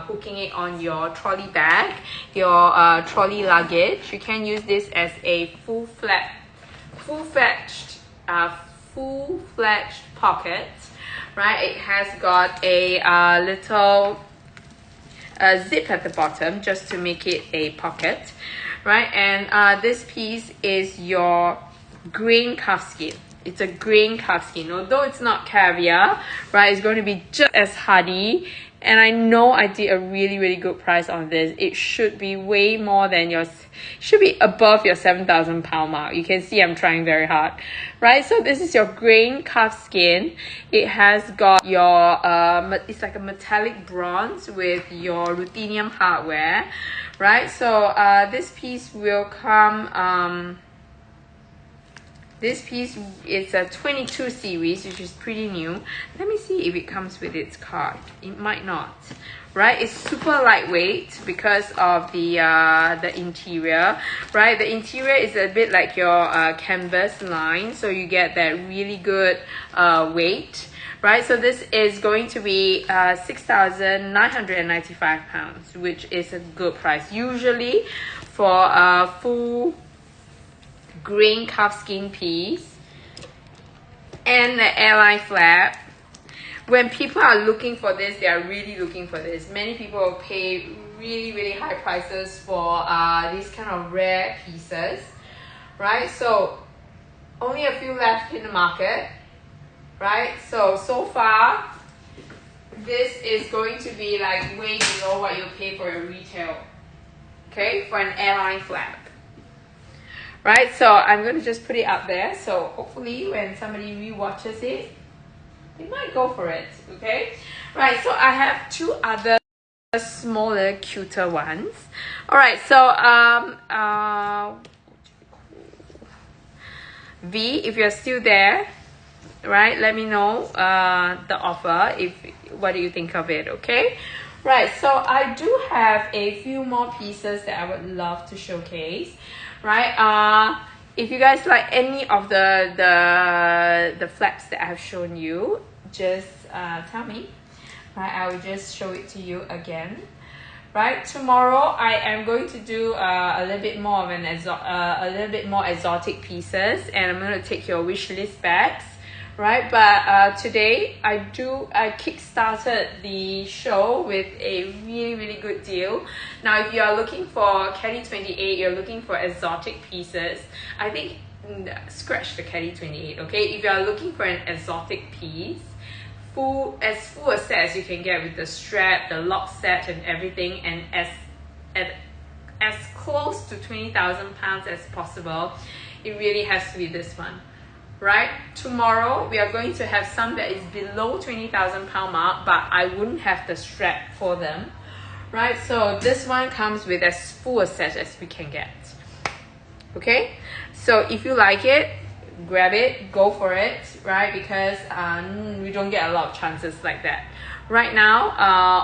Speaker 1: hooking it on your trolley bag, your trolley luggage. You can use this as a full-fledged pocket, right? It has got a little zip at the bottom just to make it a pocket, right? And this piece is your grain calfskin. It's a grain calfskin. Although it's not caviar, right? It's going to be just as hardy. And I know I did a really, really good price on this. It should be way more than should be above your 7,000 pound mark. You can see I'm trying very hard, right? So this is your grain calfskin. It has got your, it's like a metallic bronze with your ruthenium hardware, right? So this piece will come, this piece is a 22 series, which is pretty new. Let me see if it comes with its card. It might not, right? It's super lightweight because of the interior, right? The interior is a bit like your canvas line, so you get that really good weight, right? So this is going to be 6,995 pounds, which is a good price. Usually for a full grain calfskin piece and the airline flap, when people are looking for this, they are really looking for this. Many people will pay really, really high prices for these kind of rare pieces, right? So only a few left in the market, right? So far this is going to be like way below what you pay for a retail, okay, for an airline flap. Right, so I'm going to just put it up there. So hopefully when somebody re-watches it, they might go for it, okay? Right, so I have two other smaller, cuter ones. All right, so V, if you're still there, right, let me know the offer. What do you think of it, okay? Right, so I do have a few more pieces that I would love to showcase. Right, if you guys like any of the flaps that I have shown you, just tell me, right? I will just show it to you again. Right, tomorrow I am going to do a little bit more of a little bit more exotic pieces, and I'm going to take your wish list bags, right? But today I kickstarted the show with a really good deal. Now if you are looking for Kelly 28, you're looking for exotic pieces, I think scratch the Kelly 28. Okay, if you are looking for an exotic piece, full a set as you can get, with the strap, the lock set and everything, and as close to 20,000 pounds as possible, it really has to be this one, right? Tomorrow we are going to have some that is below 20,000 pound mark, but I wouldn't have the strap for them, right? So this one comes with as full a set as we can get. Okay, so if you like it, grab it, go for it, right? Because we don't get a lot of chances like that. Right now,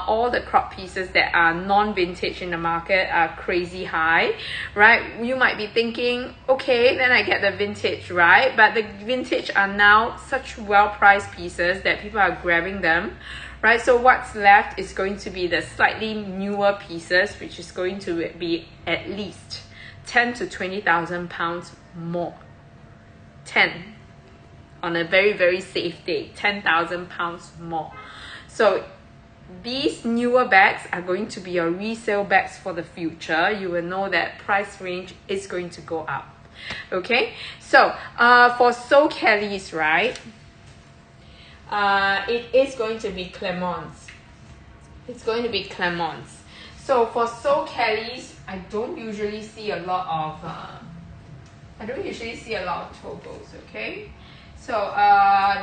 Speaker 1: all the crop pieces that are non-vintage in the market are crazy high, right? You might be thinking, okay, then I get the vintage, right? But the vintage are now such well-priced pieces that people are grabbing them, right? So what's left is going to be the slightly newer pieces, which is going to be at least 10 to 20,000 pounds more. 10 on a very safe day, 10,000 pounds more. So these newer bags are going to be your resale bags for the future. You will know that price range is going to go up. Okay, so for So Kelly's, right, it is going to be Clemence. It's going to be Clemence. So for So Kelly's, I don't usually see a lot of Togos, okay? So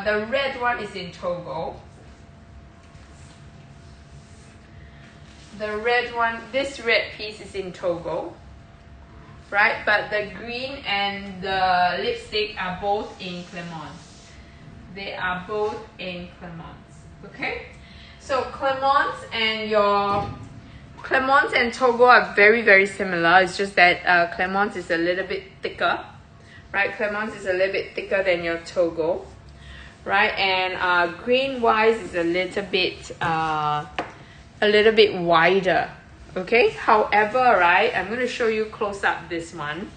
Speaker 1: the red one is in Togo. The red one, this red piece is in Togo, right? But the green and the lipstick are both in Clemence. They are both in Clemence, okay? So Clemence and Togo are very similar. It's just that Clemence is a little bit thicker, right? Clemence is a little bit thicker than your Togo, right? And grain wise is a little bit wider, okay? However, right, I'm going to show you close up this one.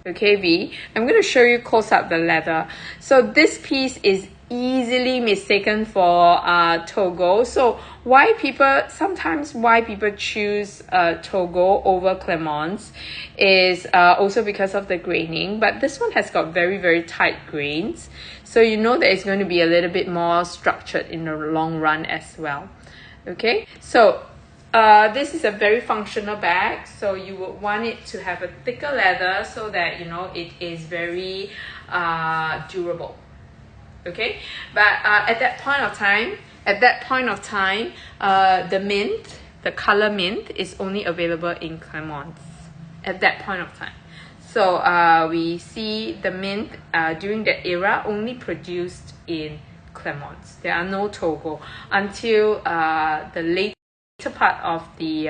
Speaker 1: Okay, V, I'm going to show you close up the leather. So this piece is easily mistaken for Togo. So sometimes why people choose Togo over Clemence is also because of the graining, but this one has got very tight grains, so you know that it's going to be a little bit more structured in the long run as well. Okay, so this is a very functional bag, so you would want it to have a thicker leather so that you know it is very durable. Okay, but at that point of time, the color mint is only available in Clemence at that point of time. So we see the mint during that era only produced in Clemence. There are no Togo until the later part of the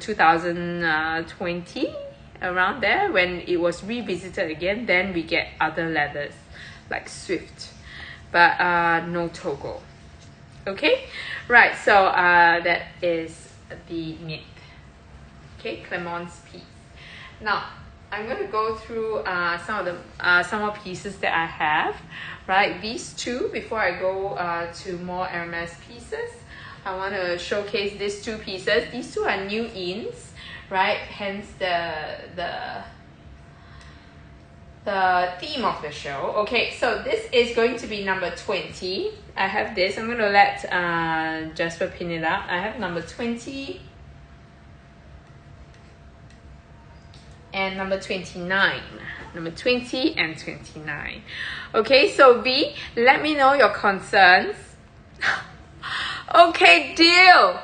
Speaker 1: 2020, around there, when it was revisited again. Then we get other leathers like Swift, but no Togo. Okay, right, so that is the mint. Okay, Clemence piece. Now I'm going to go through some more pieces that I have, right? These two, before I go to more Hermes pieces, I want to showcase these two pieces. These two are new ins, right? Hence the theme of the show. Okay, so this is going to be number 20. I have this. I'm going to let Jasper pin it up. I have number 20 and number 29. Number 20 and 29. Okay, so V, let me know your concerns. Okay, deal.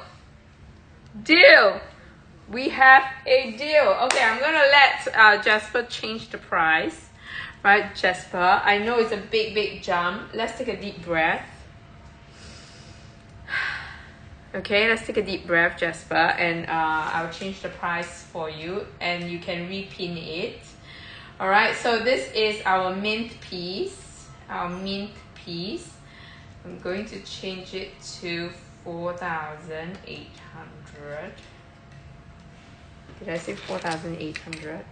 Speaker 1: We have a deal. Okay, I'm gonna let Jasper change the price. Right, Jasper, I know it's a big jump. Let's take a deep breath. Okay, let's take a deep breath, Jasper, and I'll change the price for you and you can repin it. All right, so this is our mint piece. I'm going to change it to 4,800. Did I say 4,800?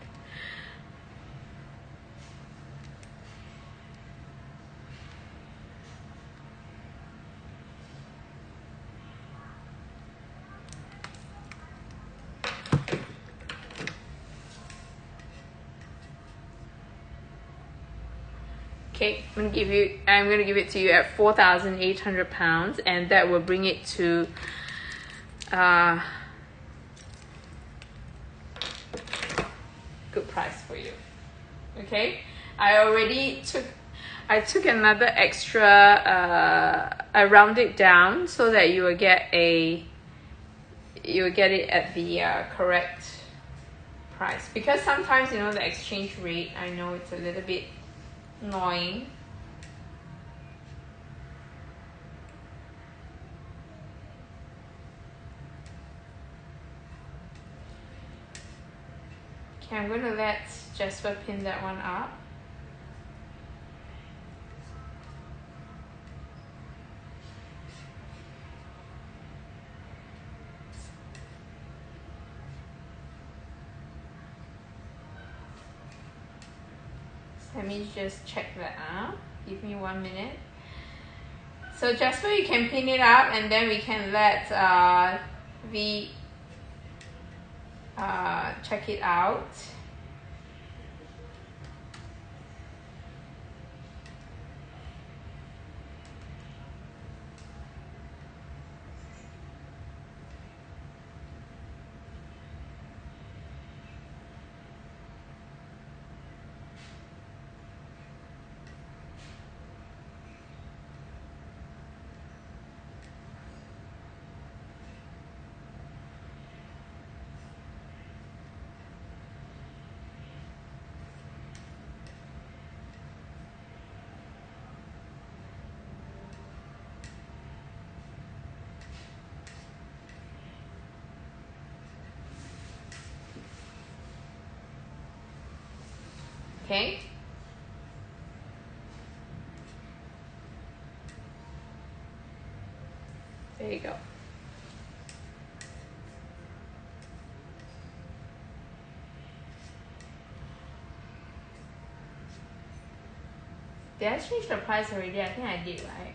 Speaker 1: Okay, I'm gonna give it to you at 4,800 pounds, and that will bring it to good price for you. Okay, I took another extra. I round it down so that you will get it at the correct price, because sometimes the exchange rate, I know it's a little bit annoying. Okay, I'm gonna let Jasper pin that one up. Let me just check that out. Give me 1 minute. So Jasper, you can pin it up, and then we can let V check it out. Okay. There you go. Did I change the price already? I think I did, right?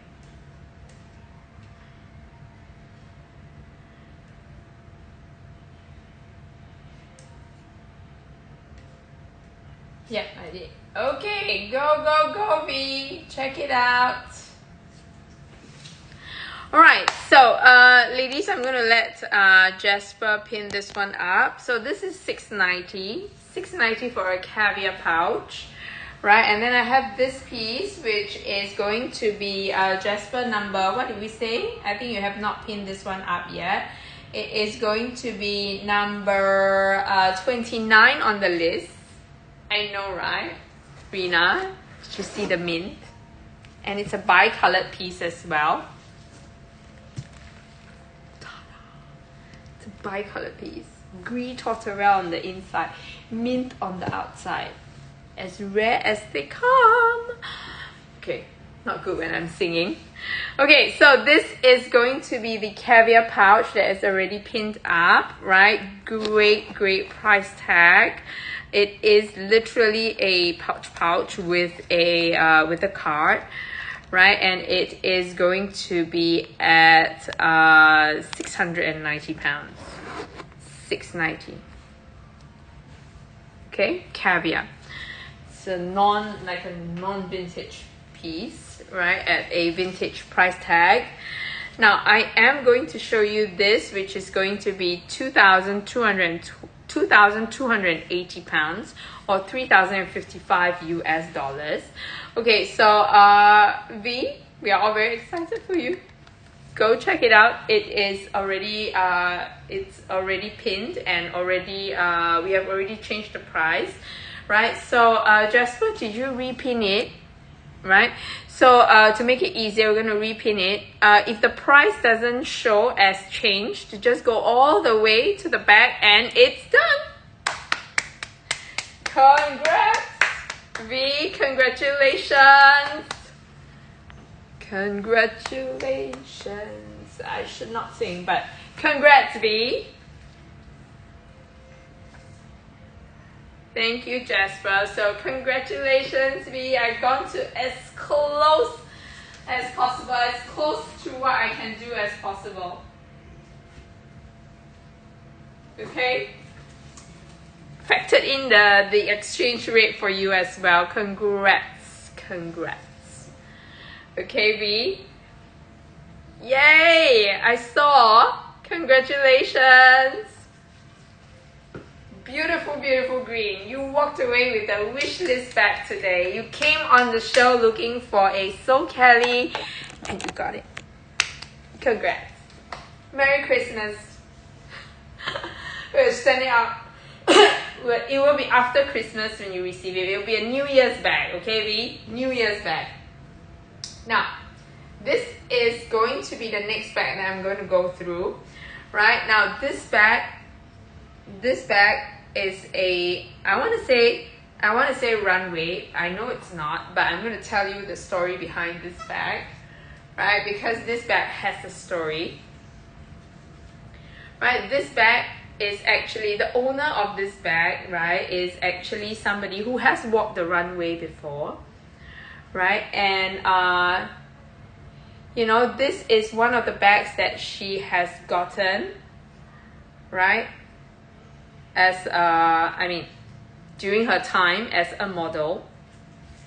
Speaker 1: Yep, I did. Okay, go V. Check it out. Alright, so ladies, I'm gonna let Jasper pin this one up. So this is $6.90 for a caviar pouch, right? And then I have this piece, which is going to be Jasper number, what did we say? I think you have not pinned this one up yet. It is going to be number 29 on the list. I know, right? Rina, did you see the mint? And it's a bi-colored piece as well. It's a bi-colored piece. Gris Torterelle on the inside, mint on the outside. As rare as they come. Okay, not good when I'm singing. Okay, so this is going to be the caviar pouch that is already pinned up, right? Great price tag. It is literally a pouch with a card, right? And it is going to be at 690 pounds. 690. Okay, caviar. It's a non-vintage piece, right? At a vintage price tag. Now I am going to show you this, which is going to be 2,280 pounds, or 3,055 US dollars. Okay, so V, we are all very excited for you. Go check it out. It is already it's already pinned, and already we have already changed the price, right? So Jasper, did you repin it? Right, so to make it easier, we're going to repin it. If the price doesn't show as changed, just go all the way to the back and it's done. Congrats, V, congratulations. Congratulations. I should not sing, but congrats, V. Thank you, Jasper. So congratulations, V. I've gone to as close as possible, as close to what I can do as possible. Okay? Factored in the exchange rate for you as well. Congrats. Congrats. Okay, V? Yay! I saw. Congratulations. Beautiful, beautiful green. You walked away with a wish list bag today. You came on the show looking for a So Kelly and you got it. Congrats. Merry Christmas. We'll send it out. It will be after Christmas when you receive it. It will be a New Year's bag, okay, V? New Year's bag. Now, this is going to be the next bag that I'm going to go through. Right now, this bag is a, I want to say runway. I know it's not, but I'm going to tell you the story behind this bag, right? Because this bag has a story, right? This bag is actually, the owner of this bag, right, is actually somebody who has walked the runway before, right? And you know, this is one of the bags that she has gotten, right, as I mean, during her time as a model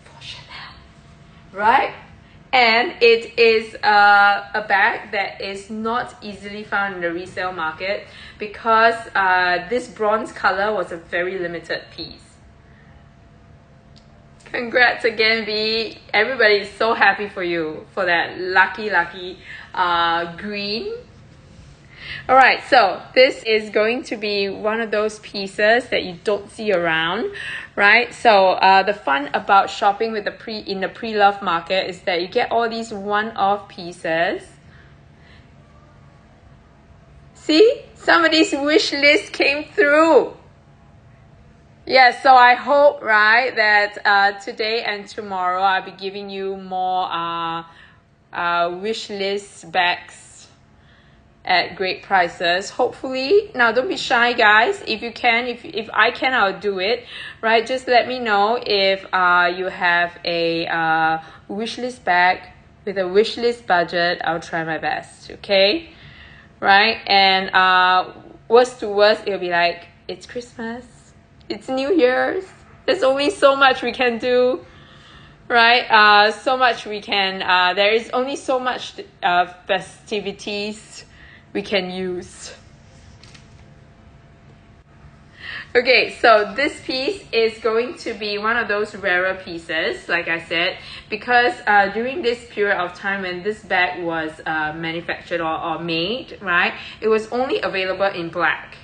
Speaker 1: for Chanel, right? And it is a bag that is not easily found in the resale market because this bronze color was a very limited piece. Congrats again, V. Everybody is so happy for you for that lucky green. All right, so this is going to be one of those pieces that you don't see around, right? So the fun about shopping with in the pre-love market is that you get all these one-off pieces. See, somebody's wish list came through. Yeah, so I hope, right, that today and tomorrow I'll be giving you more wish list bags at great prices. Hopefully, now don't be shy, guys. If you can, if I can, I'll do it, right? Just let me know if you have a wish list bag with a wish list budget. I'll try my best, okay? Right? And worst to worst, it'll be like, it's Christmas. It's New Year's. There's only so much we can do, right? So much we can, there is only so much festivities we can use. Okay, so this piece is going to be one of those rarer pieces, like I said, because during this period of time when this bag was manufactured or made, right, it was only available in black.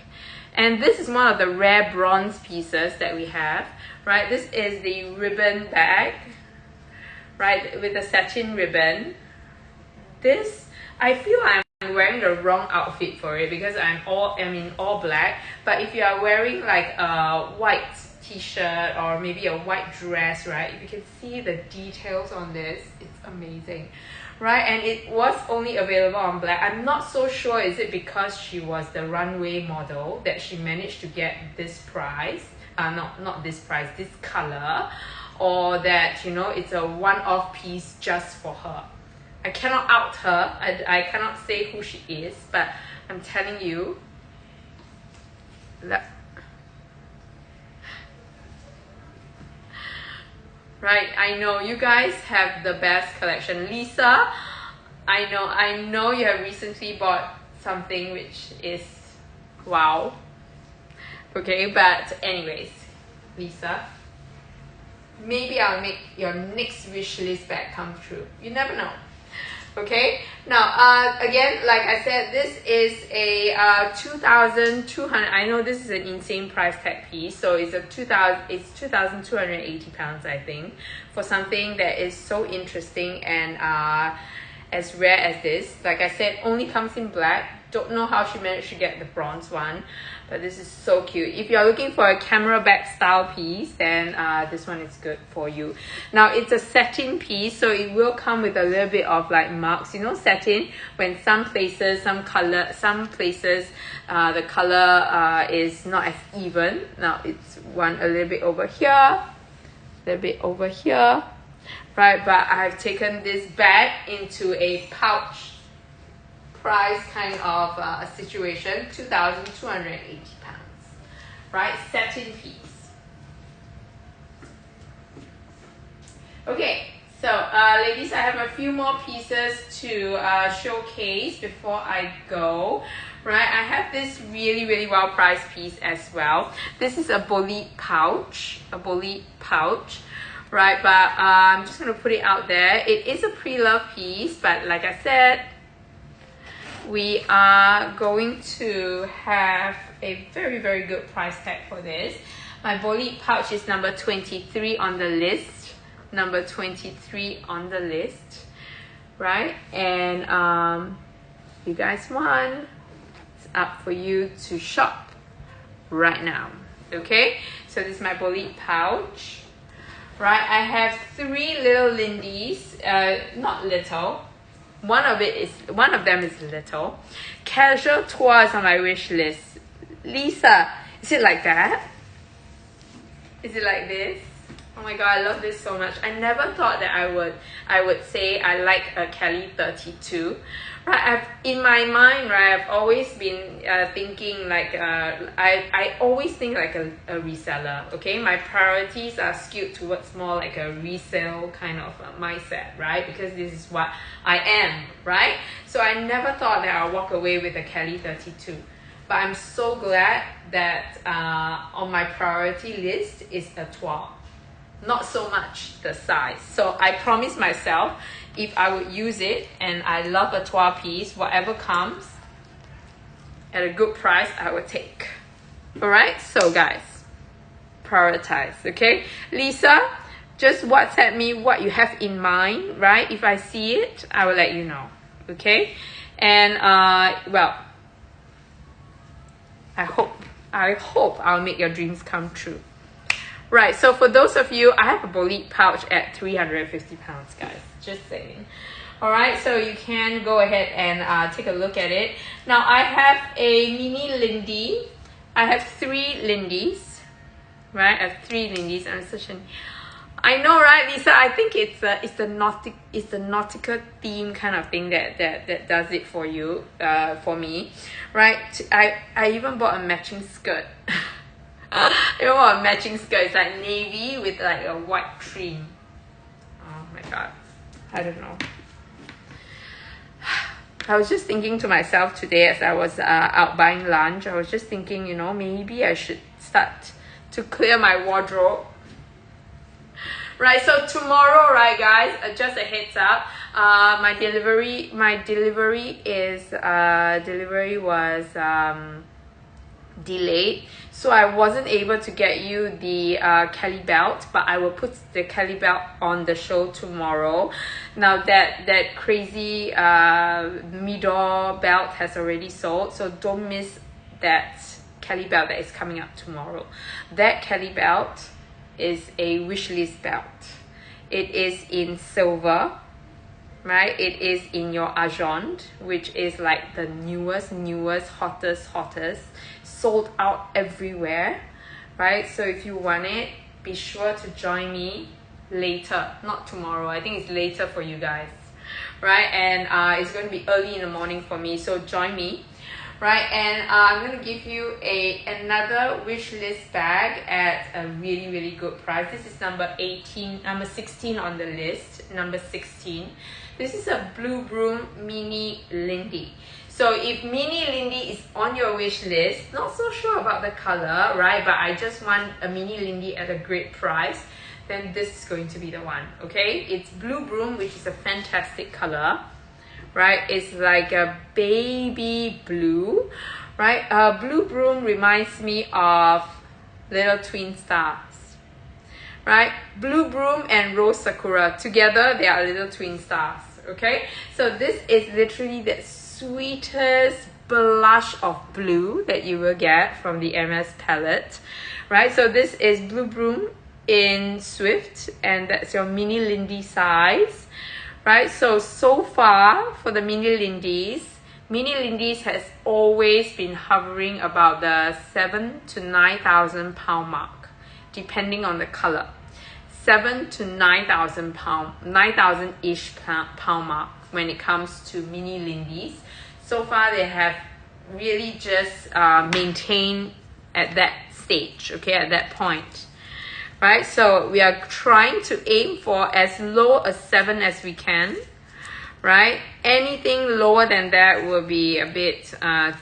Speaker 1: And this is one of the rare bronze pieces that we have, right? This is the ribbon bag, right, with the satin ribbon. This, I feel I'm wearing the wrong outfit for it because I'm in all black. But if you are wearing like a white t-shirt or maybe a white dress, right, if you can see the details on this, it's amazing. Right, and it was only available on black. I'm not so sure, is it because she was the runway model that she managed to get this price, not this price, this color, or that, you know, it's a one-off piece just for her. I cannot out her, I cannot say who she is, but I'm telling you that, right, I know you guys have the best collection. Lisa, I know you have recently bought something which is wow. Okay, but anyways, Lisa, maybe I'll make your next wish list bag come true. You never know. Okay, now again, like I said, this is a 2,200. I know this is an insane price tag piece, so it's a 2,280 pounds, I think, for something that is so interesting and as rare as this. Like I said, only comes in black. Don't know how she managed to get the bronze one, but this is so cute. If you're looking for a camera bag style piece, then this one is good for you. Now, it's a satin piece, so it will come with a little bit of like marks. You know, satin, when some places, some places, the color is not as even. Now, it's one a little bit over here, a little bit over here, right? But I've taken this bag into a pouch price kind of a situation, 2,280 pounds, right? Satin piece. Okay, so ladies, I have a few more pieces to showcase before I go. Right, I have this really well priced piece as well. This is a bolete pouch, right? But I'm just gonna put it out there. It is a pre-loved piece, but like I said, we are going to have a very good price tag for this. My bolete pouch is number 23 on the list. Number 23 on the list, right? And you guys won. It's up for you to shop right now. Okay, so this is my bolete pouch, right? I have 3 little Lindy's, not little. One of them is little. Casual tours on my wish list. Lisa, is it like that? Is it like this? Oh my god, I love this so much. I never thought that I would say I like a Kelly 32. Right, in my mind, right, I've always been thinking like I always think like a reseller. Okay, my priorities are skewed towards more like a resale kind of mindset, right? Because this is what I am, right? So I never thought that I'll walk away with a Kelly 32. But I'm so glad that on my priority list is a 12. Not so much the size. So I promised myself if I would use it, and I love a 12 piece, whatever comes at a good price, I would take. Alright, so guys, prioritize, okay? Lisa, just WhatsApp me what you have in mind, right? If I see it, I will let you know, okay? And well, I hope I'll make your dreams come true. Right, so for those of you, I have a bolete pouch at 350 pounds, guys. Just saying. Alright, so you can go ahead and take a look at it. Now, I have a mini Lindy. I have 3 Lindy's. Right, I have 3 Lindy's. I'm such an... I know, right, Lisa? I think it's the nautical theme kind of thing that does it for you, for me. Right, I even bought a matching skirt. You know what a matching skirt is, like navy with like a white trim. Oh my god, I don't know. I was just thinking to myself today as I was out buying lunch, I was just thinking, you know, maybe I should start to clear my wardrobe. Right, so tomorrow, right guys, just a heads up, my delivery was delayed, so I wasn't able to get you the Kelly belt, but I will put the Kelly belt on the show tomorrow. Now that crazy Midor belt has already sold, so don't miss that Kelly belt that is coming up tomorrow. That Kelly belt is a wishlist belt. It is in silver, right? It is in your Argent, which is like the newest, hottest, sold out everywhere, right? So if you want it, be sure to join me later, not tomorrow. I think it's later for you guys, right? And it's going to be early in the morning for me, so join me, right? And I'm going to give you another wish list bag at a really good price. This is number 16 on the list, number 16. This is a Blue Broom Mini Lindy. So if Mini Lindy is on your wish list, not so sure about the color, right? But I just want a Mini Lindy at a great price, then this is going to be the one, okay? It's Blue Broom, which is a fantastic color, right? It's like a baby blue, right? Blue Broom reminds me of little twin stars, right? Blue Broom and Rose Sakura, together they are little twin stars, okay? So this is literally the sweetest blush of blue that you will get from the MS palette, right? So this is Blue Broom in Swift, and that's your Mini Lindy size, right? So far for the Mini Lindy's has always been hovering about the 7,000 to 9,000 pound mark, depending on the color. 7,000 to 9,000 pound, 9,000-ish pound mark when it comes to Mini Lindy's. So far they have really just maintained at that stage, okay, at that point, right? So we are trying to aim for as low as 7 as we can, right? Anything lower than that will be a bit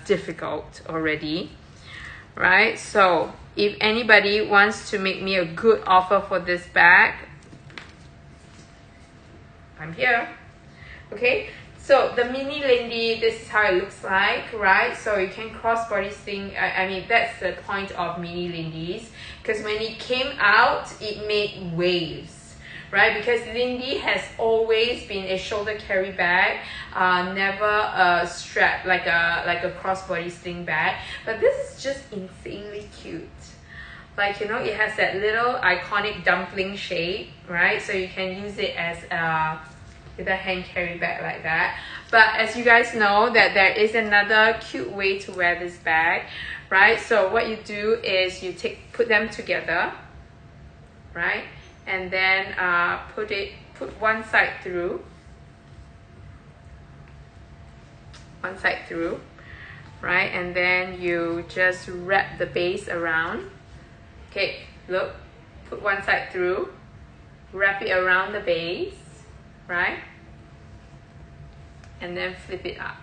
Speaker 1: difficult already, right? So if anybody wants to make me a good offer for this bag, I'm here. Okay, so the mini Lindy, this is how it looks like, right? So you can crossbody thing. I mean, that's the point of mini Lindy's, because when it came out, it made waves, right? Because Lindy has always been a shoulder carry bag, never a strap like a crossbody sling bag. But this is just insanely cute. Like, you know, it has that little iconic dumpling shape, right? So you can use it as with a hand carry bag like that. But as you guys know, that there is another cute way to wear this bag, right? So what you do is you put them together, right? And then put one side through, right? And then you just wrap the base around. Okay, look, put one side through, wrap it around the base, right? And then flip it up.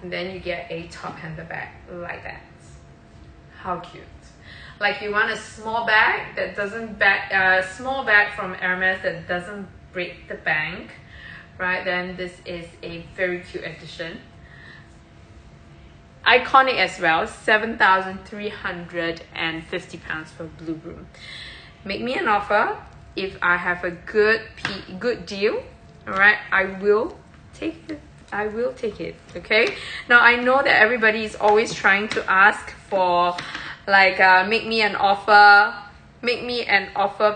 Speaker 1: And then you get a top handle bag like that. How cute. Like, you want a small bag that doesn't small bag from Hermes that doesn't break the bank, right? Then this is a very cute addition. Iconic as well, 7,350 pounds for Blue Broom. Make me an offer. If I have a good deal, all right, I will take it. I will take it, okay? Now, I know that everybody is always trying to ask for, like, make me an offer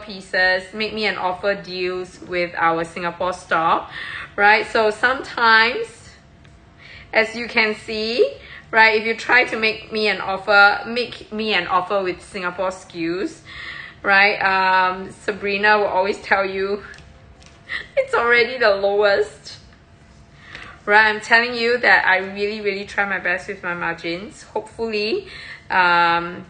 Speaker 1: pieces, make me an offer deals with our Singapore store, right? So sometimes, as you can see, right, if you try to make me an offer with Singapore SKUs, right, Sabrina will always tell you it's already the lowest, right? I'm telling you that I really try my best with my margins. Hopefully we can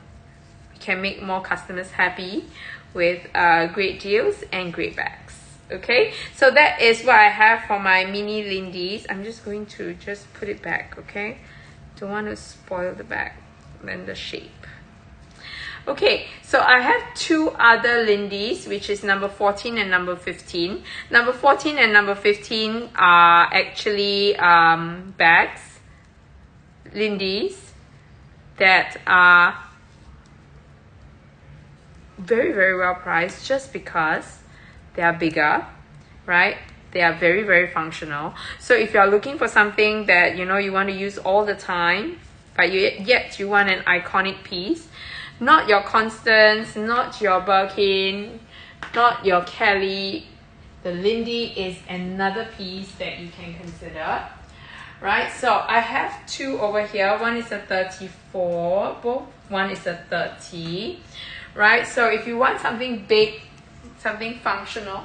Speaker 1: make more customers happy with great deals and great bags. Okay, so that is what I have for my mini Lindy's. I'm just going to put it back, okay? Don't want to spoil the bag and the shape. Okay, so I have two other Lindy's, which is number 14 and number 15. Number 14 and number 15 are actually bags, Lindy's, that are very well priced just because they are bigger, right? They are very functional. So if you are looking for something that, you know, you want to use all the time, but yet you want an iconic piece, not your Constance, not your Birkin, not your Kelly, the Lindy is another piece that you can consider, right? So I have two over here. One is a 34, one is a 30, right? So if you want something big, something functional,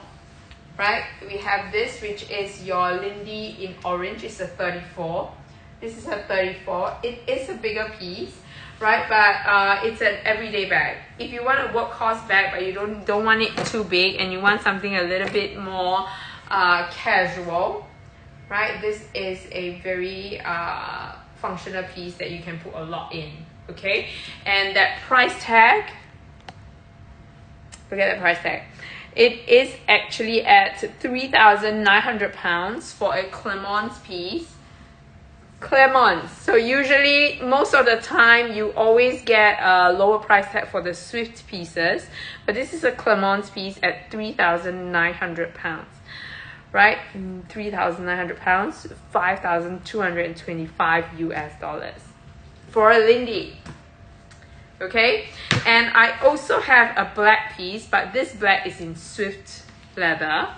Speaker 1: right, we have this, which is your Lindy in orange. It's a 34. This is a 34. It is a bigger piece, right? But it's an everyday bag. If you want a workhorse bag, but you don't want it too big and you want something a little bit more casual, right? This is a very functional piece that you can put a lot in, okay? And that price tag, look at that price tag. It is actually at 3,900 pounds for a Clemence piece. Clemence. So usually, most of the time, you always get a lower price tag for the Swift pieces. But this is a Clemence piece at 3,900 pounds. Right? 3,900 pounds, 5,225 US dollars. For a Lindy. Okay, and I also have a black piece, but this black is in Swift leather,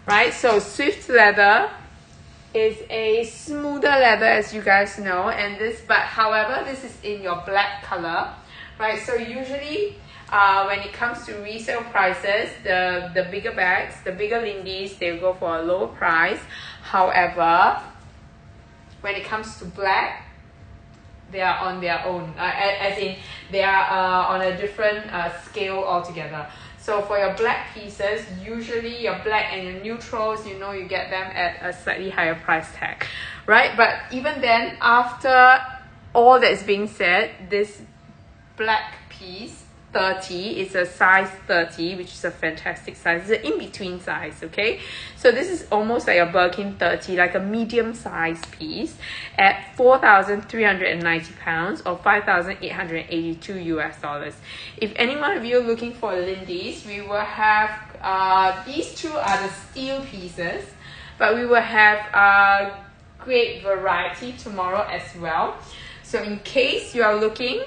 Speaker 1: right? So Swift leather is a smoother leather, as you guys know, and however, this is in your black color, right? So usually, when it comes to resale prices, the bigger bags, the bigger Lindy's, they go for a lower price. However, when it comes to black, They are on their own, as in they are on a different scale altogether. So for your black pieces, usually your black and your neutrals, you know, you get them at a slightly higher price tag, right? But even then, after all that's being said, this black piece 30 is a size 30, which is a fantastic size. It's an in-between size, okay? So this is almost like a Birkin 30, like a medium-sized piece at 4,390 pounds or 5,882 US dollars. If any one of you are looking for Lindy's, we will have these two are the steel pieces, but we will have great variety tomorrow as well. So in case you are looking,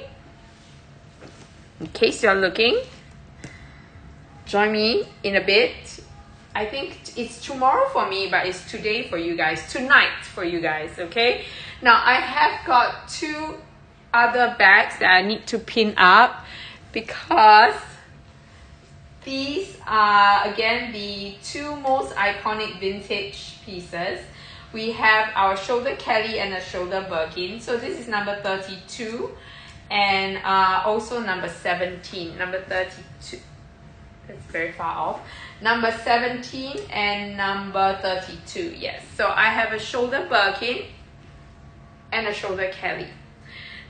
Speaker 1: join me in a bit. I think it's tomorrow for me, but it's today for you guys, tonight for you guys, okay? Now, I have got two other bags that I need to pin up because these are, again, the two most iconic vintage pieces. We have our shoulder Kelly and a shoulder Birkin. So this is number 32. And also number 17, number 32, that's very far off. Number 17 and number 32, yes. So I have a shoulder Birkin and a shoulder Kelly.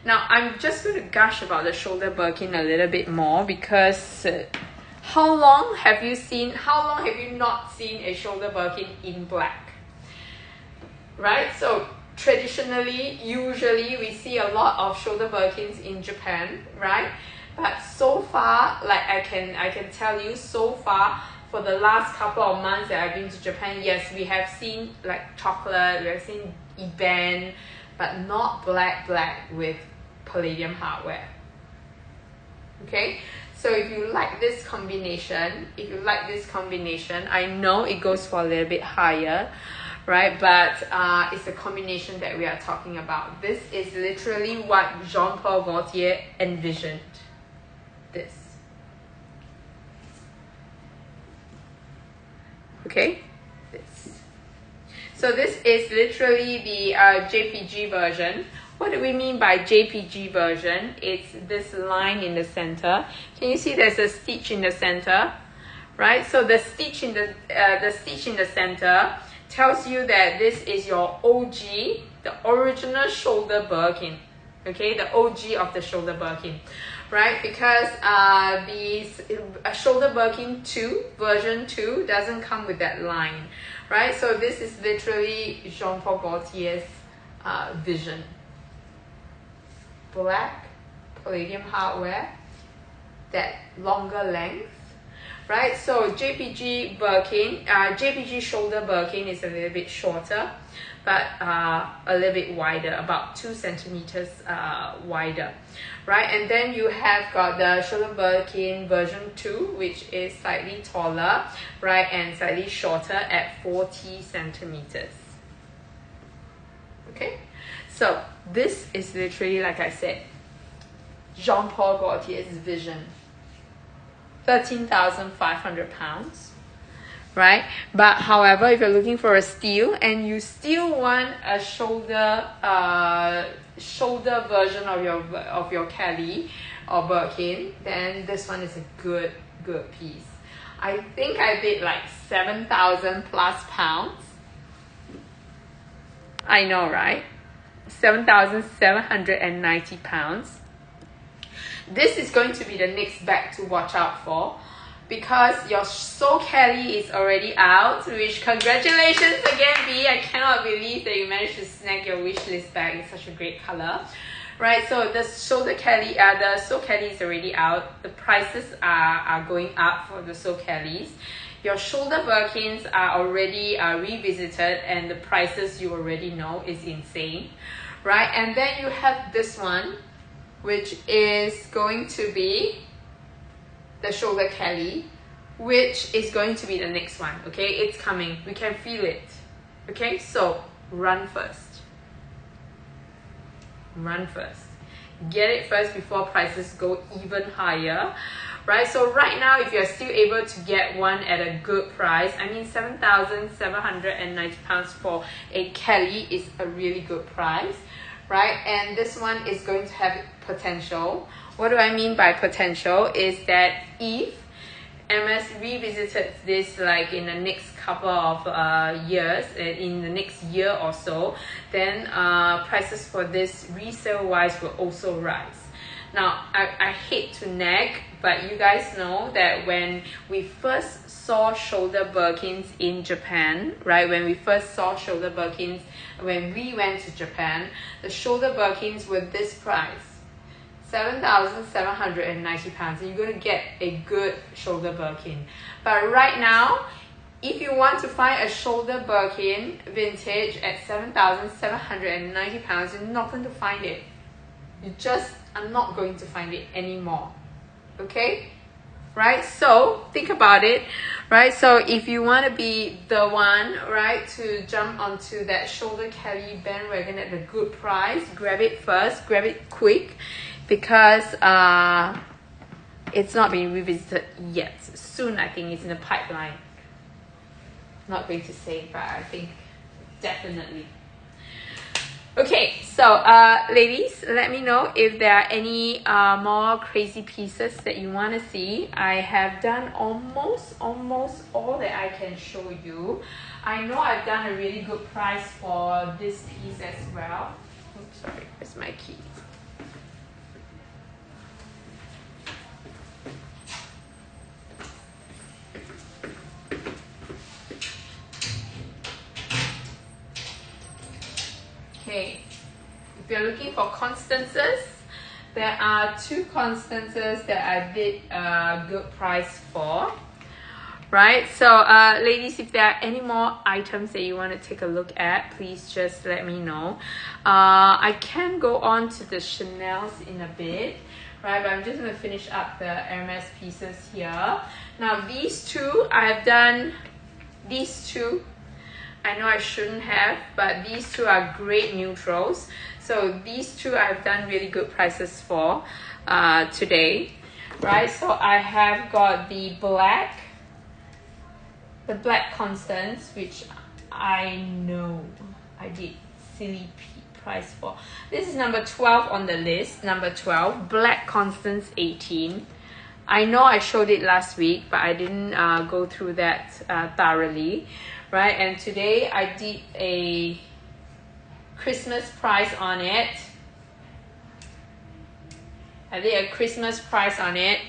Speaker 1: Now I'm just going to gush about the shoulder Birkin a little bit more because how long have you not seen a shoulder Birkin in black? Right? So traditionally, usually we see a lot of shoulder Birkins in Japan, right? But so far, like I can tell you, so far for the last couple of months that I've been to Japan, yes, we have seen like chocolate, we have seen Iban, but not black with palladium hardware. Okay, so if you like this combination, I know it goes for a little bit higher, right? But it's the combination that we are talking about. This is literally what Jean-Paul Gaultier envisioned. This. Okay? This. So this is literally the JPG version. What do we mean by JPG version? It's this line in the center. Can you see there's a stitch in the center? Right? So the stitch in the center tells you that this is your OG, the original shoulder Birkin, okay, the OG of the shoulder Birkin, right? Because the shoulder Birkin 2, version 2, doesn't come with that line, right? So this is literally Jean-Paul Gaultier's vision. Black, palladium hardware, that longer length, right? So JPG Birkin, JPG shoulder Birkin is a little bit shorter, but a little bit wider, about 2 centimeters wider, right? And then you have got the shoulder Birkin version 2, which is slightly taller, right, and slightly shorter at 40 centimeters. Okay, so this is literally, like I said, Jean-Paul Gaultier's vision. 13,500 pounds, right? But however, if you're looking for a steel and you still want a shoulder version of your Kelly or Birkin, then this one is a good piece. I think I bid like 7,000 plus pounds. I know, right? 7,790 pounds. This is going to be the next bag to watch out for because your So Kelly is already out, which congratulations again, B. I cannot believe that you managed to snag your wish list bag in such a great color. Right, so the shoulder Kelly, the So Kelly is already out. The prices are going up for the So Kellys. Your shoulder Birkins are already revisited and the prices you already know is insane. Right, and then you have this one, which is going to be the shoulder Kelly, which is going to be the next one, okay? It's coming. We can feel it, okay? So run first. Run first. Get it first before prices go even higher, right? So right now, if you're still able to get one at a good price, I mean 7,790 pounds for a Kelly is a really good price. right? And this one is going to have potential. What do I mean by potential is that if MS revisited this like in the next couple of years, in the next year or so, then prices for this resale wise will also rise. Now, I hate to nag, but you guys know that when we first saw shoulder Birkins in Japan, right? When we first saw shoulder Birkins, when we went to Japan, the shoulder Birkins were this price. 7,790 pounds, and you're going to get a good shoulder Birkin. But right now, if you want to find a shoulder Birkin vintage at 7,790 pounds, you're not going to find it. You just are not going to find it anymore. Okay? Right? So think about it. Right? So if you want to be the one, right, to jump onto that shoulder Kelly bandwagon at a good price, grab it first, grab it quick, because it's not being revisited yet. Soon, I think it's in the pipeline. Not going to say, but I think definitely. Okay, so ladies, let me know if there are any more crazy pieces that you want to see. I have done almost all that I can show you. I know I've done a really good price for this piece as well. Oops, sorry, where's my key? Okay, if you're looking for Constances, there are two Constances that I did a good price for, right? So ladies, if there are any more items that you want to take a look at, please just let me know. I can go on to the Chanel's in a bit, right? But I'm just going to finish up the Hermes pieces here. Now these two, I have done these two. I know I shouldn't have, but these two are great neutrals. So these two I've done really good prices for today, right? So I have got the black Constance, which I know I did silly price for. This is number 12 on the list, number 12, Black Constance 18. I know I showed it last week, but I didn't go through that thoroughly. Right, and today I did a Christmas price on it. I did a Christmas price on it.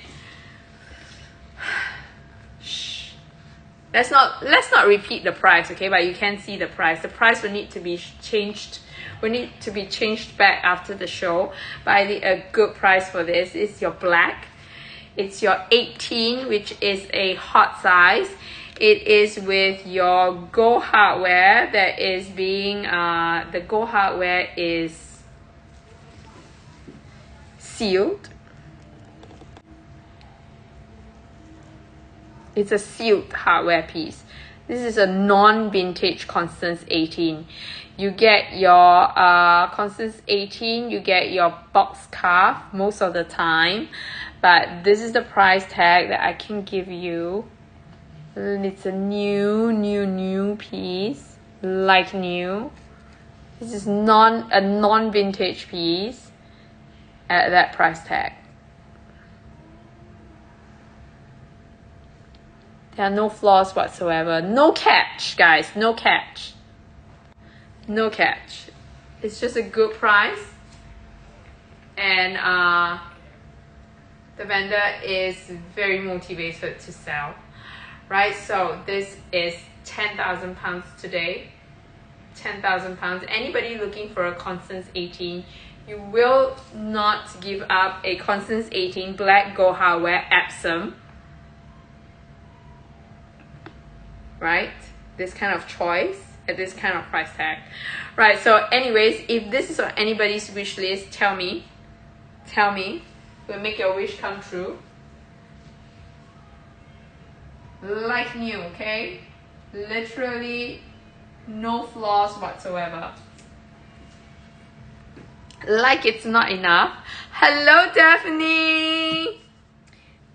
Speaker 1: Shh. Let's not repeat the price, okay? But you can see the price. The price will need to be changed. Will need to be changed back after the show. But I did a good price for this. It's your black. It's your 18, which is a hot size. It is with your Go Hardware that is being, the Go Hardware is sealed. It's a sealed hardware piece. This is a non-vintage Constance 18. You get your Constance 18, you get your box cuff most of the time. But this is the price tag that I can give you. And it's a new piece, like new. This is a non-vintage piece at that price tag. There are no flaws whatsoever. No catch, guys. No catch. No catch. It's just a good price. And the vendor is very motivated to sell. Right, so this is 10,000 pounds today. 10,000 pounds. Anybody looking for a Constance 18, you will not give up a Constance 18 black Go Hardware Epsom. Right, this kind of choice at this kind of price tag. Right, so anyways, if this is on anybody's wish list, tell me. We'll make your wish come true. Like new, okay? Literally no flaws whatsoever. Like it's not enough. Hello, Daphne.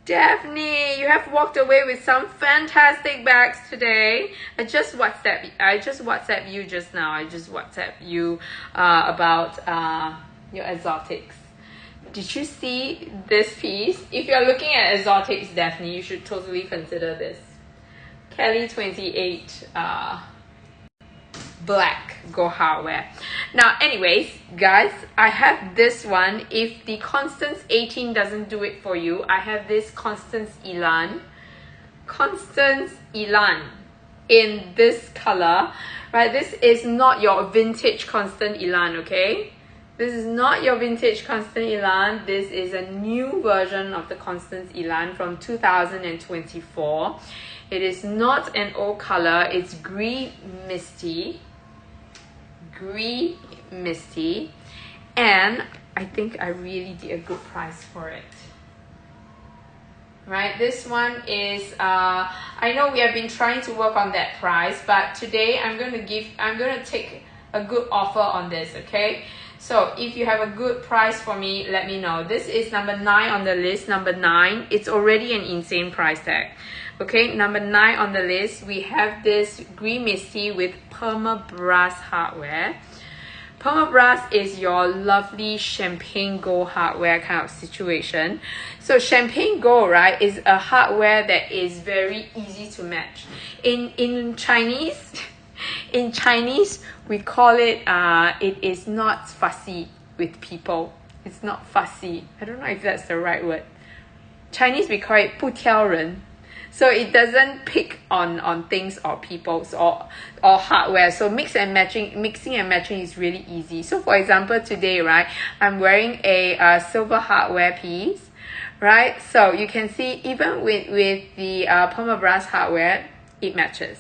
Speaker 1: Daphne, you have walked away with some fantastic bags today. I just WhatsApp you just now. I just WhatsApp you about your exotics. Did you see this piece? If you're looking at exotics, Daphne, you should totally consider this. Kelly 28 black Go Hardware. Now, anyways, guys, I have this one. If the Constance 18 doesn't do it for you, I have this Constance Elan. Constance Elan in this color, right? This is not your vintage Constance Elan, okay? This is not your vintage Constance Elan. This is a new version of the Constance Elan from 2024. It is not an old color. It's Gris Misty. Gris Misty. And I think I really did a good price for it. Right, this one is, I know we have been trying to work on that price, but today I'm going to take a good offer on this, okay? So if you have a good price for me, let me know. This is number 9 on the list. Number 9. It's already an insane price tag. Okay, number 9 on the list. We have this Gris Misty with Perma-Brass hardware. Perma-Brass is your lovely champagne gold hardware kind of situation. So champagne gold, right, is a hardware that is very easy to match. In Chinese, in Chinese, we call it, it is not fussy with people. It's not fussy. I don't know if that's the right word. Chinese, we call it 不挑人. So it doesn't pick on things or peoples or hardware. So mixing and matching is really easy. So for example, today, right, I'm wearing a silver hardware piece, right? So you can see even with the Perma-Brass hardware, it matches.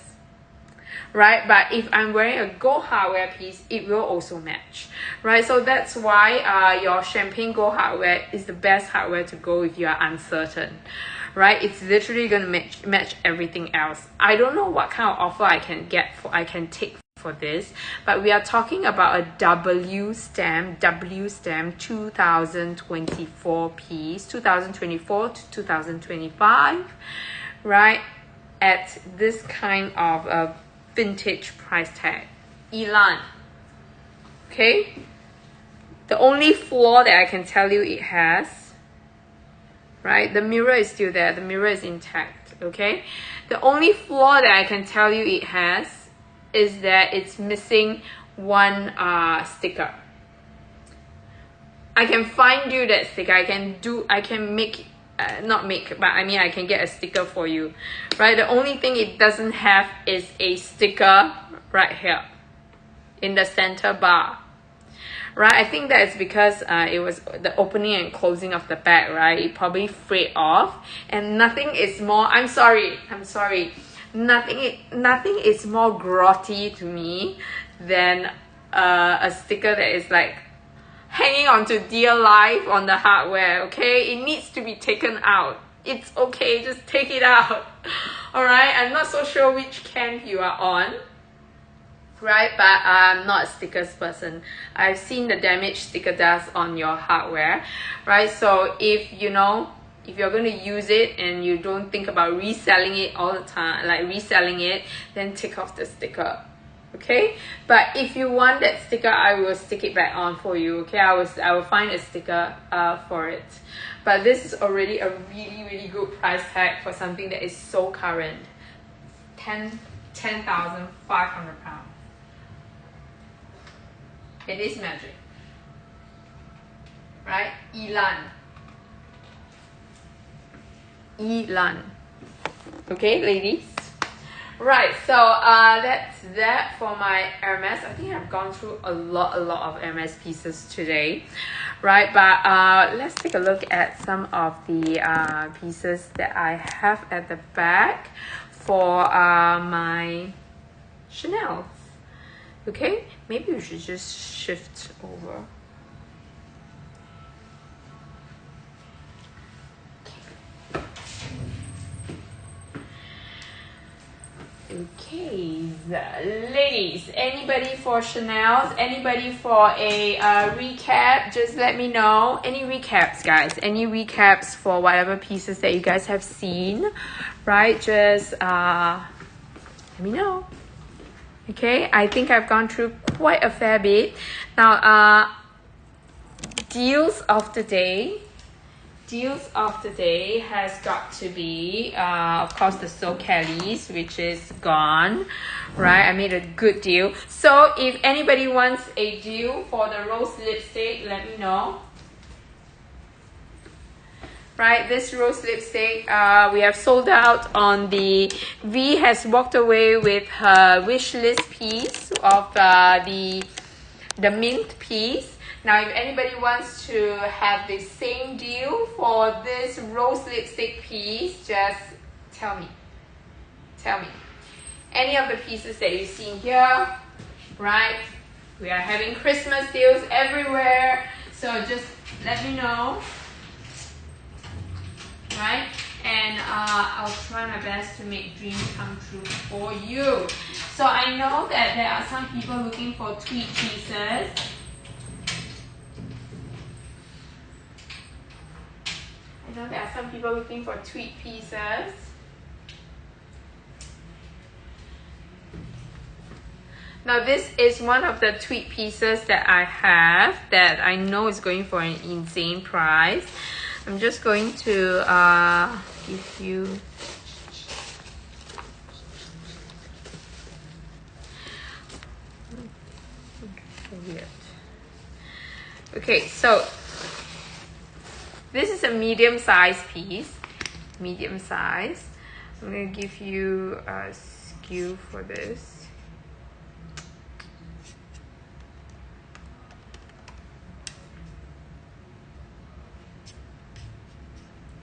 Speaker 1: Right, but if I'm wearing a gold hardware piece, it will also match, right? So that's why your champagne gold hardware is the best hardware to go if you are uncertain, right? It's literally gonna match everything else. I don't know what kind of offer I can take for this, but we are talking about a W stamp 2024 piece, 2024 to 2025, right? At this kind of vintage price tag. Elan. Okay? The only flaw that I can tell you it has, right? The mirror is still there. The mirror is intact. Okay? The only flaw that I can tell you it has is that it's missing one sticker. I can find you that sticker. I can make not make, but I mean I can get a sticker for you, right? The only thing it doesn't have is a sticker right here in the center bar, right? I think that's because it was the opening and closing of the bag, right? It probably frayed off, and nothing is more, I'm sorry, nothing is more grotty to me than a sticker that is like hanging on to dear life on the hardware, okay? It needs to be taken out. It's okay, just take it out. Alright, I'm not so sure which camp you are on, right? But I'm not a stickers person. I've seen the damage sticker dust on your hardware, right? So if you're going to use it and you don't think about reselling it all the time, like reselling it, then take off the sticker. Okay, but if you want that sticker, I will stick it back on for you. Okay, I will find a sticker for it. But this is already a really good price tag for something that is so current. 10,500 pounds. It is magic, right? Elan. Okay, ladies. Right, so that's that for my Hermes. I think I've gone through a lot of Hermes pieces today, right? But let's take a look at some of the pieces that I have at the back for my Chanel's. Okay, maybe we should just shift over. Okay, Ladies, anybody for Chanel's, anybody for a recap, just let me know. Any recaps, guys? Any recaps for whatever pieces that you guys have seen, right? Just let me know. Okay, I think I've gone through quite a fair bit. Now, deals of the day. Deals of the day has got to be, of course, the So Kelly's, which is gone, right? I made a good deal. So if anybody wants a deal for the rose lipstick, let me know. Right, this rose lipstick, we have sold out on the... V has walked away with her wish list piece of the mint piece. Now, if anybody wants to have the same deal for this rose lipstick piece, just tell me. Tell me. Any of the pieces that you've seen here, right? We are having Christmas deals everywhere. So just let me know. Right? And I'll try my best to make dreams come true for you. So I know that there are some people looking for tweed pieces. I know there are some people looking for tweed pieces. Now this is one of the tweed pieces that I have that I know is going for an insane price. I'm just going to give you... Weird. Okay, so this is a medium size piece. Medium size. I'm going to give you a skew for this.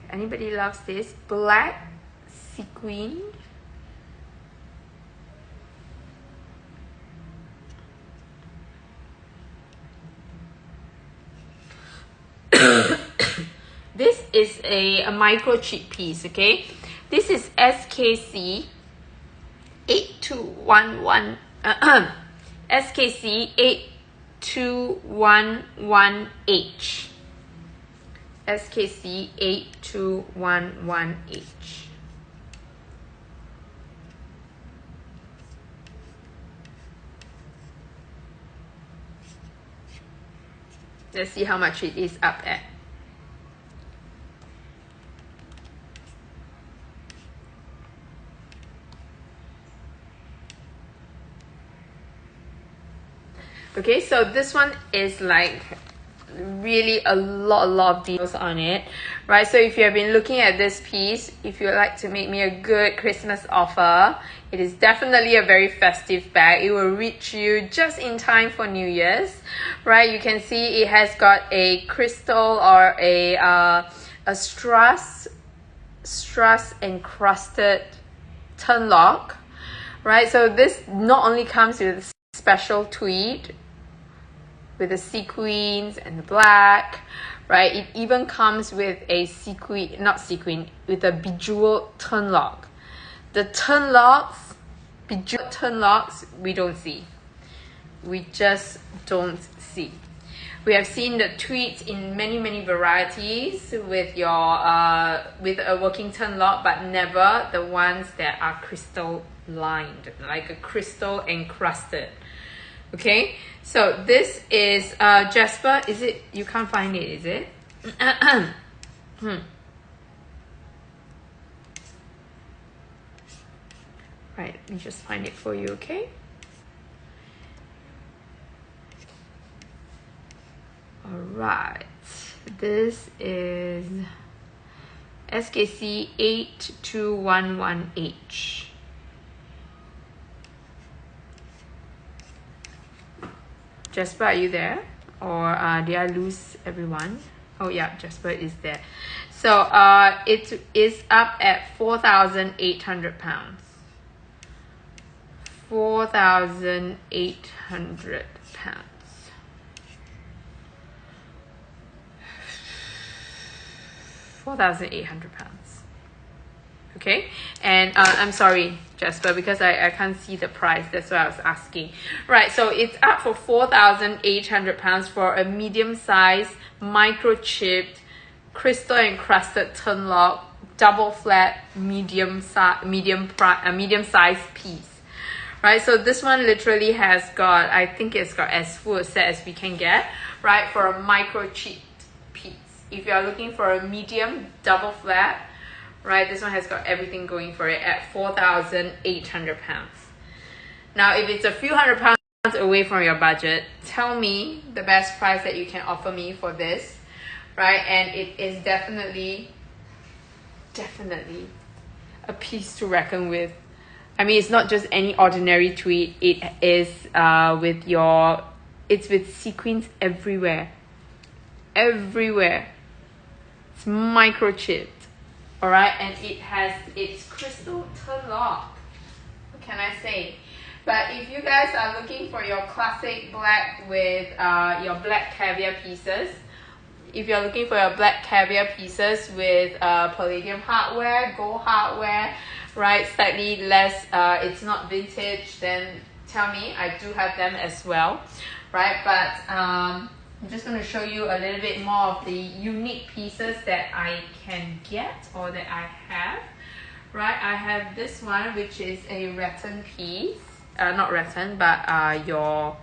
Speaker 1: Anybody loves this black sequin? This is a microchip piece, okay? This is SKC 8211 SKC 8211H. SKC 8211H. Let's see how much it is up at. Okay, so this one is like really a lot of deals on it, right? So if you have been looking at this piece, if you would like to make me a good Christmas offer, it is definitely a very festive bag. It will reach you just in time for New Year's, right? You can see it has got a crystal or a strass encrusted turn lock, right? So this not only comes with special tweed with the sequins and the black, right? It even comes with a with a bejeweled turn lock. The turn locks, bejeweled turn locks, we don't see. We just don't see. We have seen the tweeds in many varieties with your with a working turn lock, but never the ones that are crystal lined, like a crystal encrusted. Okay, so this is Jasper. Is it? You can't find it, is it? Right, let me just find it for you, okay? All right, this is SKC 8211H. Jasper, are you there? Or did I lose everyone? Oh yeah, Jasper is there. So it is up at 4,800 pounds. 4,800 pounds. £4,800. Okay, and I'm sorry, Jasper, because I can't see the price. That's why I was asking. Right, so it's up for £4,800 for a medium-sized, microchipped, crystal encrusted turn lock, double flat, medium-sized piece. Right, so this one literally has got, I think it's got as full a set as we can get, right, for a microchipped piece. If you're looking for a medium double flat, right, this one has got everything going for it at £4,800. Now, if it's a few £100 away from your budget, tell me the best price that you can offer me for this, right? And it is definitely a piece to reckon with. I mean, it's not just any ordinary tweed. It is it's with sequins everywhere. It's microchipped. Alright, and it has its crystal turn lock. What can I say? But if you guys are looking for your classic black with your black caviar pieces, if you're looking for your black caviar pieces with palladium hardware, gold hardware, right, slightly less, it's not vintage, then tell me, I do have them as well, right? But I'm just going to show you a little bit more of the unique pieces that I can get or that I have, right? I have this one, which is a rattan piece, not rattan, but your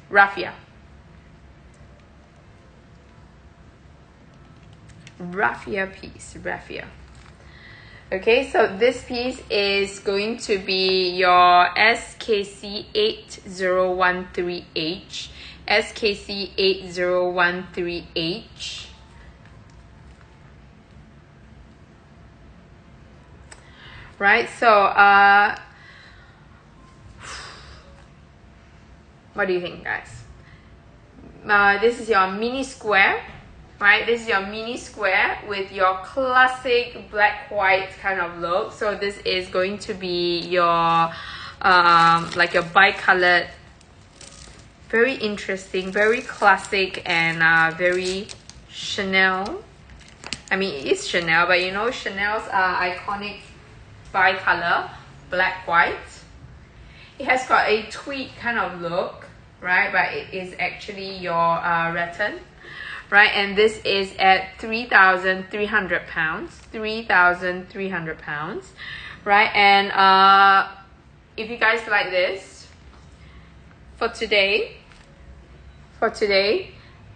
Speaker 1: raffia piece, raffia. Okay, so this piece is going to be your SKC 8013H, SKC 8013H. Right, so what do you think, guys? This is your mini square. Right, this is your mini square with your classic black white kind of look. So this is going to be your like your bicolored, very interesting, very classic, and very Chanel. I mean, it is Chanel, but you know Chanel's iconic bicolor, black white. It has got a tweed kind of look, right? But it is actually your rattan. Right, and this is at £3,300, £3,300, right? And if you guys like this, for today, I'm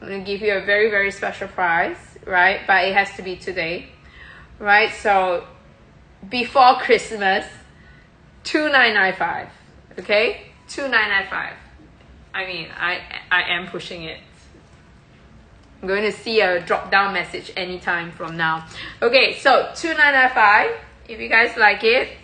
Speaker 1: gonna give you a very, very special price, right? But it has to be today, right? So before Christmas, $2,995, okay? $2,995. I mean, I am pushing it. I'm going to see a drop down message anytime from now. Okay, so $2,995. If you guys like it,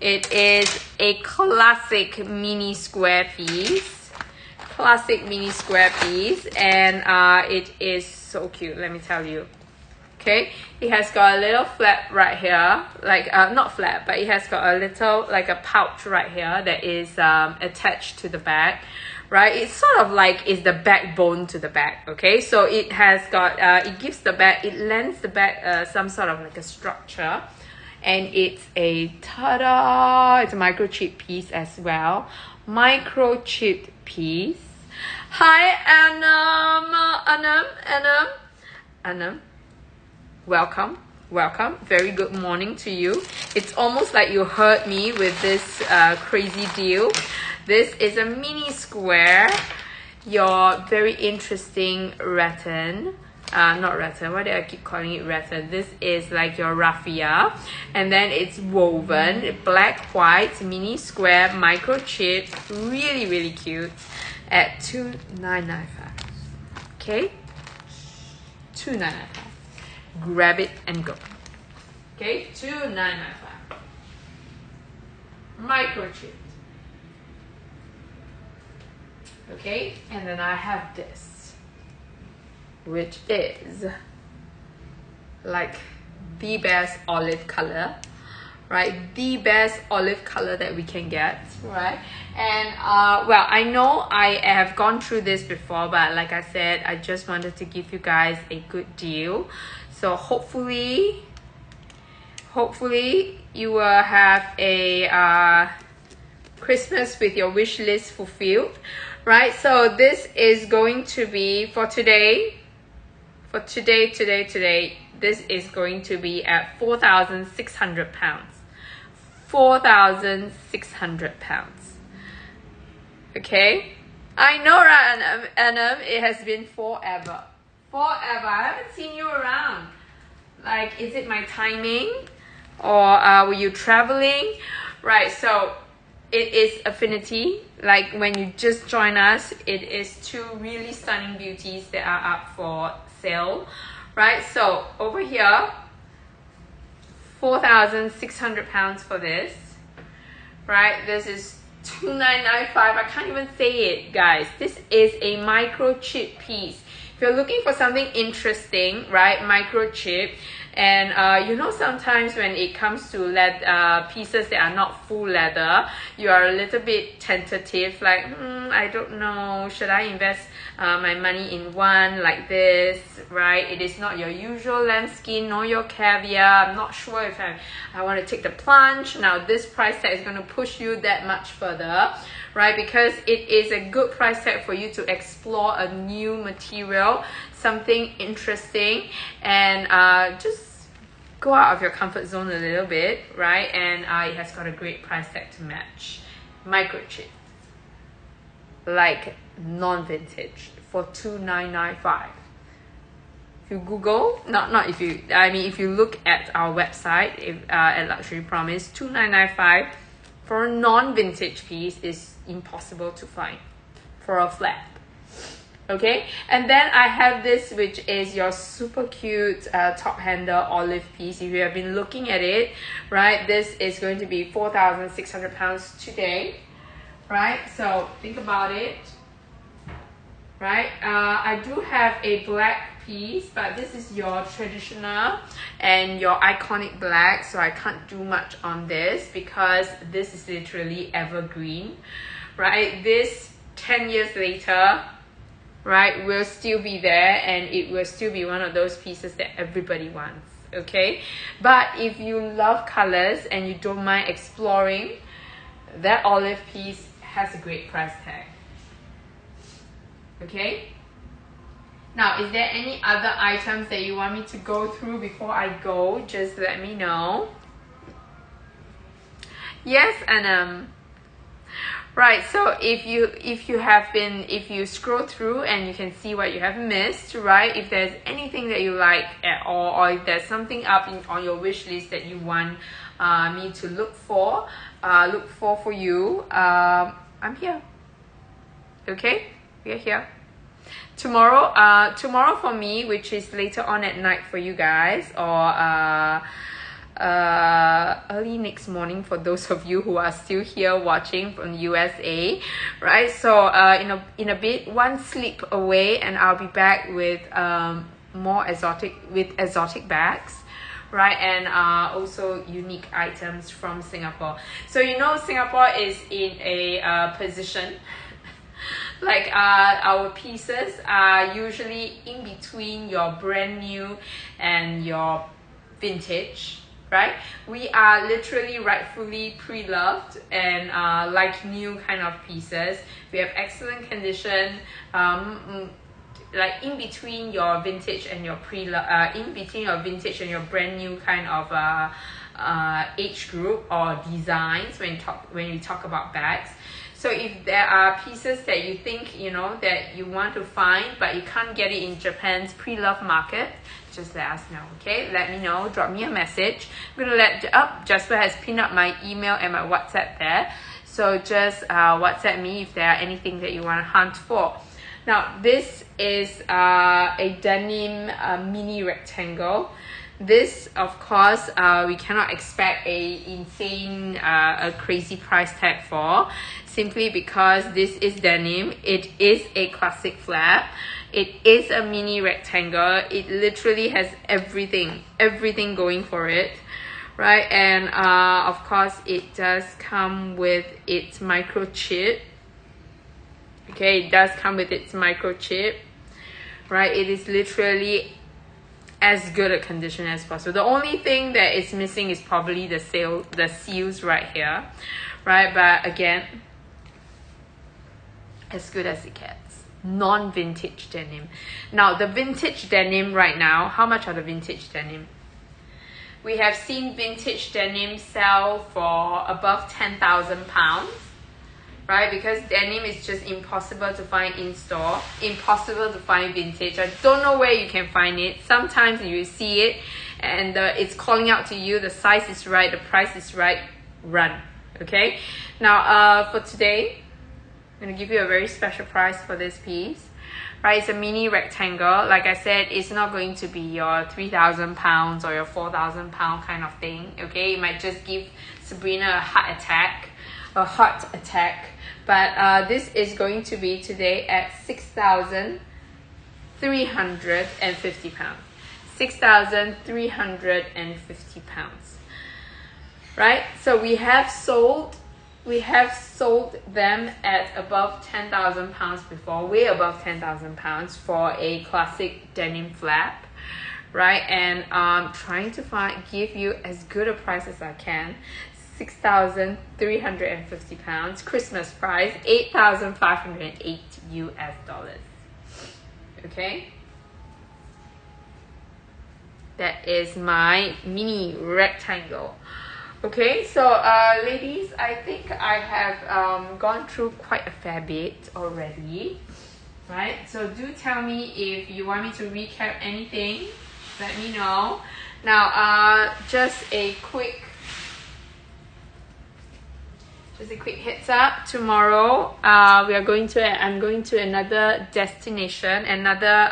Speaker 1: it is a classic mini square piece. Classic mini square piece, and it is so cute, let me tell you. Okay, it has got a little flap right here, like not flap, but it has got a little like a pouch right here that is attached to the back. Right, it's sort of like is the backbone to the bag. Okay, so it has got it gives the bag, it lends the bag some sort of like a structure, and it's a ta-da, it's a microchip piece as well. Microchip piece. Hi Anam, welcome, very good morning to you. It's almost like you heard me with this crazy deal. This is a mini square, your very interesting rattan, not rattan, why did I keep calling it rattan? This is like your raffia, and then it's woven, black, white, mini square, microchip, really, really cute, at $2,995, okay? $2,995, grab it and go, okay? $2,995, microchip. Okay, and then I have this, which is like the best olive color, right? The best olive color that we can get, right? And well, I know I have gone through this before, but like I said, I just wanted to give you guys a good deal. So hopefully you will have a Christmas with your wish list fulfilled, right? So this is going to be for today. This is going to be at £4,600. £4,600. Okay, I know, right, Anam? It has been forever. I haven't seen you around. Like, is it my timing, or were you traveling? Right, so it is Affinity. Like, when you just join us, it is two really stunning beauties that are up for sale, right? So over here, £4,600 for this, right? This is 2,995. I can't even say it, guys. This is a microchip piece. If you're looking for something interesting, right, microchip, and you know, sometimes when it comes to pieces that are not full leather, you are a little bit tentative, like, I don't know, should I invest my money in one like this, right? It is not your usual lambskin nor your caviar. I'm not sure if I want to take the plunge. Now this price tag is going to push you that much further, right? Because it is a good price tag for you to explore a new material, something interesting, and just go out of your comfort zone a little bit, right? And it has got a great price tag to match. Microchip, like non-vintage, for 2,995. If you Google, if you look at our website, at Luxury Promise, 2,995 for a non-vintage piece is impossible to find for a flat. Okay, and then I have this, which is your super cute top handle olive piece. If you have been looking at it, right, this is going to be £4,600 today, right? So think about it, right? I do have a black piece, but this is your traditional and your iconic black, so I can't do much on this because this is literally evergreen, right? This 10 years later, right, will still be there, and it will still be one of those pieces that everybody wants. Okay, but if you love colors and you don't mind exploring, that olive piece has a great price tag. Okay, now is there any other items that you want me to go through before I go? Just let me know. Yes, and right, so if you scroll through and you can see what you have missed, right? If there's anything that you like at all, or if there's something up on your wish list that you want me to look for you, I'm here. Okay, we are here. Tomorrow for me, which is later on at night for you guys, or early next morning for those of you who are still here watching from the USA, right? So in a bit, one sleep away, and I'll be back with more exotic bags, right? And also unique items from Singapore. So you know, Singapore is in a position like our pieces are usually in between your brand new and your vintage, right? We are literally rightfully pre-loved and like new kind of pieces. We have excellent condition, like in between your vintage and your in between your vintage and your brand new kind of age group or designs when we talk about bags. So if there are pieces that you think, you know, that you want to find but you can't get it in Japan's pre-love market, just let us know. Okay, let me know, drop me a message. I'm gonna Jasper has pinned up my email and my WhatsApp there, so just WhatsApp me if there are anything that you want to hunt for. Now this is a denim mini rectangle. This, of course, we cannot expect a crazy price tag for, simply because this is denim. It is a classic flap. It is a mini rectangle. It literally has everything going for it, right? And of course it does come with its microchip. Okay, it does come with its microchip, right? It is literally as good a condition as possible. The only thing that is missing is probably the seals right here, right? But again, as good as it gets. Non-vintage denim. Now the vintage denim right now, how much are the vintage denim? We have seen vintage denim sell for above £10,000, right? Because denim is just impossible to find in store, impossible to find vintage. I don't know where you can find it. Sometimes you see it and it's calling out to you, the size is right, the price is right, run. Okay, now for today, I'm going to give you a very special price for this piece. Right, it's a mini rectangle. Like I said, it's not going to be your £3,000 or your £4,000 kind of thing. Okay, it might just give Sabrina a heart attack. But this is going to be today at £6,350. £6,350. Right, so we have sold them at above £10,000 before, way above £10,000 for a classic denim flap, right? And I'm trying to give you as good a price as I can. £6,350, Christmas price, $8,508 US. Okay, that is my mini rectangle. Okay, so ladies, I think I have gone through quite a fair bit already, right? So do tell me if you want me to recap anything, let me know. Now just a quick heads up. Tomorrow I'm going to another destination, another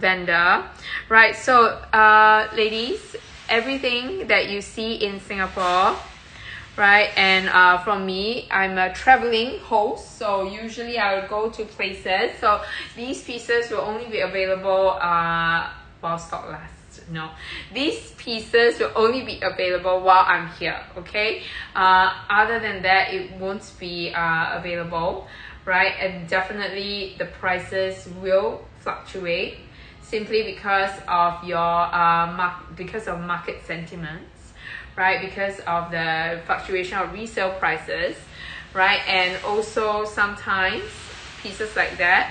Speaker 1: vendor, right? So ladies, everything that you see in Singapore, right? And from me, I'm a traveling host, so usually I will go to places. So these pieces will only be available while stock lasts. No, these pieces will only be available while I'm here. Okay, other than that, it won't be available, right? And definitely the prices will fluctuate, simply because of your because of market sentiments, right? Because of the fluctuation of resale prices, right? And also sometimes pieces like that,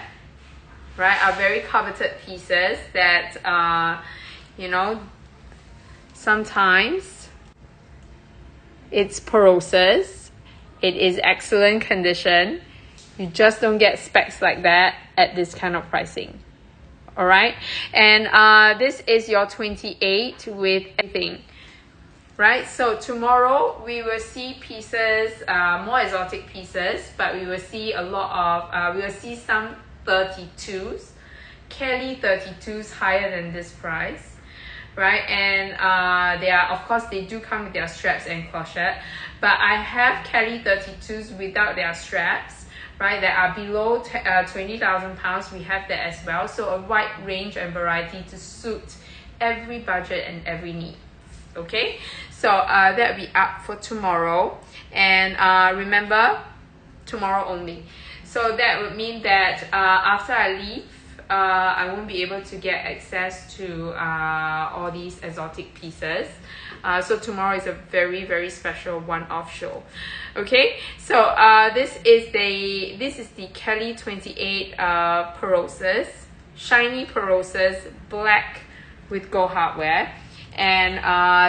Speaker 1: right, are very coveted pieces that you know, sometimes it's porous, it is excellent condition, you just don't get specs like that at this kind of pricing. All right, and this is your 28 with everything, right? So tomorrow we will see pieces, more exotic pieces, but we will see a lot of we will see some 32s, Kelly 32s higher than this price, right? And they are, of course, they do come with their straps and clochette, but I have Kelly 32s without their straps, right, that are below £20,000. We have that as well. So a wide range and variety to suit every budget and every need. Okay, so that will be up for tomorrow. And remember, tomorrow only. So that would mean that after I leave, I won't be able to get access to all these exotic pieces. So tomorrow is a very, very special one-off show. Okay, so this is the Kelly 28 Perosus, shiny Perosus, black with gold hardware, and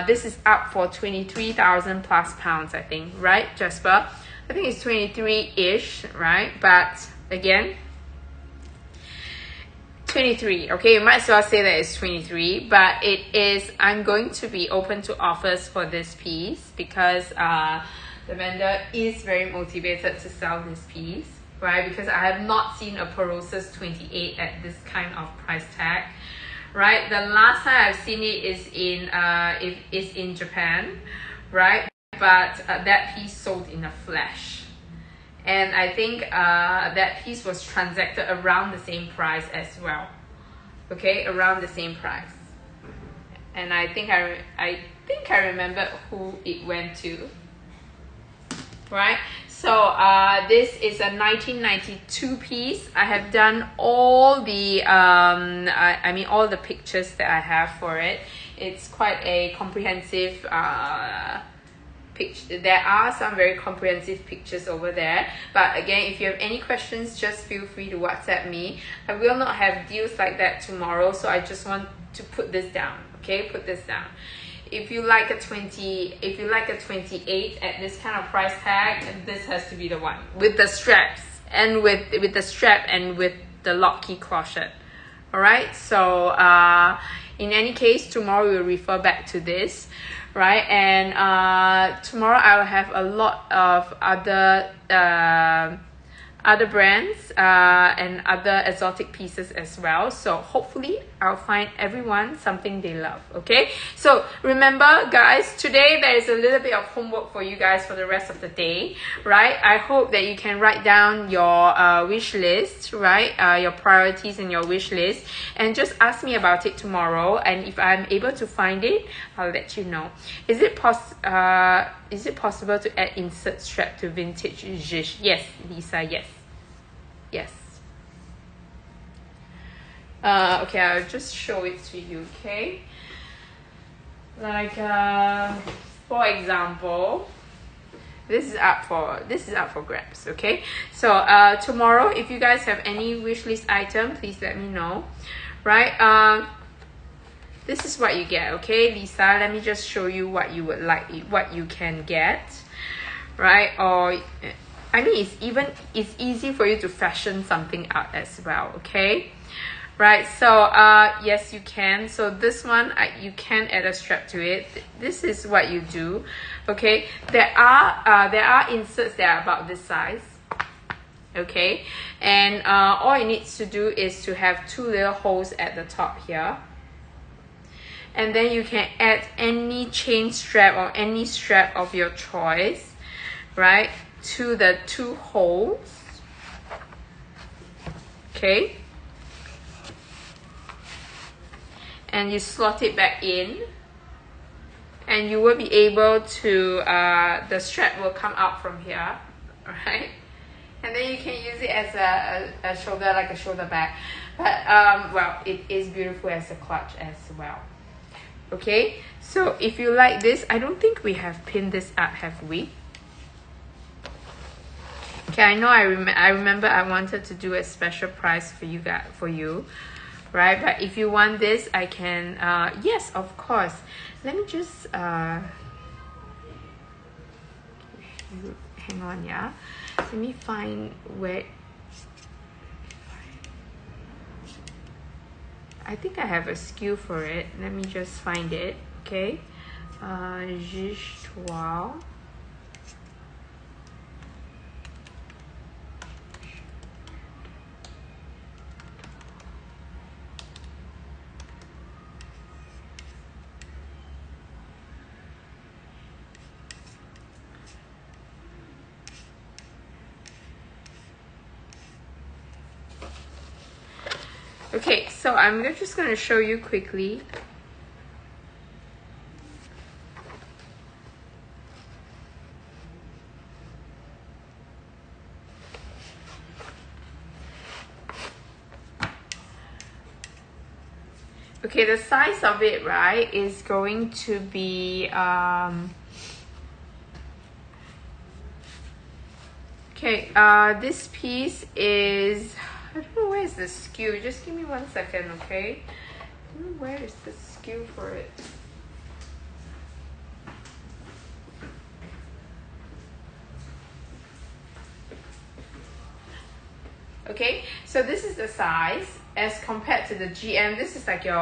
Speaker 1: this is up for 23,000 plus pounds, I think, right, Jasper? I think it's 23-ish, right? But again, 23. Okay, you might as well say that it's 23, but it is, I'm going to be open to offers for this piece because the vendor is very motivated to sell this piece, right? Because I have not seen a Perosus 28 at this kind of price tag, right? The last time I've seen it is in Japan, right? But that piece sold in a flash, and I think that piece was transacted around the same price as well. Okay, around the same price. and I think I remember who it went to. Right, so this is a 1992 piece. I have done all the I mean all the pictures that I have for it. It's quite a comprehensive picture. There are some very comprehensive pictures over there, but again, if you have any questions, just feel free to WhatsApp me. I will not have deals like that tomorrow, so I just want to put this down. Okay, put this down. If you like a 28 at this kind of price tag, this has to be the one with the straps and with the strap and with the lock key closet. All right, so in any case, tomorrow we'll refer back to this, right? And tomorrow I will have a lot of other brands and other exotic pieces as well. So hopefully I'll find everyone something they love. Okay, so remember guys, today there is a little bit of homework for you guys for the rest of the day, right? I hope that you can write down your wish list, right? Your priorities and your wish list, and just ask me about it tomorrow, and if I'm able to find it, I'll let you know. Is it possible to add insert strap to vintage Zhish? Yes, Lisa, yes. Okay, I'll just show it to you, okay? Like, for example, this is up for grabs, okay? So tomorrow, if you guys have any wish list item, please let me know, right? This is what you get, okay, Lisa? Let me just show you what you would like, what you can get, right? Or I mean, it's easy for you to fashion something out as well, okay? Right, so yes, you can. So this one, you can add a strap to it. This is what you do, okay? There are inserts that are about this size, okay? And all it needs to do is to have two little holes at the top here. And then you can add any chain strap or any strap of your choice, right, to the two holes, okay? And you slot it back in, and you will be able to, the strap will come out from here, right? And then you can use it as a shoulder, like a shoulder bag. But, well, it is beautiful as a clutch as well. Okay, so if you like this, I don't think we have pinned this up, have we? Okay, I know I remember I wanted to do a special price for you guys, right? But if you want this, I can, yes, of course. Let me just, hang on, yeah. Let me find where, I think I have a SKU for it. Let me just find it, okay? Zhish Toile. Okay, so I'm just going to show you quickly. Okay, the size of it, right, is going to be, okay, this piece is, I don't know where is the SKU. Just give me 1 second, okay? Where is the SKU for it? Okay, so this is the size as compared to the GM. This is like your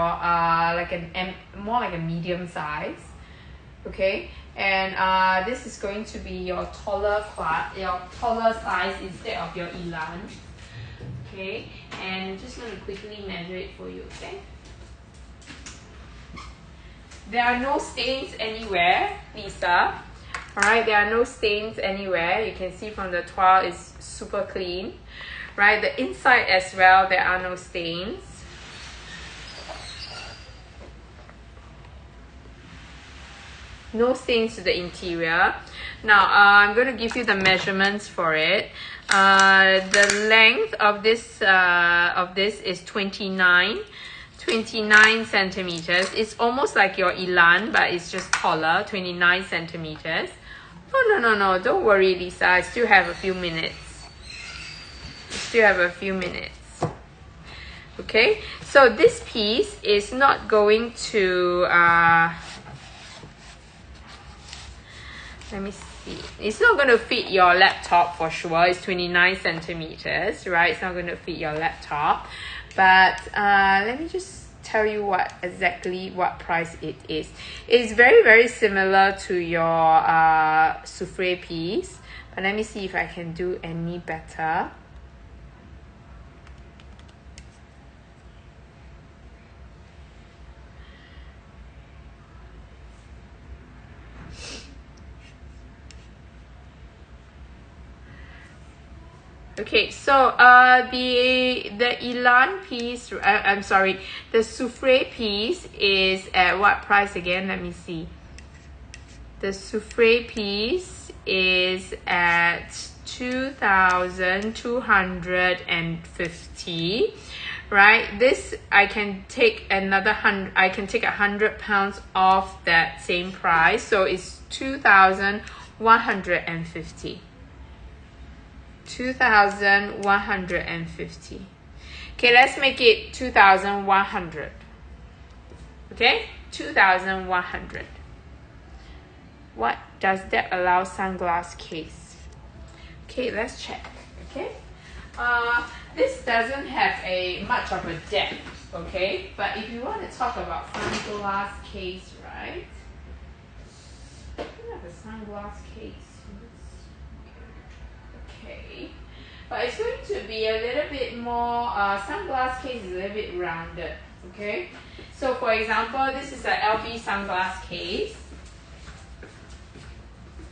Speaker 1: more like a medium size. Okay, and this is going to be your taller size instead of your elan. Okay, and I'm just going to quickly measure it for you, okay? There are no stains anywhere, Lisa. Alright, there are no stains anywhere. You can see from the toile is super clean. Right, the inside as well, there are no stains. no stains to the interior. Now I'm going to give you the measurements for it. The length of this is 29 centimeters. It's almost like your Elan, but it's just taller, 29 centimeters. Oh, no, don't worry, Lisa, I still have a few minutes. Okay, so this piece is not going to let me see, it's not going to fit your laptop for sure. It's 29 centimeters, right? It's not going to fit your laptop, but let me just tell you what price it is. It's very, very similar to your souffle piece, but let me see if I can do any better. Okay, so the Elan piece, I'm sorry, the souffle piece is at what price again? Let me see. The souffle piece is at 2,250, right? This I can take another I can take 100 pounds off that same price, so it's 2,150. 2,150. Okay, let's make it 2,100. Okay, 2,100. What does that allow sunglass case? Okay, let's check. Okay, this doesn't have much of a depth. Okay, but if you want to talk about sunglass case, right? I have a sunglass case. Okay, but it's going to be a little bit more, sunglass case is a little bit rounded. Okay, so for example, this is the LV sunglass case.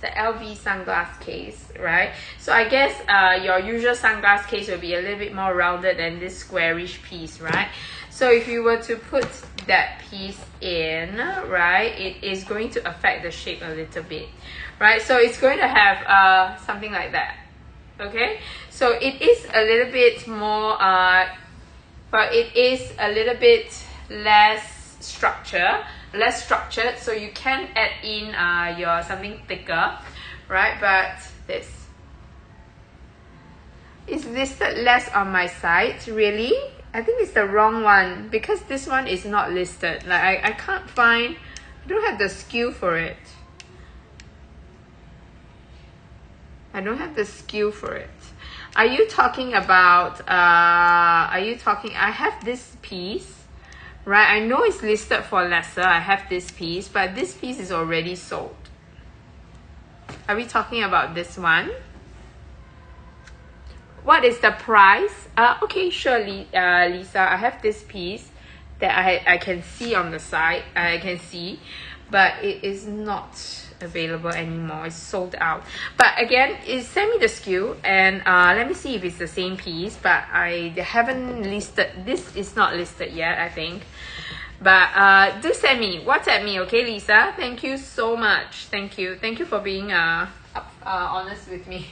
Speaker 1: The LV sunglass case, right? So I guess your usual sunglass case will be a little bit more rounded than this squarish piece, right? So if you were to put that piece in, right, it is going to affect the shape a little bit, right? So it's going to have something like that. Okay, so it is a little bit more but it is a little bit less structured, so you can add in your something thicker, right? But this is listed less on my site. Really, I think it's the wrong one, because this one is not listed. Like I can't find, I don't have the SKU for it. I don't have the SKU for it. Are you talking about, I have this piece, right? I know it's listed for lesser. I have this piece, but this piece is already sold. Are we talking about this one? What is the price? Okay, surely, Lisa, I have this piece that I can see on the side. I can see, but it is not available anymore. It's sold out. But again, send me the SKU and let me see if it's the same piece. But I haven't listed. This is not listed yet, I think. But do send me, WhatsApp me, okay, Lisa? Thank you so much. Thank you for being honest with me.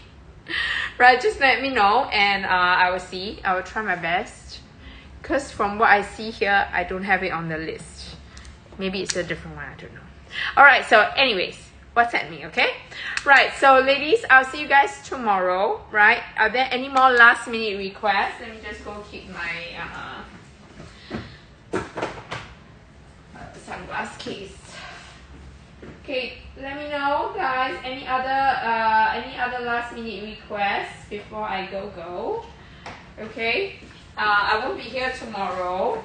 Speaker 1: Right, just let me know and I will see. I will try my best, because from what I see here, I don't have it on the list. Maybe it's a different one, I don't know. Alright, so anyways, WhatsApp me, okay? Right, so ladies, I'll see you guys tomorrow, right? Are there any more last minute requests? Let me just go keep my sunglass case. Okay, let me know, guys, any other last minute requests before I go. Okay, I won't be here tomorrow,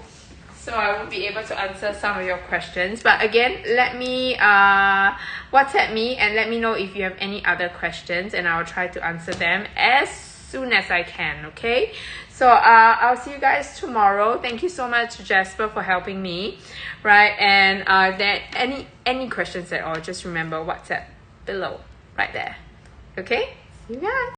Speaker 1: so I won't be able to answer some of your questions. But again, let me WhatsApp me and let me know if you have any other questions, and I'll try to answer them as soon as I can. Okay, so I'll see you guys tomorrow. Thank you so much, Jasper, for helping me, right? And there any questions at all, just remember WhatsApp below, right there. Okay, see you guys.